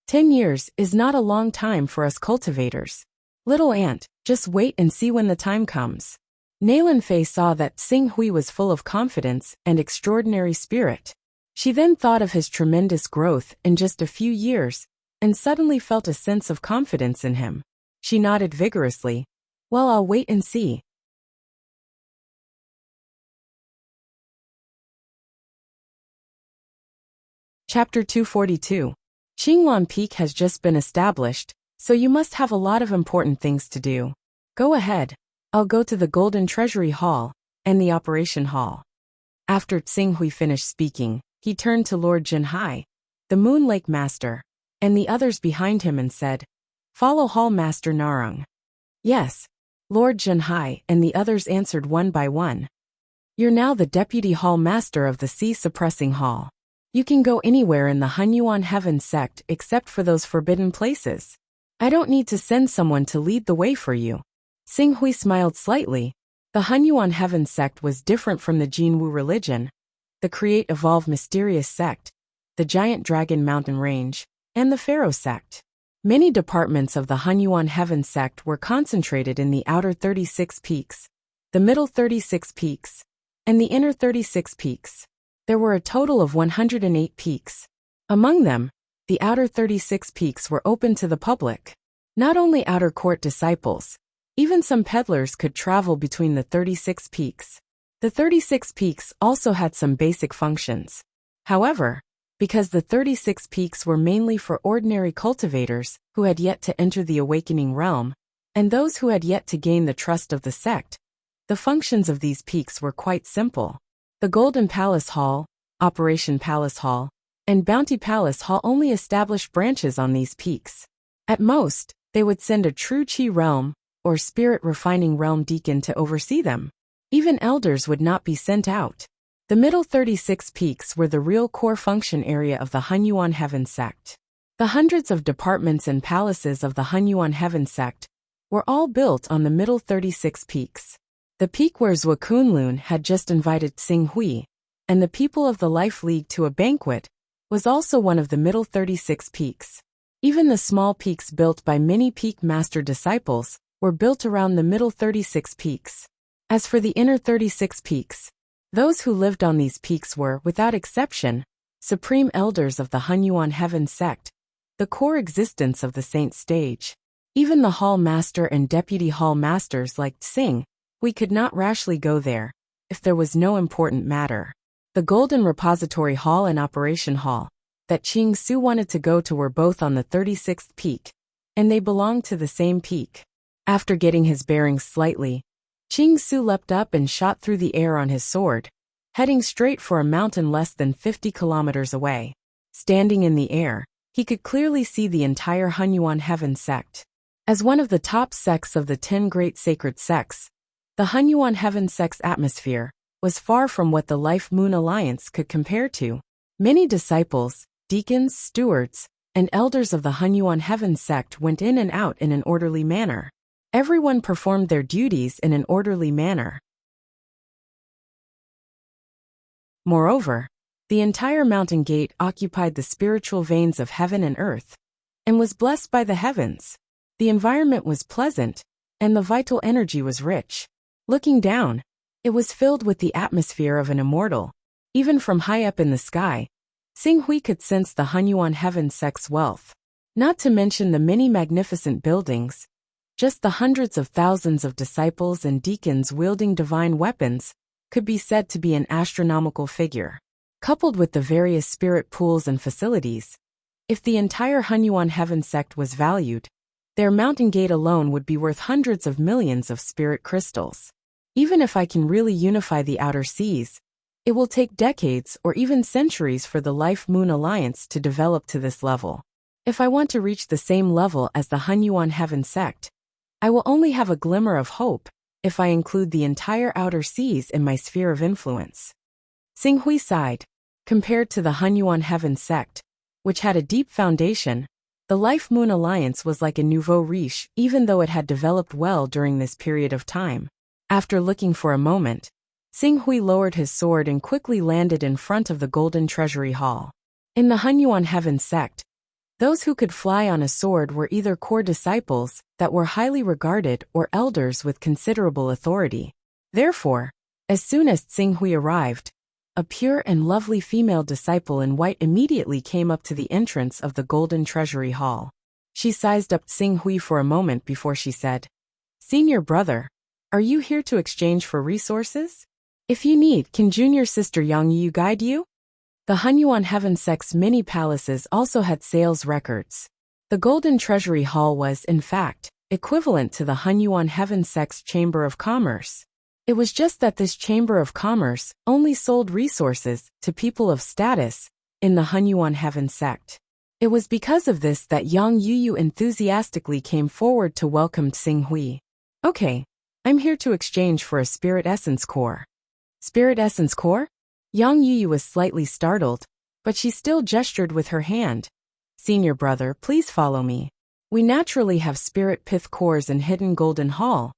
10 years is not a long time for us cultivators. Little ant, just wait and see when the time comes. Nalan Fei saw that Xing Hui was full of confidence and extraordinary spirit. She then thought of his tremendous growth in just a few years, and suddenly felt a sense of confidence in him. She nodded vigorously. Well, I'll wait and see. Chapter 242. Qingluan Peak has just been established, so you must have a lot of important things to do. Go ahead. I'll go to the Golden Treasury Hall and the Operation Hall. After Xing Hui finished speaking, he turned to Lord Jinhai, the Moon Lake Master, and the others behind him and said, Follow Hall Master Narang. Yes. Lord Jinhai and the others answered one by one. You're now the Deputy Hall Master of the Sea-Suppressing Hall. You can go anywhere in the Hunyuan Heaven sect except for those forbidden places. I don't need to send someone to lead the way for you. Xing Hui smiled slightly. The Hunyuan Heaven sect was different from the Jinwu religion, the Create-Evolve Mysterious sect, the Giant Dragon Mountain Range, and the Pharaoh sect. Many departments of the Hunyuan Heaven sect were concentrated in the outer 36 peaks, the middle 36 peaks, and the inner 36 peaks. There were a total of 108 peaks. Among them, the outer 36 peaks were open to the public. Not only outer court disciples, even some peddlers could travel between the 36 peaks. The 36 peaks also had some basic functions. However, because the 36 peaks were mainly for ordinary cultivators who had yet to enter the awakening realm, and those who had yet to gain the trust of the sect, the functions of these peaks were quite simple. The Golden Palace Hall, Operation Palace Hall, and Bounty Palace Hall only established branches on these peaks. At most, they would send a true Qi realm or spirit refining realm deacon to oversee them. Even elders would not be sent out. The middle 36 peaks were the real core function area of the Hunyuan Heaven sect. The hundreds of departments and palaces of the Hunyuan Heaven sect were all built on the middle 36 peaks. The peak where Hunyuan had just invited Xing Hui and the people of the Life League to a banquet was also one of the middle 36 peaks. Even the small peaks built by many peak master disciples were built around the middle 36 peaks. As for the inner 36 peaks, those who lived on these peaks were, without exception, supreme elders of the Hunyuan heaven sect, the core existence of the saint stage. Even the hall master and deputy hall masters like Tsing, we could not rashly go there, if there was no important matter. The Golden Repository Hall and Operation Hall that Ching Su wanted to go to were both on the 36th peak, and they belonged to the same peak. After getting his bearings slightly, Ching Su leapt up and shot through the air on his sword, heading straight for a mountain less than 50 kilometers away. Standing in the air, he could clearly see the entire Hunyuan heaven sect. As one of the top sects of the 10 great sacred sects, the Hunyuan heaven sect's atmosphere was far from what the Life Moon Alliance could compare to. Many disciples, deacons, stewards, and elders of the Hunyuan heaven sect went in and out in an orderly manner. Everyone performed their duties in an orderly manner. Moreover, the entire mountain gate occupied the spiritual veins of heaven and earth, and was blessed by the heavens. The environment was pleasant, and the vital energy was rich. Looking down, it was filled with the atmosphere of an immortal. Even from high up in the sky, Xing Hui could sense the Hunyuan heaven sect's wealth. Not to mention the many magnificent buildings, just the hundreds of thousands of disciples and deacons wielding divine weapons could be said to be an astronomical figure. Coupled with the various spirit pools and facilities, if the entire Hunyuan heaven sect was valued, their mountain gate alone would be worth hundreds of millions of spirit crystals. Even if I can really unify the outer seas, it will take decades or even centuries for the Life Moon Alliance to develop to this level. If I want to reach the same level as the Hunyuan heaven sect, I will only have a glimmer of hope if I include the entire outer seas in my sphere of influence. Xing Hui sighed. Compared to the Hunyuan heaven sect, which had a deep foundation, the Life Moon Alliance was like a nouveau riche, even though it had developed well during this period of time. After looking for a moment, Xing Hui lowered his sword and quickly landed in front of the Golden Treasury Hall. In the Hunyuan heaven sect, those who could fly on a sword were either core disciples that were highly regarded or elders with considerable authority. Therefore, as soon as Xing Hui arrived, a pure and lovely female disciple in white immediately came up to the entrance of the Golden Treasury Hall. She sized up Xing Hui for a moment before she said, "Senior brother, are you here to exchange for resources? If you need, can junior sister Yang Yu guide you?" The Hunyuan heaven sect's many palaces also had sales records. The Golden Treasury Hall was, in fact, equivalent to the Hunyuan heaven sect's Chamber of Commerce. It was just that this Chamber of Commerce only sold resources to people of status in the Hunyuan heaven sect. It was because of this that Yang Yu enthusiastically came forward to welcome Xing Hui. "Okay, I'm here to exchange for a spirit essence core." "Spirit essence core?" Yang Yu was slightly startled, but she still gestured with her hand. "Senior brother, please follow me. We naturally have spirit pith cores in Hidden Golden Hall,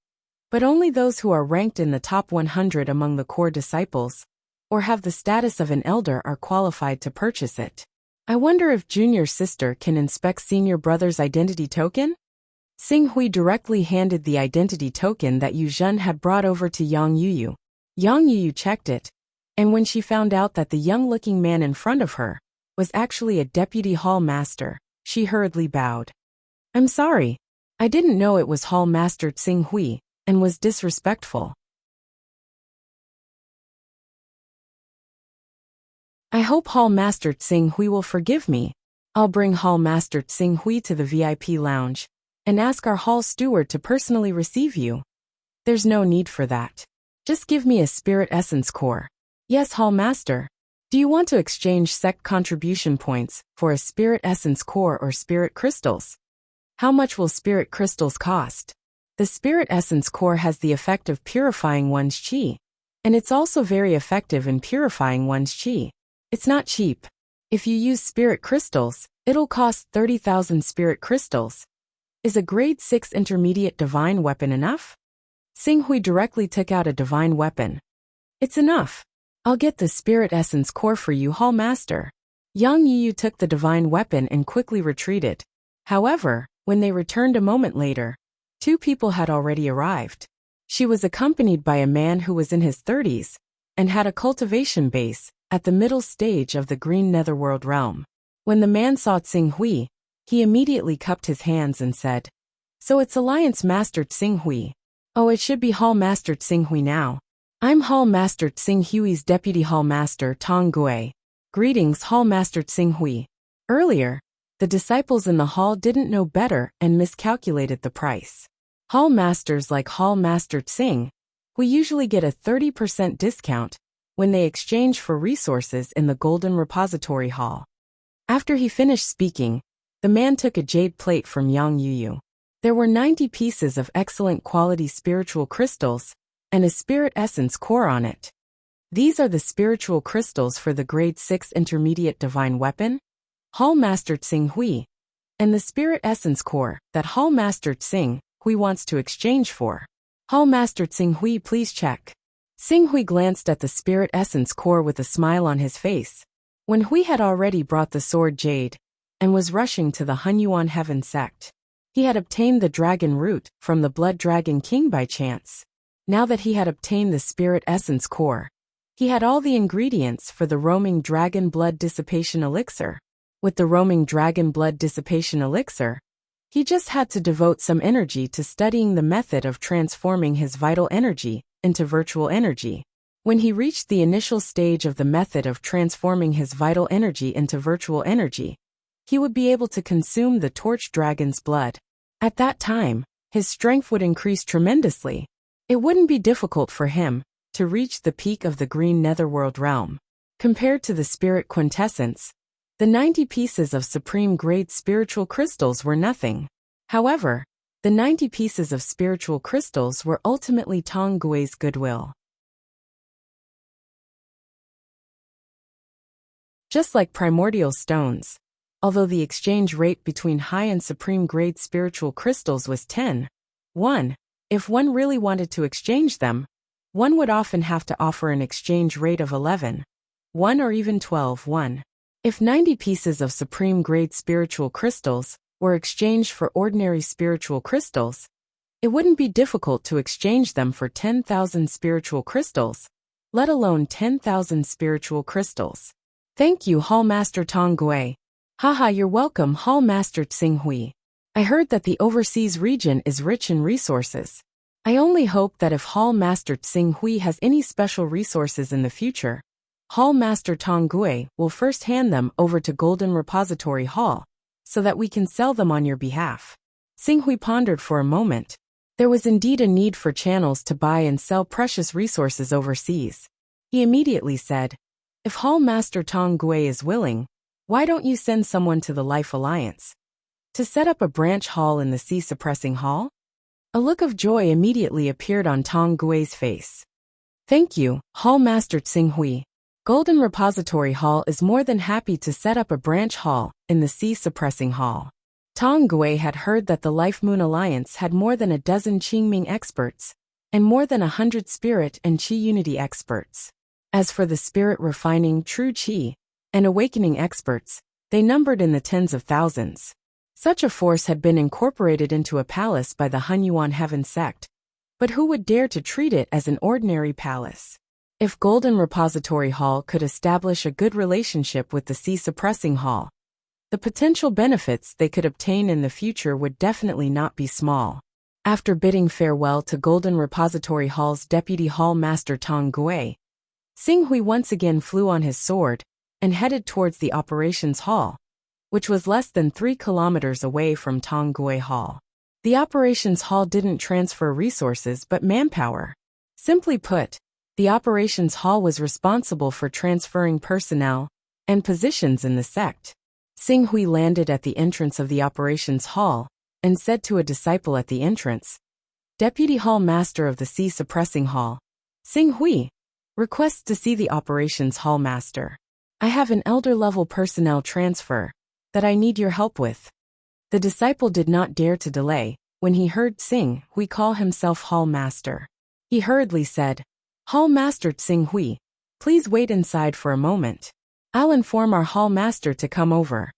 but only those who are ranked in the top 100 among the core disciples, or have the status of an elder, are qualified to purchase it. I wonder if junior sister can inspect senior brother's identity token?" Xing Hui directly handed the identity token that Yu Zhen had brought over to Yang Yu. Yang Yu checked it, and when she found out that the young-looking man in front of her was actually a deputy hall master, she hurriedly bowed. "I'm sorry, I didn't know it was Hall Master Xing Hui, and was disrespectful. I hope Hall Master Xing Hui will forgive me. I'll bring Hall Master Xing Hui to the VIP lounge and ask our hall steward to personally receive you." "There's no need for that. Just give me a spirit essence core." "Yes, Hall Master. Do you want to exchange sect contribution points for a spirit essence core or spirit crystals?" "How much will spirit crystals cost?" The spirit essence core has the effect of purifying one's qi, and it's also very effective in purifying one's qi. It's not cheap. If you use spirit crystals, it'll cost 30,000 spirit crystals. Is a grade 6 intermediate divine weapon enough? Xing Hui directly took out a divine weapon. "It's enough. I'll get the spirit essence core for you, Hall Master." Yang Yu took the divine weapon and quickly retreated. However, when they returned a moment later, two people had already arrived. She was accompanied by a man who was in his 30s and had a cultivation base at the middle stage of the green netherworld realm. When the man saw Tsing Hui, he immediately cupped his hands and said, "So it's Alliance Master Tsing Hui. Oh, it should be Hall Master Tsing Hui now. I'm Hall Master Tsing Hui's Deputy Hall Master Tong Gui. Greetings, Hall Master Tsing Hui." Earlier, the disciples in the hall didn't know better and miscalculated the price. Hall masters like Hall Master Tsing Hui usually get a 30% discount when they exchange for resources in the Golden Repository Hall. After he finished speaking, the man took a jade plate from Yang Yuyu. There were 90 pieces of excellent quality spiritual crystals and a spirit essence core on it. These are the spiritual crystals for the Grade 6 Intermediate Divine Weapon, Hall Master Tsing Hui, and the spirit essence core that Hall Master Tsing Hui wants to exchange for. Hall Master Tsing Hui, please check. Tsing Hui glanced at the spirit essence core with a smile on his face. When Hui had already brought the sword jade and was rushing to the Hunyuan heaven sect, he had obtained the dragon root from the blood dragon king by chance. Now that he had obtained the spirit essence core, he had all the ingredients for the roaming dragon blood dissipation elixir. With the roaming dragon blood dissipation elixir, he just had to devote some energy to studying the method of transforming his vital energy into virtual energy. When he reached the initial stage of the method of transforming his vital energy into virtual energy, he would be able to consume the torch dragon's blood. At that time, his strength would increase tremendously. It wouldn't be difficult for him to reach the peak of the green netherworld realm. Compared to the spirit quintessence, the 90 pieces of supreme grade spiritual crystals were nothing. However, the 90 pieces of spiritual crystals were ultimately Tong Gui's goodwill. Just like primordial stones, although the exchange rate between high and supreme grade spiritual crystals was 10:1, if one really wanted to exchange them, one would often have to offer an exchange rate of 11:1 or even 12:1. If 90 pieces of supreme grade spiritual crystals were exchanged for ordinary spiritual crystals, it wouldn't be difficult to exchange them for 10,000 spiritual crystals, let alone 10,000 spiritual crystals. Thank you, Hall Master Tong Gui. Haha, you're welcome, Hall Master Tsing Hui. I heard that the overseas region is rich in resources. I only hope that if Hall Master Tsing Hui has any special resources in the future, Hall Master Tong Gui will first hand them over to Golden Repository Hall, so that we can sell them on your behalf. Tsing Hui pondered for a moment. There was indeed a need for channels to buy and sell precious resources overseas. He immediately said, "If Hall Master Tong Gui is willing, why don't you send someone to the Life Alliance to set up a branch hall in the Sea Suppressing Hall?" A look of joy immediately appeared on Tong Gui's face. "Thank you, Hall Master Tsing Hui. Golden Repository Hall is more than happy to set up a branch hall in the Sea Suppressing Hall." Tong Gui had heard that the Life Moon Alliance had more than a dozen Qingming experts and more than 100 Spirit and Qi Unity experts. As for the Spirit Refining True Qi and Awakening experts, they numbered in the tens of thousands. Such a force had been incorporated into a palace by the Hunyuan Heaven sect, but who would dare to treat it as an ordinary palace? If Golden Repository Hall could establish a good relationship with the Sea Suppressing Hall, the potential benefits they could obtain in the future would definitely not be small. After bidding farewell to Golden Repository Hall's Deputy Hall Master Tong Gui, Tsing Hui once again flew on his sword and headed towards the Operations Hall, which was less than 3 kilometers away from Tong Gui Hall. The Operations Hall didn't transfer resources but manpower. Simply put, the Operations Hall was responsible for transferring personnel and positions in the sect. Tsing Hui landed at the entrance of the Operations Hall and said to a disciple at the entrance, "Deputy Hall Master of the Sea Suppressing Hall, Tsing Hui, requests to see the Operations Hall Master. I have an elder-level personnel transfer that I need your help with." The disciple did not dare to delay when he heard Tsing Hui call himself Hall Master. He hurriedly said, "Hall Master Tsing Hui, please wait inside for a moment. I'll inform our Hall Master to come over."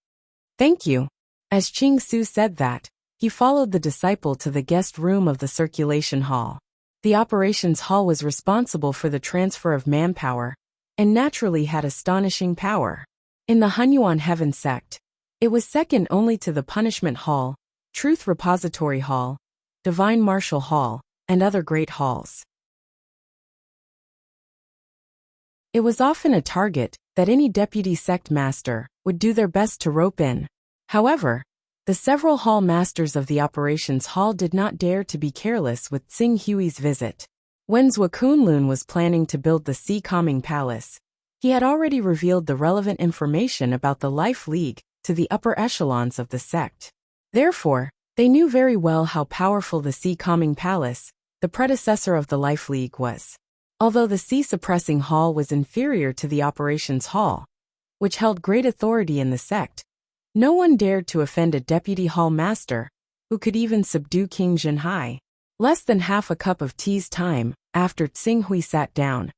"Thank you." As Qing Su said that, he followed the disciple to the guest room of the circulation hall. The operations hall was responsible for the transfer of manpower, and naturally had astonishing power. In the Hunyuan Heaven sect, it was second only to the Punishment Hall, Truth Repository Hall, Divine Martial Hall, and other great halls. It was often a target that any deputy sect master would do their best to rope in. However, the several hall masters of the operations hall did not dare to be careless with Tsing Hui's visit. When Zhou Kunlun was planning to build the Sea Calming Palace, he had already revealed the relevant information about the Life League to the upper echelons of the sect. Therefore, they knew very well how powerful the Sea Calming Palace, the predecessor of the Life League, was. Although the Sea Suppressing Hall was inferior to the Operations Hall, which held great authority in the sect, no one dared to offend a deputy hall master, who could even subdue King Jinhai. Less than half a cup of tea's time after Tsing Hui sat down,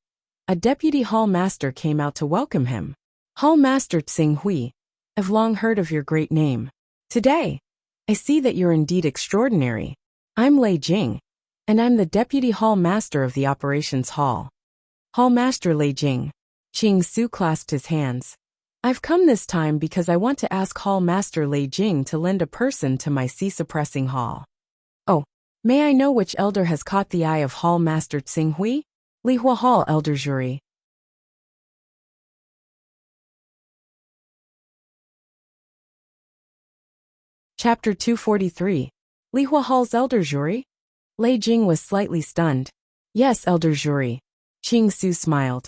a deputy hall master came out to welcome him. Hall Master Tsing Hui, I've long heard of your great name. Today, I see that you're indeed extraordinary. I'm Lei Jing, and I'm the deputy hall master of the operations hall. Hall Master Lei Jing. Qing Su clasped his hands. I've come this time because I want to ask Hall Master Lei Jing to lend a person to my Sea Suppressing Hall. Oh, may I know which elder has caught the eye of Hall Master Tsing Hui? Lihua Hall Elder Jury. Chapter 243. Lihua Hall's Elder Jury? Lei Jing was slightly stunned. Yes, Elder Jury. Qing Su smiled.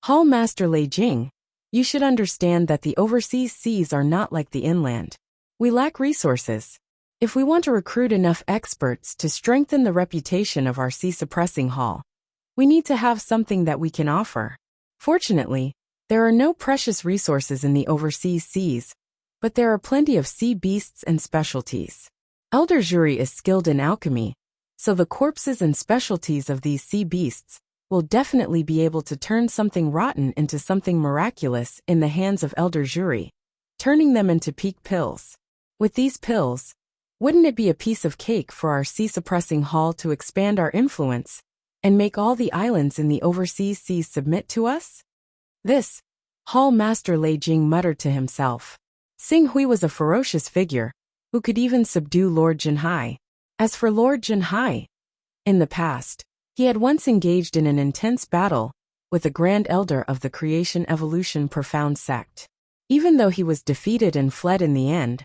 Hall Master Lei Jing, you should understand that the overseas seas are not like the inland. We lack resources. If we want to recruit enough experts to strengthen the reputation of our Sea Suppressing Hall, we need to have something that we can offer. Fortunately, there are no precious resources in the overseas seas, but there are plenty of sea beasts and specialties. Elder Jury is skilled in alchemy, so the corpses and specialties of these sea beasts will definitely be able to turn something rotten into something miraculous in the hands of Elder Jury, turning them into peak pills. With these pills, wouldn't it be a piece of cake for our Sea Suppressing Hall to expand our influence and make all the islands in the overseas seas submit to us? This, Hall Master Lei Jing muttered to himself. Tsing Hui was a ferocious figure, who could even subdue Lord Jinhai. As for Lord Jinhai, in the past, he had once engaged in an intense battle with the Grand Elder of the Creation Evolution Profound sect. Even though he was defeated and fled in the end,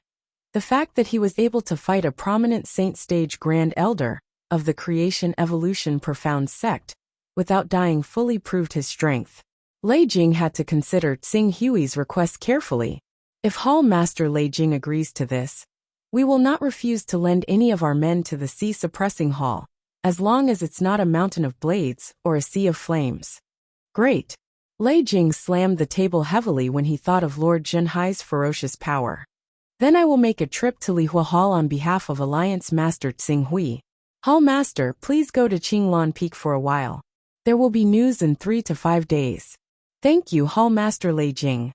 the fact that he was able to fight a prominent Saint Stage Grand Elder of the Creation Evolution Profound sect without dying fully proved his strength. Lei Jing had to consider Tsing Hui's request carefully. If Hall Master Lei Jing agrees to this, we will not refuse to lend any of our men to the Sea Suppressing Hall, as long as it's not a mountain of blades or a sea of flames. Great. Lei Jing slammed the table heavily when he thought of Lord Jinhai's ferocious power. Then I will make a trip to Lihua Hall on behalf of Alliance Master Tsing Hui. Hall Master, please go to Qinglan Peak for a while. There will be news in 3 to 5 days. Thank you, Hall Master Lei Jing.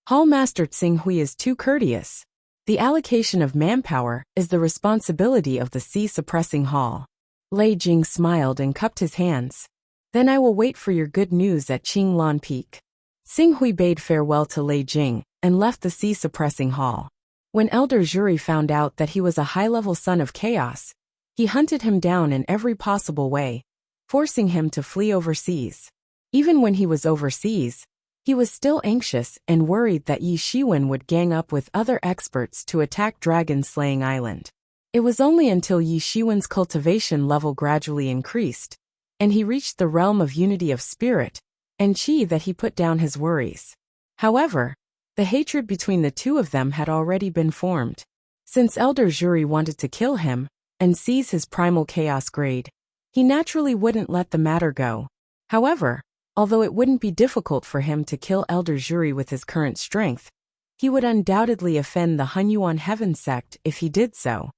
Hall Master Tsing Hui is too courteous. The allocation of manpower is the responsibility of the Sea Suppressing Hall. Lei Jing smiled and cupped his hands. Then I will wait for your good news at Qinglan Peak. Tsing Hui bade farewell to Lei Jing and left the Sea Suppressing Hall. When Elder Jury found out that he was a high-level son of chaos, he hunted him down in every possible way, forcing him to flee overseas. Even when he was overseas, he was still anxious and worried that Yi Shiwen would gang up with other experts to attack Dragon Slaying Island. It was only until Yi Shiwen's cultivation level gradually increased, and he reached the realm of unity of spirit and chi that he put down his worries. However, the hatred between the two of them had already been formed. Since Elder Jury wanted to kill him and seize his primal chaos grade, he naturally wouldn't let the matter go. However, although it wouldn't be difficult for him to kill Elder Jury with his current strength, he would undoubtedly offend the Hunyuan Heaven sect if he did so.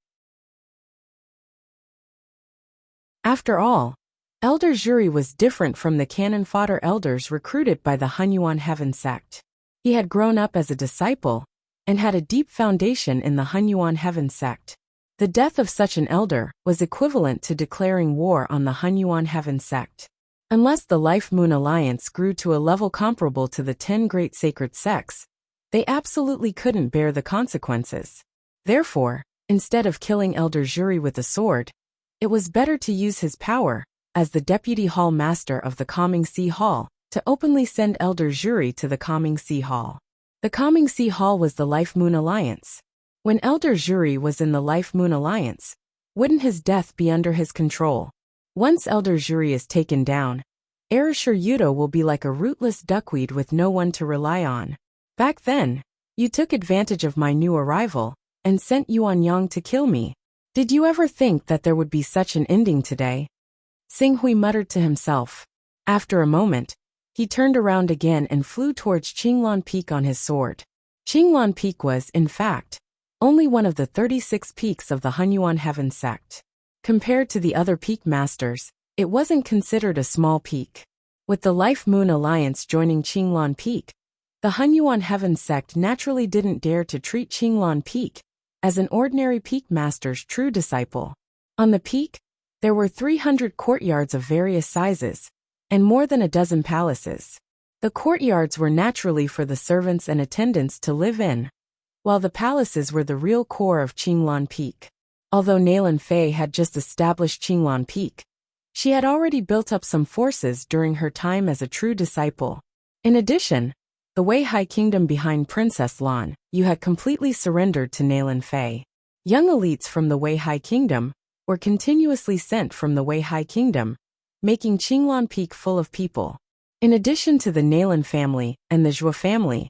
After all, Elder Jury was different from the cannon fodder elders recruited by the Hunyuan Heaven sect. He had grown up as a disciple and had a deep foundation in the Hunyuan heaven sect. The death of such an elder was equivalent to declaring war on the Hunyuan heaven sect. Unless the Life Moon Alliance grew to a level comparable to the 10 great sacred sects, they absolutely couldn't bear the consequences. Therefore, instead of killing Elder Zhuri with a sword, it was better to use his power, as the Deputy Hall Master of the Calming Sea Hall, to openly send Elder Zhuri to the Calming Sea Hall. The Calming Sea Hall was the Life Moon Alliance. When Elder Zhuri was in the Life Moon Alliance, wouldn't his death be under his control? Once Elder Zhuri is taken down, Erishur Yudo will be like a rootless duckweed with no one to rely on. Back then, you took advantage of my new arrival and sent Yuan Yang to kill me. Did you ever think that there would be such an ending today? Xing Hui muttered to himself. After a moment, he turned around again and flew towards Qinglan Peak on his sword. Qinglan Peak was, in fact, only one of the 36 peaks of the Hunyuan heaven sect. Compared to the other peak masters, it wasn't considered a small peak. With the Life Moon Alliance joining Qinglan Peak, the Hunyuan heaven sect naturally didn't dare to treat Qinglan Peak as an ordinary peak master's true disciple. On the peak, there were 300 courtyards of various sizes, and more than a dozen palaces. The courtyards were naturally for the servants and attendants to live in, while the palaces were the real core of Qinglan Peak. Although Nalan Fei had just established Qinglan Peak, she had already built up some forces during her time as a true disciple. In addition, the Wei Hai Kingdom behind Princess Lan Yu had completely surrendered to Nalan Fei. Young elites from the Wei Hai Kingdom were continuously sent from the Wei Hai Kingdom, making Qinglan Peak full of people. In addition to the Nalan family and the Zhua family,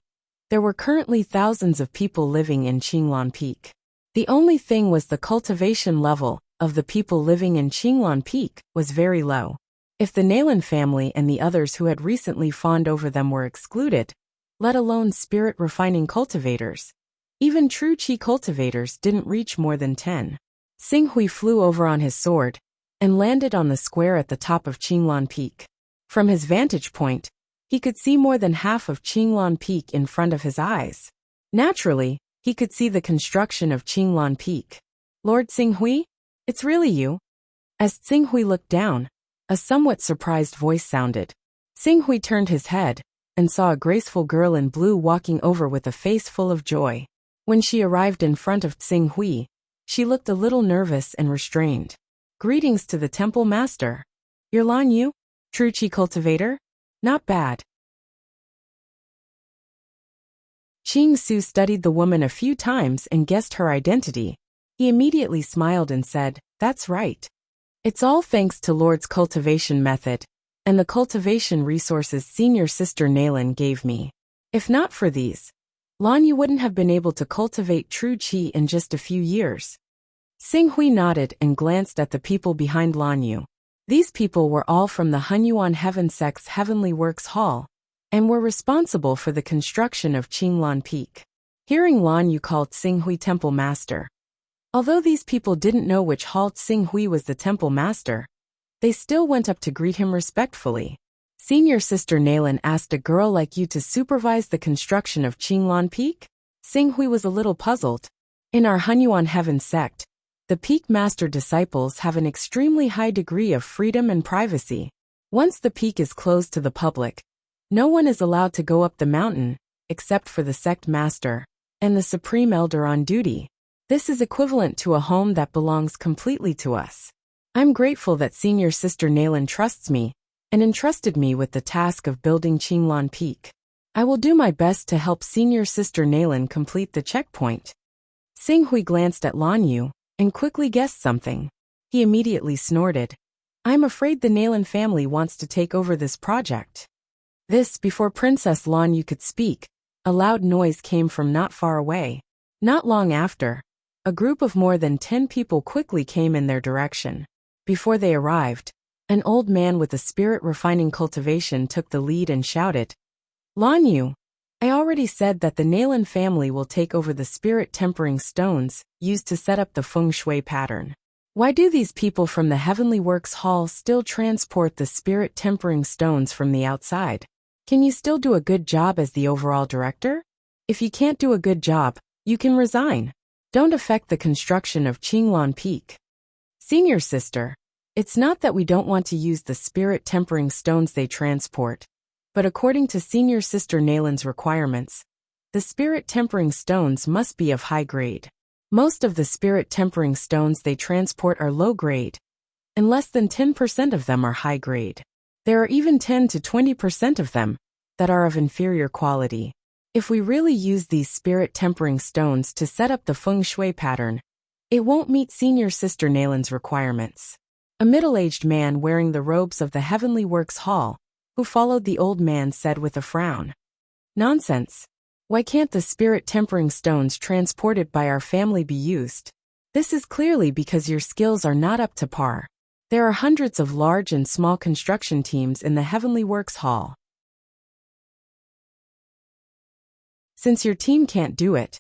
there were currently thousands of people living in Qinglan Peak. The only thing was the cultivation level of the people living in Qinglan Peak was very low. If the Nalan family and the others who had recently fawned over them were excluded, let alone spirit refining cultivators, even true qi cultivators didn't reach more than 10. Xing Hui flew over on his sword and landed on the square at the top of Qinglan Peak. From his vantage point, he could see more than half of Qinglan Peak in front of his eyes. Naturally, he could see the construction of Qinglan Peak. Lord Xing Hui? It's really you? As Xing Hui looked down, a somewhat surprised voice sounded. Xing Hui turned his head and saw a graceful girl in blue walking over with a face full of joy. When she arrived in front of Xing Hui, she looked a little nervous and restrained. Greetings to the temple master. You're Lan Yu? True Qi cultivator? Not bad. Qing Su studied the woman a few times and guessed her identity. He immediately smiled and said, "That's right. It's all thanks to Lord's cultivation method and the cultivation resources senior sister Nalan gave me. If not for these, Lan Yu wouldn't have been able to cultivate true qi in just a few years." Xing Hui nodded and glanced at the people behind Lan Yu. These people were all from the Hunyuan Heaven Sect's Heavenly Works Hall, and were responsible for the construction of Qinglan Peak. Hearing Lan Yu called Xing Hui Temple Master. Although these people didn't know which hall Xing Hui was the Temple Master, they still went up to greet him respectfully. "Senior Sister Nalan asked a girl like you to supervise the construction of Qinglan Peak?" Xing Hui was a little puzzled. In our Hunyuan Heaven sect, the Peak Master disciples have an extremely high degree of freedom and privacy. Once the peak is closed to the public, no one is allowed to go up the mountain, except for the sect master and the supreme elder on duty. This is equivalent to a home that belongs completely to us. I'm grateful that Senior Sister Nalan trusts me and entrusted me with the task of building Qinglan Peak. I will do my best to help Senior Sister Nalan complete the checkpoint. Xing Hui glanced at Lan Yu and quickly guessed something. He immediately snorted. "I'm afraid the Nalan family wants to take over this project." This before Princess Lan Yu could speak. A loud noise came from not far away. Not long after, a group of more than 10 people quickly came in their direction. Before they arrived, an old man with a spirit refining cultivation took the lead and shouted, "Lan Yu, I already said that the Nalan family will take over the spirit tempering stones used to set up the feng shui pattern. Why do these people from the Heavenly Works Hall still transport the spirit tempering stones from the outside? Can you still do a good job as the overall director? If you can't do a good job, You can resign. Don't affect the construction of Qinglan Peak. Senior sister, it's not that we don't want to use the spirit tempering stones they transport, but according to senior sister Nalan's requirements, the spirit tempering stones must be of high grade. Most of the spirit tempering stones they transport are low grade, and less than 10% of them are high grade. There are even 10 to 20% of them that are of inferior quality. If we really use these spirit tempering stones to set up the feng shui pattern, it won't meet senior sister Nalan's requirements. A middle-aged man wearing the robes of the Heavenly Works Hall, who followed the old man, said with a frown. Nonsense. Why can't the spirit tempering stones transported by our family be used? This is clearly because your skills are not up to par. There are hundreds of large and small construction teams in the Heavenly Works Hall. Since your team can't do it,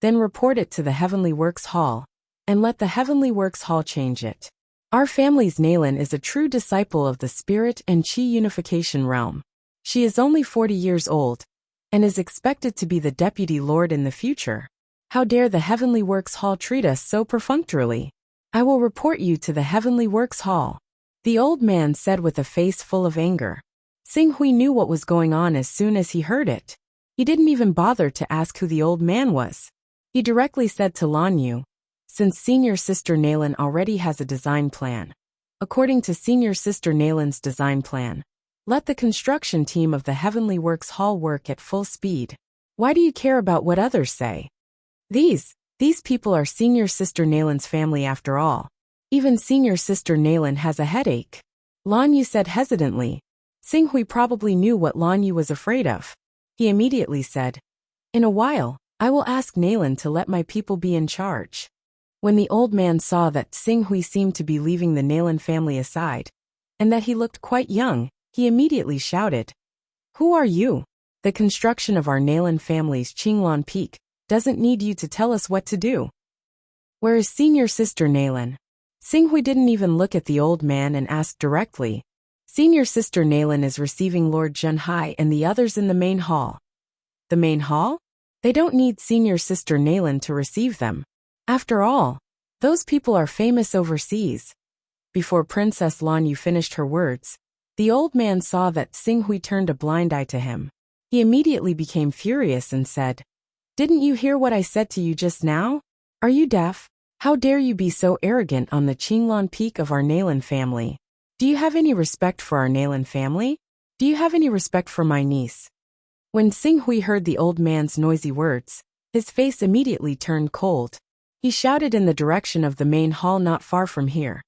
then report it to the Heavenly Works Hall, and let the Heavenly Works Hall change it. Our family's Nalan is a true disciple of the spirit and chi unification realm. She is only 40 years old, and is expected to be the deputy lord in the future. How dare the Heavenly Works Hall treat us so perfunctorily? I will report you to the Heavenly Works Hall, the old man said with a face full of anger. Xing Hui knew what was going on as soon as he heard it. He didn't even bother to ask who the old man was. He directly said to Lan Yu, since senior sister Nalan already has a design plan. According to senior sister Nalan's design plan, let the construction team of the Heavenly Works Hall work at full speed. Why do you care about what others say? These people are senior sister Nalan's family after all. Even senior sister Nalan has a headache. Lan Yu said hesitantly. Xing Hui probably knew what Lan Yu was afraid of. He immediately said, in a while, I will ask Nalan to let my people be in charge. When the old man saw that Xing Hui seemed to be leaving the Nalan family aside, and that he looked quite young, he immediately shouted, who are you? The construction of our Nalan family's Qinglan Peak doesn't need you to tell us what to do. Where is senior sister Nalan? Xing Hui didn't even look at the old man and asked directly. Senior sister Nalan is receiving Lord Zhenhai and the others in the main hall. The main hall? They don't need senior sister Nalan to receive them. After all, those people are famous overseas. Before Princess Lan Yu finished her words, the old man saw that Xing Hui turned a blind eye to him. He immediately became furious and said, didn't you hear what I said to you just now? Are you deaf? How dare you be so arrogant on the Qinglan Peak of our Nalan family? Do you have any respect for our Nalan family? Do you have any respect for my niece? When Xing Hui heard the old man's noisy words, his face immediately turned cold. He shouted in the direction of the main hall not far from here.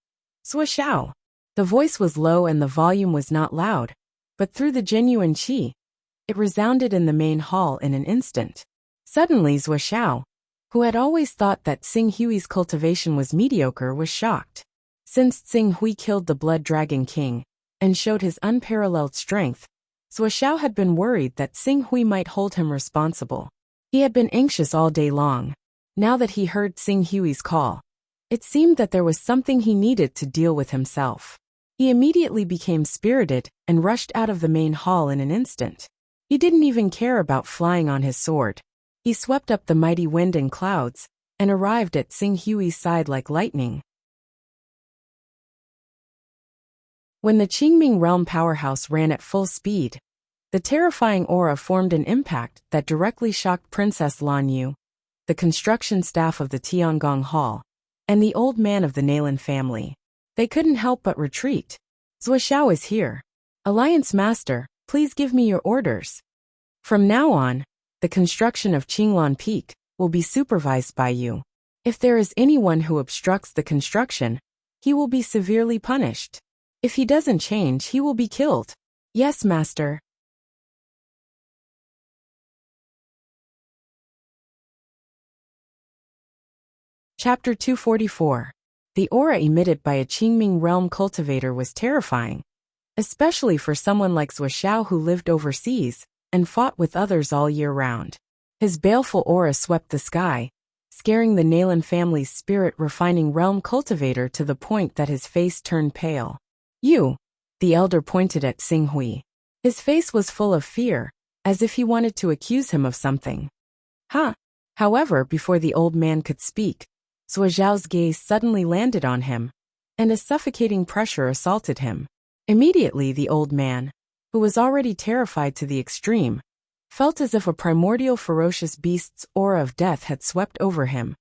Zuoshao. The voice was low and the volume was not loud, but through the genuine qi, it resounded in the main hall in an instant. Suddenly Zuoshao, who had always thought that Xing Hui's cultivation was mediocre, was shocked. Since Xing Hui killed the Blood Dragon King and showed his unparalleled strength, Zuoshao had been worried that Xing Hui might hold him responsible. He had been anxious all day long. Now that he heard Xing Hui's call, it seemed that there was something he needed to deal with himself. He immediately became spirited and rushed out of the main hall in an instant. He didn't even care about flying on his sword. He swept up the mighty wind and clouds and arrived at Xing Hui's side like lightning. When the Qingming Realm powerhouse ran at full speed, the terrifying aura formed an impact that directly shocked Princess Lan Yu, the construction staff of the Tiangong Hall, and the old man of the Nalan family. They couldn't help but retreat. Zuoshao is here. Alliance Master, please give me your orders. From now on, the construction of Qinglan Peak will be supervised by you. If there is anyone who obstructs the construction, he will be severely punished. If he doesn't change, he will be killed. Yes, Master. Chapter 244. The aura emitted by a Qingming realm cultivator was terrifying, especially for someone like Zuoshao who lived overseas and fought with others all year round. His baleful aura swept the sky, scaring the Nalan family's spirit-refining realm cultivator to the point that his face turned pale. You, the elder pointed at Xing Hui. His face was full of fear, as if he wanted to accuse him of something. Huh? However, before the old man could speak, Zhuozhao's gaze suddenly landed on him, and a suffocating pressure assaulted him. Immediately the old man, who was already terrified to the extreme, felt as if a primordial ferocious beast's aura of death had swept over him,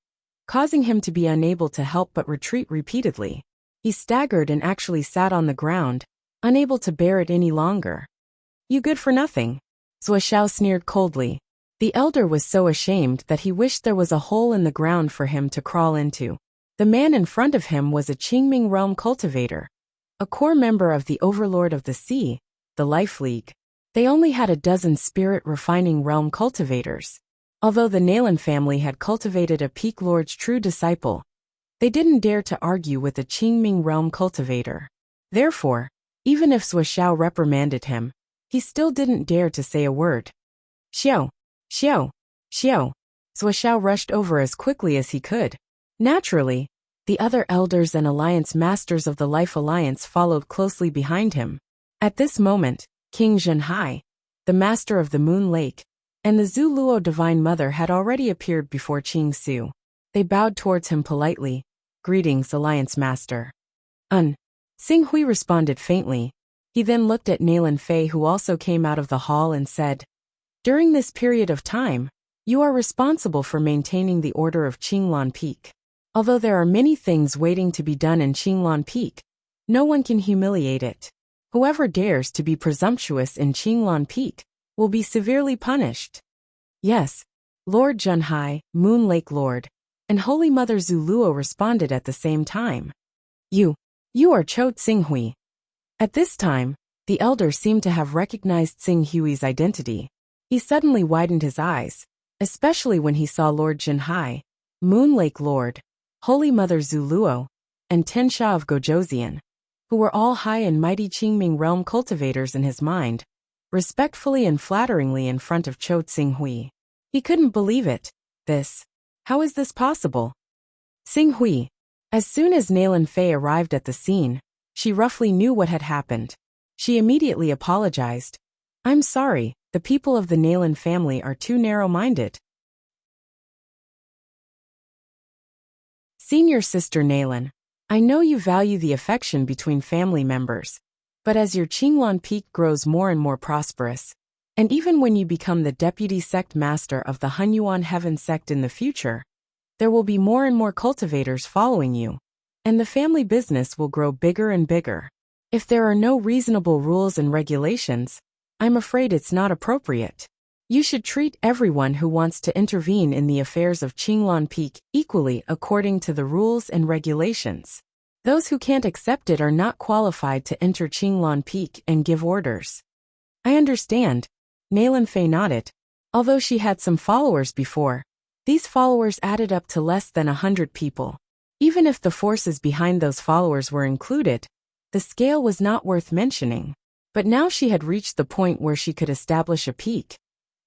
causing him to be unable to help but retreat repeatedly. He staggered and actually sat on the ground, unable to bear it any longer. "You good for nothing," Zhuozhao sneered coldly. The elder was so ashamed that he wished there was a hole in the ground for him to crawl into. The man in front of him was a Qingming realm cultivator, a core member of the Overlord of the Sea, the Life League. They only had a dozen spirit-refining realm cultivators. Although the Nalan family had cultivated a Peak Lord's true disciple, they didn't dare to argue with a Qingming realm cultivator. Therefore, even if Zhuozhao reprimanded him, he still didn't dare to say a word. "Xiao! Xiao! Xiao!" Zhuozhao rushed over as quickly as he could. Naturally, the other elders and alliance masters of the Life Alliance followed closely behind him. At this moment, King Zhenhai, the master of the Moon Lake, and the Zuluo Divine Mother had already appeared before Qing Su. They bowed towards him politely. "Greetings, Alliance Master." Xing Hui responded faintly. He then looked at Nalan Fei, who also came out of the hall, and said, "During this period of time, you are responsible for maintaining the order of Qinglan Peak. Although there are many things waiting to be done in Qinglan Peak, no one can humiliate it. Whoever dares to be presumptuous in Qinglan Peak will be severely punished." "Yes, Lord Zhenhai, Moon Lake Lord, and Holy Mother Zuluo," responded at the same time. You are Cho Tsinghui." At this time, the elder seemed to have recognized Tsinghui's identity. He suddenly widened his eyes, especially when he saw Lord Zhenhai, Moon Lake Lord, Holy Mother Zuluo, and Tensha of Gojoseon, who were all high and mighty Qingming realm cultivators in his mind, respectfully and flatteringly in front of Cho Tsinghui. He couldn't believe it. How is this possible? Tsinghui. As soon as Nalan Fei arrived at the scene, she roughly knew what had happened. She immediately apologized. "I'm sorry, the people of the Nalan family are too narrow-minded." Senior Sister Nalan, I know you value the affection between family members, but as your Qinglan Peak grows more and more prosperous, and even when you become the deputy sect master of the Hunyuan Heaven sect in the future, there will be more and more cultivators following you, and the family business will grow bigger and bigger. If there are no reasonable rules and regulations, I'm afraid it's not appropriate. You should treat everyone who wants to intervene in the affairs of Qinglan Peak equally according to the rules and regulations. Those who can't accept it are not qualified to enter Qinglan Peak and give orders. I understand. Nalan Fei nodded. Although she had some followers before, these followers added up to less than 100 people. Even if the forces behind those followers were included, the scale was not worth mentioning. But now she had reached the point where she could establish a peak.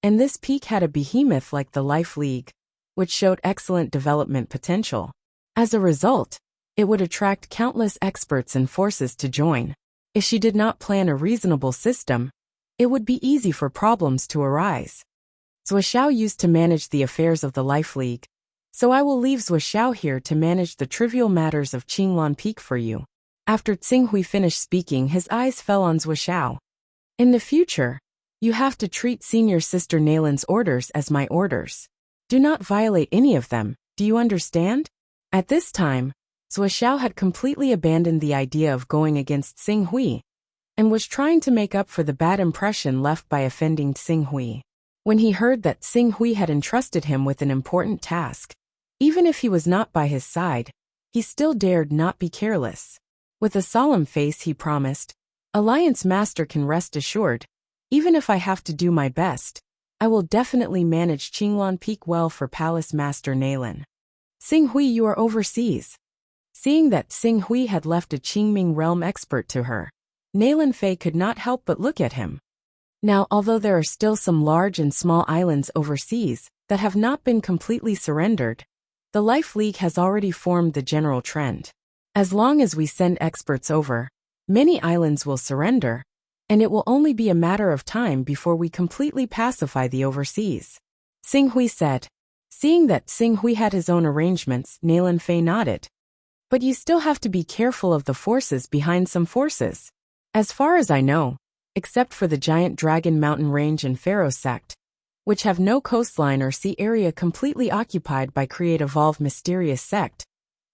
And this peak had a behemoth like the Life League, which showed excellent development potential. As a result, it would attract countless experts and forces to join. If she did not plan a reasonable system, it would be easy for problems to arise. Zhuozhao used to manage the affairs of the Life League, so I will leave Zhuozhao here to manage the trivial matters of Qinglan Peak for you. After Tsinghui finished speaking, his eyes fell on Zhuozhao. In the future, you have to treat Senior Sister Nalan's orders as my orders. Do not violate any of them, do you understand? At this time, Zhuozhao had completely abandoned the idea of going against Tsinghui, and was trying to make up for the bad impression left by offending Tsinghui. When he heard that Tsinghui had entrusted him with an important task, even if he was not by his side, he still dared not be careless. With a solemn face he promised, "Alliance Master can rest assured, even if I have to do my best, I will definitely manage Qinglan Peak well for Palace Master Nalan." "Tsinghui, you are overseas." Seeing that Tsinghui had left a Qingming realm expert to her, Nalan Fei could not help but look at him. Now, although there are still some large and small islands overseas that have not been completely surrendered, the Life League has already formed the general trend. As long as we send experts over, many islands will surrender, and it will only be a matter of time before we completely pacify the overseas. Tsinghui said. Seeing that Xing Hui had his own arrangements, Nalan Fei nodded. But you still have to be careful of the forces behind some forces. As far as I know, except for the giant Dragon Mountain Range and Pharaoh sect, which have no coastline or sea area completely occupied by Create-Evolve Mysterious sect,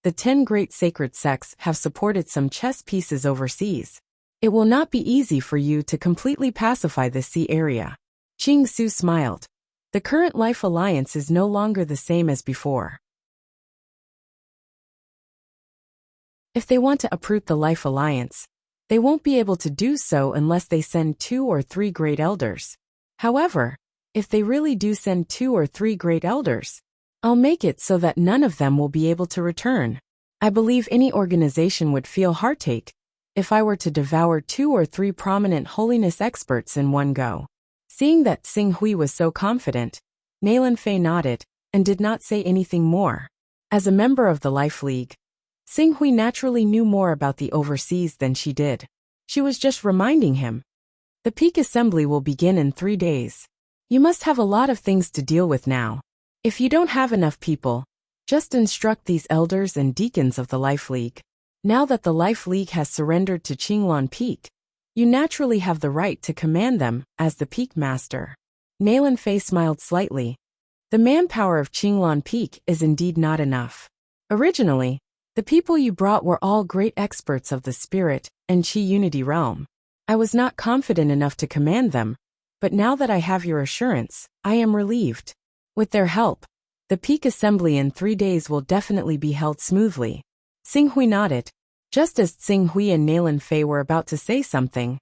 the 10 great sacred sects have supported some chess pieces overseas. It will not be easy for you to completely pacify this sea area. Qing Su smiled. The current Life Alliance is no longer the same as before. If they want to uproot the Life Alliance, they won't be able to do so unless they send 2 or 3 great elders. However, if they really do send 2 or 3 great elders, I'll make it so that none of them will be able to return. I believe any organization would feel heartache if I were to devour 2 or 3 prominent holiness experts in one go. Seeing that Xing Hui was so confident, Nalan Fei nodded and did not say anything more. As a member of the Life League, Xing Hui naturally knew more about the overseas than she did. She was just reminding him. The peak assembly will begin in 3 days. You must have a lot of things to deal with now. If you don't have enough people, just instruct these elders and deacons of the Life League. Now that the Life League has surrendered to Qinglan Peak, you naturally have the right to command them as the Peak Master. Nalan Fei smiled slightly. The manpower of Qinglan Peak is indeed not enough. Originally, the people you brought were all great experts of the Spirit and Qi Unity realm. I was not confident enough to command them, but now that I have your assurance, I am relieved. With their help, the Peak Assembly in 3 days will definitely be held smoothly. Xing Hui nodded. Just as Xing Hui and Nalan Fei were about to say something,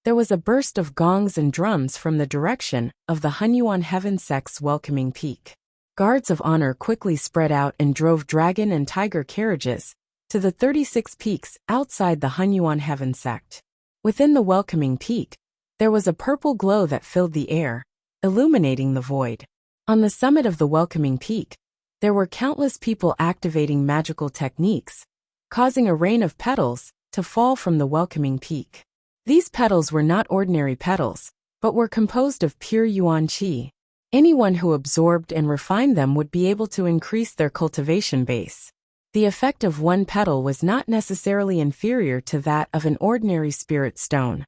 there was a burst of gongs and drums from the direction of the Hunyuan Heaven Sect's welcoming peak. Guards of honor quickly spread out and drove dragon and tiger carriages to the 36 peaks outside the Hunyuan Heaven Sect. Within the welcoming peak, there was a purple glow that filled the air, illuminating the void. On the summit of the welcoming peak, there were countless people activating magical techniques, causing a rain of petals to fall from the welcoming peak. These petals were not ordinary petals, but were composed of pure yuan qi. Anyone who absorbed and refined them would be able to increase their cultivation base. The effect of one petal was not necessarily inferior to that of an ordinary spirit stone.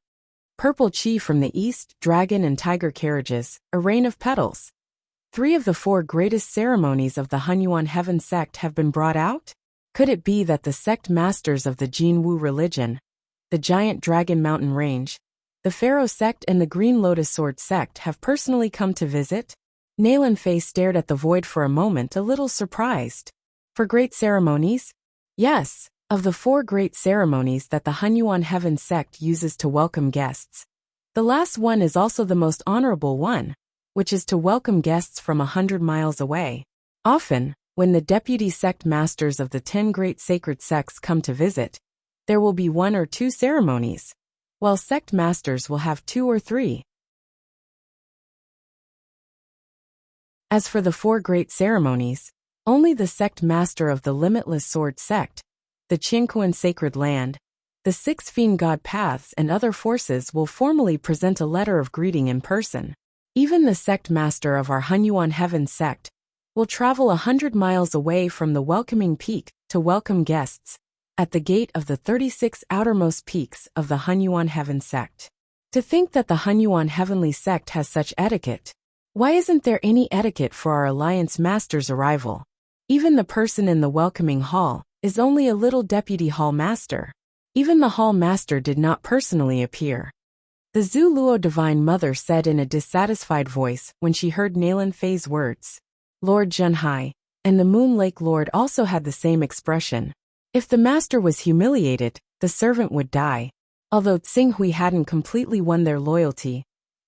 Purple qi from the east, dragon and tiger carriages, a rain of petals. 3 of the 4 greatest ceremonies of the Hunyuan Heaven Sect have been brought out? Could it be that the sect masters of the Jin Wu religion, the giant Dragon Mountain Range, the Pharaoh sect and the Green Lotus Sword sect have personally come to visit? Nalan Fei stared at the void for a moment, a little surprised. For great ceremonies? Yes, of the 4 great ceremonies that the Hunyuan Heaven Sect uses to welcome guests, the last one is also the most honorable one, which is to welcome guests from 100 miles away. Often, when the deputy sect masters of the 10 great sacred sects come to visit, there will be 1 or 2 ceremonies, while sect masters will have 2 or 3. As for the 4 great ceremonies, only the sect master of the Limitless Sword sect, the Qingkuan Sacred Land, the 6 Fiend God Paths and other forces will formally present a letter of greeting in person. Even the sect master of our Hunyuan Heaven sect will travel 100 miles away from the welcoming peak to welcome guests at the gate of the 36 outermost peaks of the Hunyuan Heaven sect. To think that the Hunyuan Heavenly sect has such etiquette. Why isn't there any etiquette for our Alliance Master's arrival? Even the person in the welcoming hall is only a little deputy hall master. Even the hall master did not personally appear. The Zhu Luo Divine Mother said in a dissatisfied voice when she heard Nalan Fei's words. Lord Junhai and the Moon Lake Lord also had the same expression. If the master was humiliated, the servant would die. Although Xing Hui hadn't completely won their loyalty,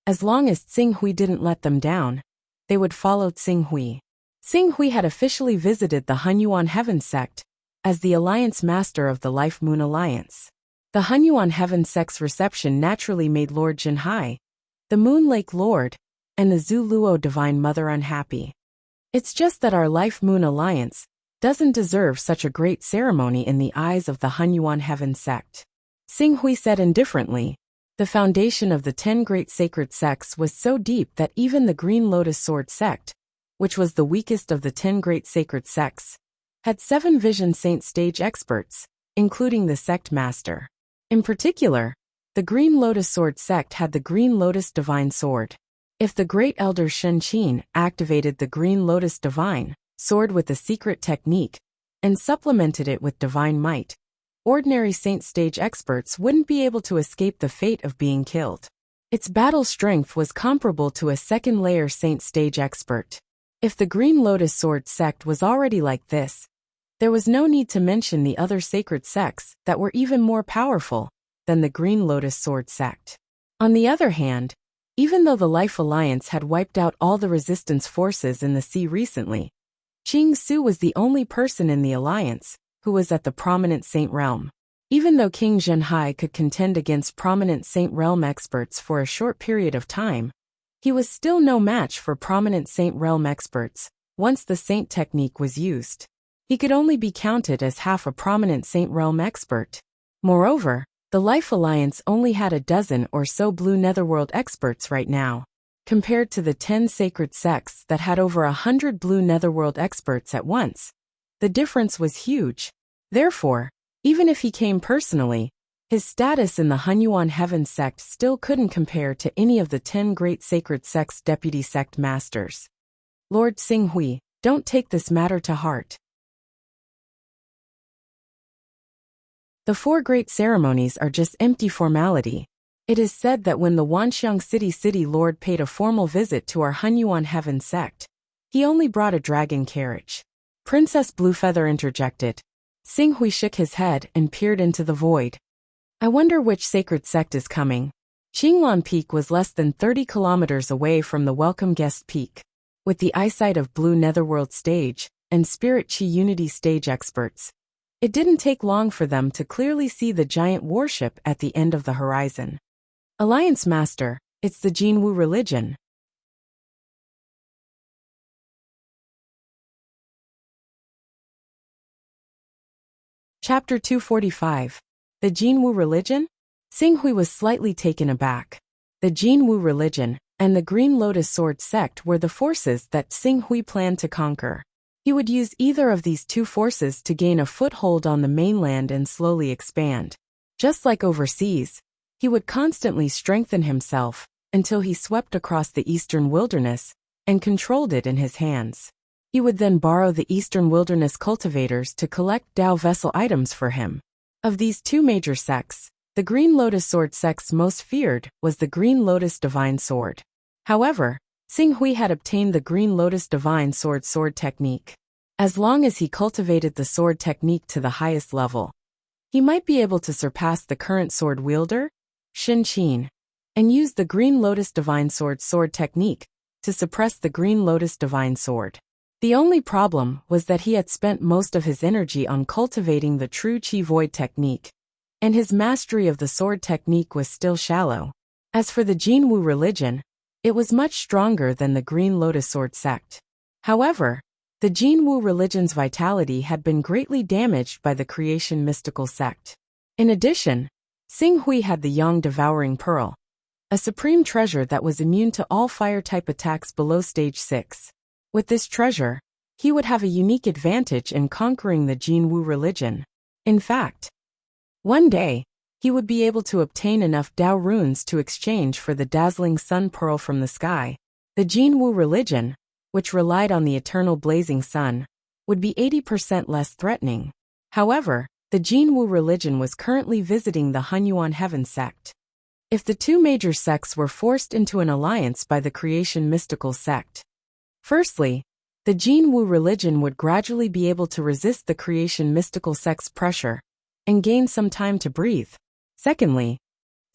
as long as Xing Hui didn't let them down, they would follow Xing Hui. Xing Hui had officially visited the Hunyuan Heaven Sect as the Alliance Master of the Life Moon Alliance. The Hunyuan Heaven Sect's reception naturally made Lord Junhai, the Moon Lake Lord, and the Zhu Luo Divine Mother unhappy. It's just that our Life Moon Alliance doesn't deserve such a great ceremony in the eyes of the Hunyuan Heaven Sect. Xing Hui said indifferently. The foundation of the 10 great sacred sects was so deep that even the Green Lotus Sword sect, which was the weakest of the 10 great sacred sects, had 7 vision saint stage experts, including the sect master. In particular, the Green Lotus Sword sect had the Green Lotus Divine Sword. If the great elder Shen Qin activated the Green Lotus Divine Sword with a secret technique and supplemented it with divine might, ordinary saint stage experts wouldn't be able to escape the fate of being killed. Its battle strength was comparable to a second-layer saint stage expert. If the Green Lotus Sword sect was already like this, there was no need to mention the other sacred sects that were even more powerful than the Green Lotus Sword sect. On the other hand, even though the Life Alliance had wiped out all the resistance forces in the sea recently, Qing Su was the only person in the alliance who was at the prominent saint realm. Even though King Zhenhai could contend against prominent saint realm experts for a short period of time, he was still no match for prominent saint realm experts. Once the saint technique was used, he could only be counted as half a prominent saint realm expert. Moreover, the Life Alliance only had a dozen or so blue netherworld experts right now, compared to the 10 sacred sects that had over 100 blue netherworld experts at once. The difference was huge. Therefore, even if he came personally, his status in the Hunyuan Heaven sect still couldn't compare to any of the 10 great sacred sects' deputy sect masters. Lord Xinghui, don't take this matter to heart. The 4 great ceremonies are just empty formality. It is said that when the Wanxiang City Lord paid a formal visit to our Hunyuan Heaven sect, he only brought a dragon carriage. Princess Bluefeather interjected. Xinghui shook his head and peered into the void. I wonder which sacred sect is coming. Qinglan Peak was less than 30 kilometers away from the Welcome Guest Peak. With the eyesight of Blue Netherworld Stage and Spirit Chi Unity Stage experts, it didn't take long for them to clearly see the giant warship at the end of the horizon. Alliance Master, it's the Jinwu religion. Chapter 245. The Jinwu religion? Xinghui was slightly taken aback. The Jinwu religion and the Green Lotus Sword sect were the forces that Xinghui planned to conquer. He would use either of these two forces to gain a foothold on the mainland and slowly expand. Just like overseas, he would constantly strengthen himself until he swept across the eastern wilderness and controlled it in his hands. He would then borrow the eastern wilderness cultivators to collect Dao vessel items for him. Of these 2 major sects, the Green Lotus Sword sect's most feared was the Green Lotus Divine Sword. However, Xinghui had obtained the Green Lotus Divine Sword technique. As long as he cultivated the sword technique to the highest level, he might be able to surpass the current sword wielder, Shen Qin, and use the Green Lotus Divine Sword technique to suppress the Green Lotus Divine Sword. The only problem was that he had spent most of his energy on cultivating the true Qi Void technique, and his mastery of the sword technique was still shallow. As for the Jinwu religion, it was much stronger than the Green Lotus Sword sect. However, the Jinwu religion's vitality had been greatly damaged by the Creation Mystical sect. In addition, Xinghui had the Yang Devouring Pearl, a supreme treasure that was immune to all fire-type attacks below stage 6. With this treasure, he would have a unique advantage in conquering the Jinwu religion. In fact, one day, he would be able to obtain enough Dao runes to exchange for the dazzling sun pearl from the sky. The Jinwu religion, which relied on the eternal blazing sun, would be 80% less threatening. However, the Jinwu religion was currently visiting the Hunyuan Heaven sect. If the 2 major sects were forced into an alliance by the Creation Mystical sect, firstly, the Jinwu religion would gradually be able to resist the Creation Mystical sect's pressure and gain some time to breathe. Secondly,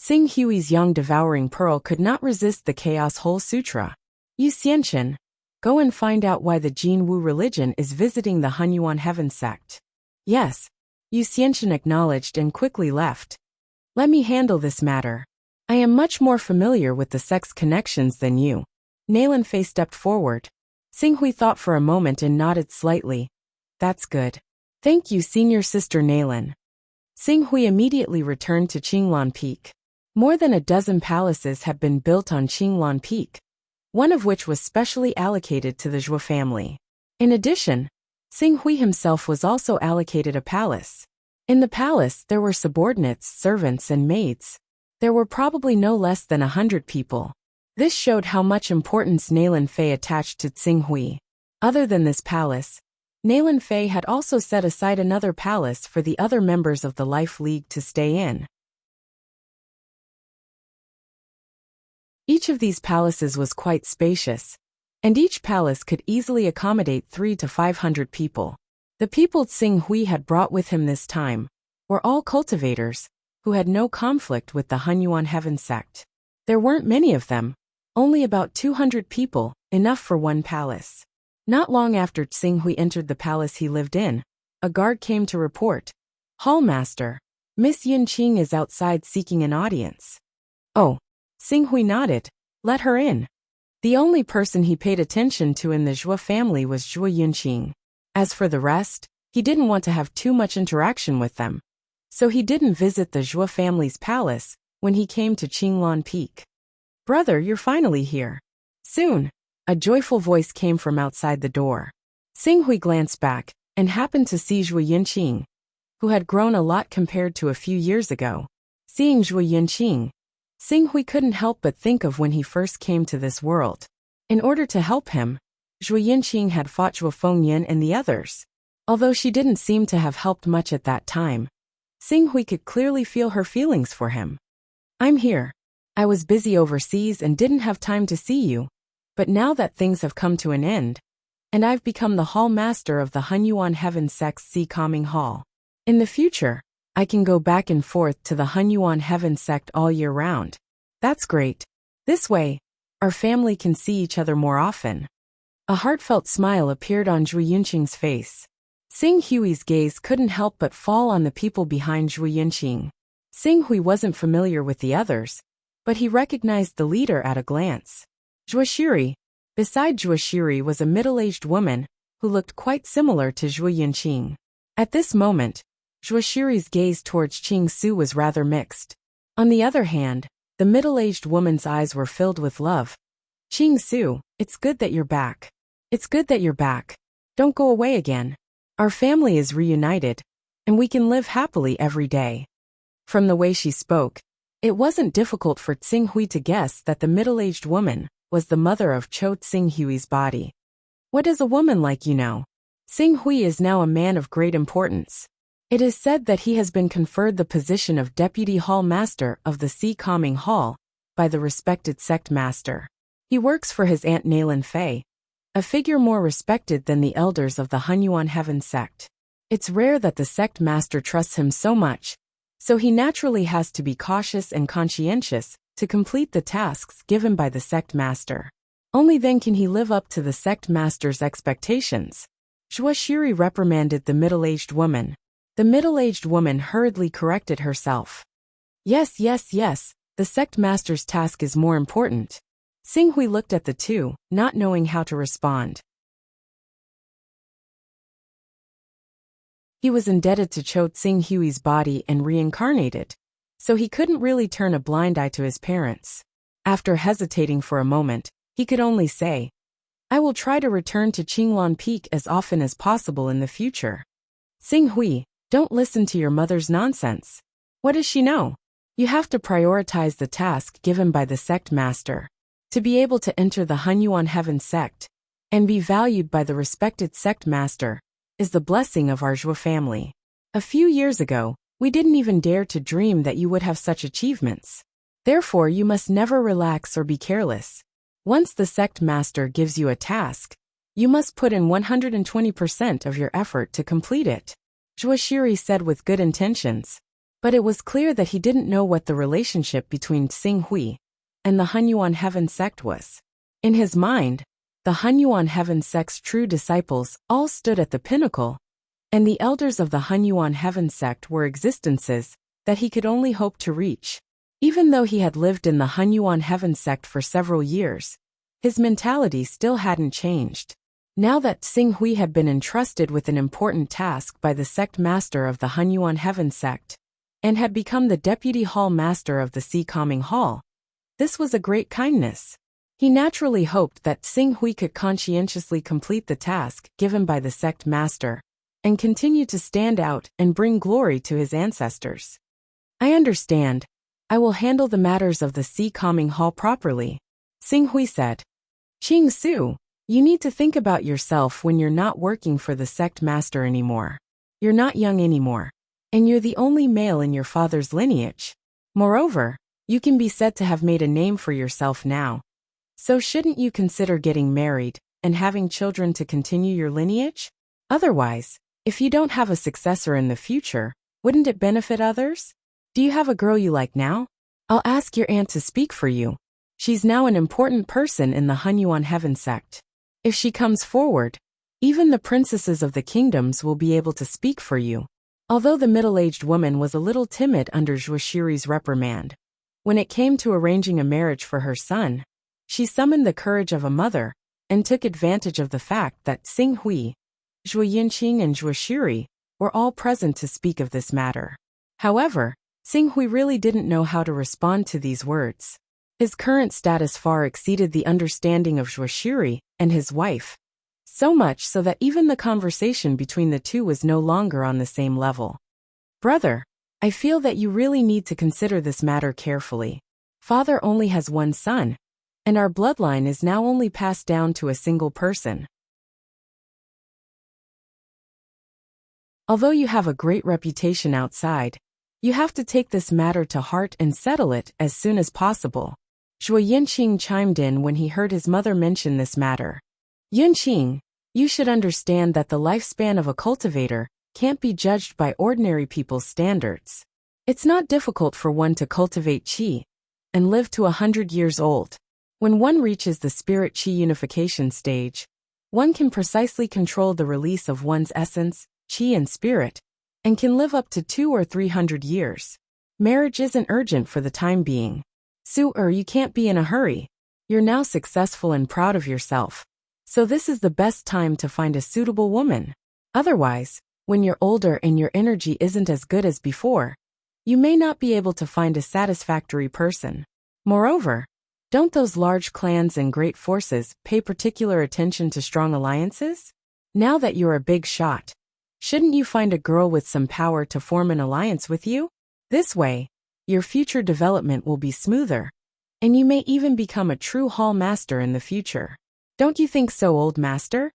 Xinghui's Yang Devouring Pearl could not resist the Chaos Whole Sutra. Yu Xianchen, go and find out why the Jinwu religion is visiting the Hunyuan Heaven sect. Yes, Yu Xianchen acknowledged and quickly left. Let me handle this matter. I am much more familiar with the sect's connections than you. Nalan Fei stepped forward. Xinghui thought for a moment and nodded slightly. That's good. Thank you, Senior Sister Nalan. Xinghui immediately returned to Qinglan Peak. More than a dozen palaces had been built on Qinglan Peak, one of which was specially allocated to the Zhuo family. In addition, Xing Hui himself was also allocated a palace. In the palace there were subordinates, servants and maids. There were probably no less than 100 people. This showed how much importance Nailan Fei attached to Xing Hui. Other than this palace, Nailan Fei had also set aside another palace for the other members of the Life League to stay in. Each of these palaces was quite spacious, and each palace could easily accommodate 300 to 500 people. The people Xing Hui had brought with him this time were all cultivators who had no conflict with the Hunyuan heaven sect. There weren't many of them, only about 200 people, enough for one palace. Not long after Xing Hui entered the palace he lived in, a guard came to report. Hallmaster, Miss Yunqing is outside seeking an audience. Oh, Xing Hui nodded. Let her in. The only person he paid attention to in the Zhuo family was Zhuo Yunqing. As for the rest, he didn't want to have too much interaction with them. So he didn't visit the Zhuo family's palace when he came to Qinglan Peak. Brother, you're finally here. Soon, a joyful voice came from outside the door. Xing Hui glanced back and happened to see Zhuo Yunqing, who had grown a lot compared to a few years ago. Seeing Zhuo Yunqing, Xing Hui couldn't help but think of when he first came to this world. In order to help him, Zhuo Yunqing had fought Zhuo Fengyan and the others. Although she didn't seem to have helped much at that time, Xing Hui could clearly feel her feelings for him. I'm here. I was busy overseas and didn't have time to see you, but now that things have come to an end, and I've become the hall master of the Hunyuan Heaven Sect's Sea Calming Hall. In the future, I can go back and forth to the Hunyuan Heaven Sect all year round. That's great. This way, our family can see each other more often. A heartfelt smile appeared on Zhuo Yunqing's face. Xing Hui's gaze couldn't help but fall on the people behind Zhuo Yunqing. Xing Hui wasn't familiar with the others, but he recognized the leader at a glance. Zhuo Shiri. Beside Zhuo Shiri was a middle-aged woman who looked quite similar to Zhuo Yunqing. At this moment, Zhuo Shiri's gaze towards Qing Su was rather mixed. On the other hand, the middle-aged woman's eyes were filled with love. Qing Su, it's good that you're back. It's good that you're back. Don't go away again. Our family is reunited, and we can live happily every day. From the way she spoke, it wasn't difficult for Xing Hui to guess that the middle-aged woman was the mother of Cho Xing Hui's body. What does a woman like you know? Xing Hui is now a man of great importance. It is said that he has been conferred the position of Deputy Hall Master of the Sea Calming Hall by the respected sect master. He works for his aunt Nailan Fei, a figure more respected than the elders of the Hunyuan Heaven Sect. It's rare that the sect master trusts him so much, so he naturally has to be cautious and conscientious to complete the tasks given by the sect master. Only then can he live up to the sect master's expectations. Zhuo Shiri reprimanded the middle-aged woman. The middle-aged woman hurriedly corrected herself. Yes, the sect master's task is more important. Xing Hui looked at the two, not knowing how to respond. He was indebted to Cho Xing Hui's body and reincarnated, so he couldn't really turn a blind eye to his parents. After hesitating for a moment, he could only say, I will try to return to Qinglan Peak as often as possible in the future. Xing Hui, don't listen to your mother's nonsense. What does she know? You have to prioritize the task given by the sect master. To be able to enter the Hunyuan Heaven Sect and be valued by the respected sect master is the blessing of our Zhuo family. A few years ago, we didn't even dare to dream that you would have such achievements. Therefore, you must never relax or be careless. Once the sect master gives you a task, you must put in 120% of your effort to complete it. Zhuo Shiri said with good intentions, but it was clear that he didn't know what the relationship between Xing Hui and the Hunyuan Heaven Sect was. In his mind, the Hunyuan Heaven Sect's true disciples all stood at the pinnacle, and the elders of the Hunyuan Heaven Sect were existences that he could only hope to reach. Even though he had lived in the Hunyuan Heaven Sect for several years, his mentality still hadn't changed. Now that Xing Hui had been entrusted with an important task by the sect master of the Hunyuan Heaven Sect, and had become the deputy hall master of the Sea Calming Hall, this was a great kindness. He naturally hoped that Xing Hui could conscientiously complete the task given by the sect master and continue to stand out and bring glory to his ancestors. I understand. I will handle the matters of the Sea Calming Hall properly, Xing Hui said. Qing Su, you need to think about yourself when you're not working for the sect master anymore. You're not young anymore, and you're the only male in your father's lineage. Moreover, you can be said to have made a name for yourself now. So shouldn't you consider getting married and having children to continue your lineage? Otherwise, if you don't have a successor in the future, wouldn't it benefit others? Do you have a girl you like now? I'll ask your aunt to speak for you. She's now an important person in the Hunyuan heaven sect. If she comes forward, even the princesses of the kingdoms will be able to speak for you. Although the middle-aged woman was a little timid under Zhuoshiri's reprimand, when it came to arranging a marriage for her son, she summoned the courage of a mother and took advantage of the fact that Xing Hui, Zhuo Yinqing and Zhuoshiri were all present to speak of this matter. However, Xing Hui really didn't know how to respond to these words. His current status far exceeded the understanding of Zhuoshiri and his wife, so much so that even the conversation between the two was no longer on the same level. Brother, I feel that you really need to consider this matter carefully. Father only has one son, and our bloodline is now only passed down to a single person. Although you have a great reputation outside, you have to take this matter to heart and settle it as soon as possible. Zhuo Yinqing chimed in when he heard his mother mention this matter. Yinqing, you should understand that the lifespan of a cultivator can't be judged by ordinary people's standards. It's not difficult for one to cultivate qi and live to 100 years old. When one reaches the spirit qi unification stage, one can precisely control the release of one's essence, qi and spirit, and can live up to 200 or 300 years. Marriage isn't urgent for the time being. Su-er, you can't be in a hurry. You're now successful and proud of yourself. So this is the best time to find a suitable woman. Otherwise, when you're older and your energy isn't as good as before, you may not be able to find a satisfactory person. Moreover, don't those large clans and great forces pay particular attention to strong alliances? Now that you're a big shot, shouldn't you find a girl with some power to form an alliance with you? This way, your future development will be smoother, and you may even become a true hall master in the future. Don't you think so, old master?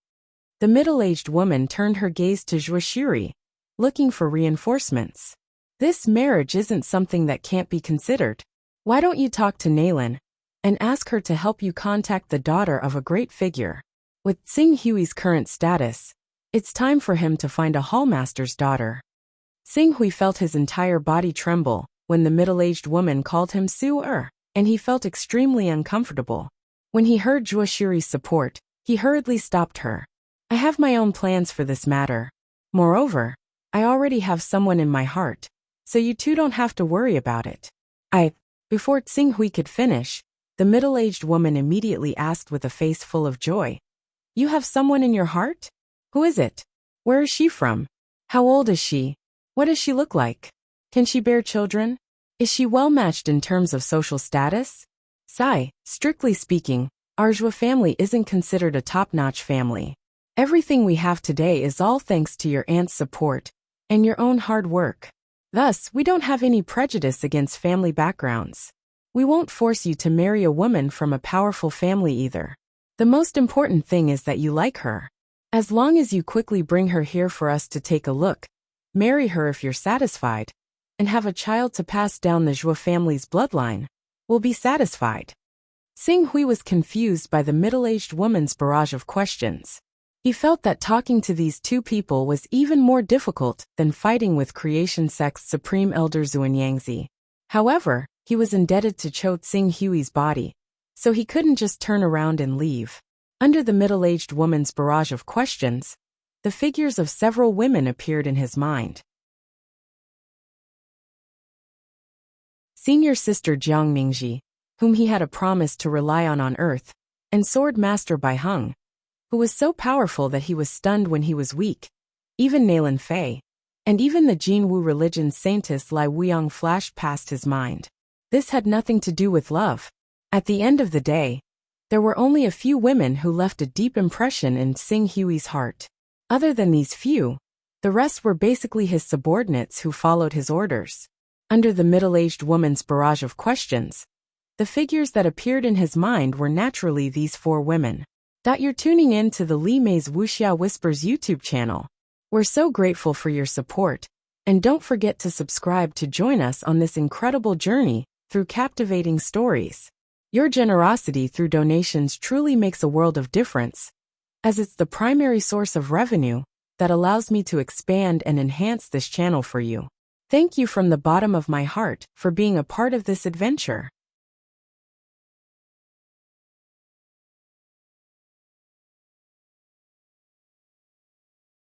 The middle-aged woman turned her gaze to Zhuoshiri, looking for reinforcements. This marriage isn't something that can't be considered. Why don't you talk to Nalan and ask her to help you contact the daughter of a great figure? With Xing Hui's current status, it's time for him to find a hallmaster's daughter. Xing Hui felt his entire body tremble when the middle-aged woman called him Su-er, and he felt extremely uncomfortable. When he heard Zhuoshiri's support, he hurriedly stopped her. I have my own plans for this matter. Moreover, I already have someone in my heart, so you two don't have to worry about it. Before Xing Hui could finish, the middle-aged woman immediately asked with a face full of joy. You have someone in your heart? Who is it? Where is she from? How old is she? What does she look like? Can she bear children? Is she well-matched in terms of social status? Strictly speaking, our Zhuo family isn't considered a top-notch family. Everything we have today is all thanks to your aunt's support and your own hard work. Thus, we don't have any prejudice against family backgrounds. We won't force you to marry a woman from a powerful family either. The most important thing is that you like her. As long as you quickly bring her here for us to take a look, marry her if you're satisfied, and have a child to pass down the Zhuo family's bloodline, we'll be satisfied. Xing Hui was confused by the middle-aged woman's barrage of questions. He felt that talking to these two people was even more difficult than fighting with Creation Sect's Supreme Elder Xuanyangzi. However, he was indebted to Cho Xing Hui's body, so he couldn't just turn around and leave. Under the middle-aged woman's barrage of questions, the figures of several women appeared in his mind. Senior sister Jiang Mingji, whom he had a promise to rely on Earth, and Sword Master Bai Heng, who was so powerful that he was stunned when he was weak. Even Nalan Fei, and even the Jinwu religion saintess Lai Wuyang flashed past his mind. This had nothing to do with love. At the end of the day, There were only a few women who left a deep impression in Sing Hui's heart. Other than these few, the rest were basically his subordinates who followed his orders. Under the middle-aged woman's barrage of questions, the figures that appeared in his mind were naturally these 4 women. You're tuning in to the Li Mei's Wuxia Whispers YouTube channel. We're so grateful for your support, and don't forget to subscribe to join us on this incredible journey through captivating stories. Your generosity through donations truly makes a world of difference, as it's the primary source of revenue that allows me to expand and enhance this channel for you. Thank you from the bottom of my heart for being a part of this adventure.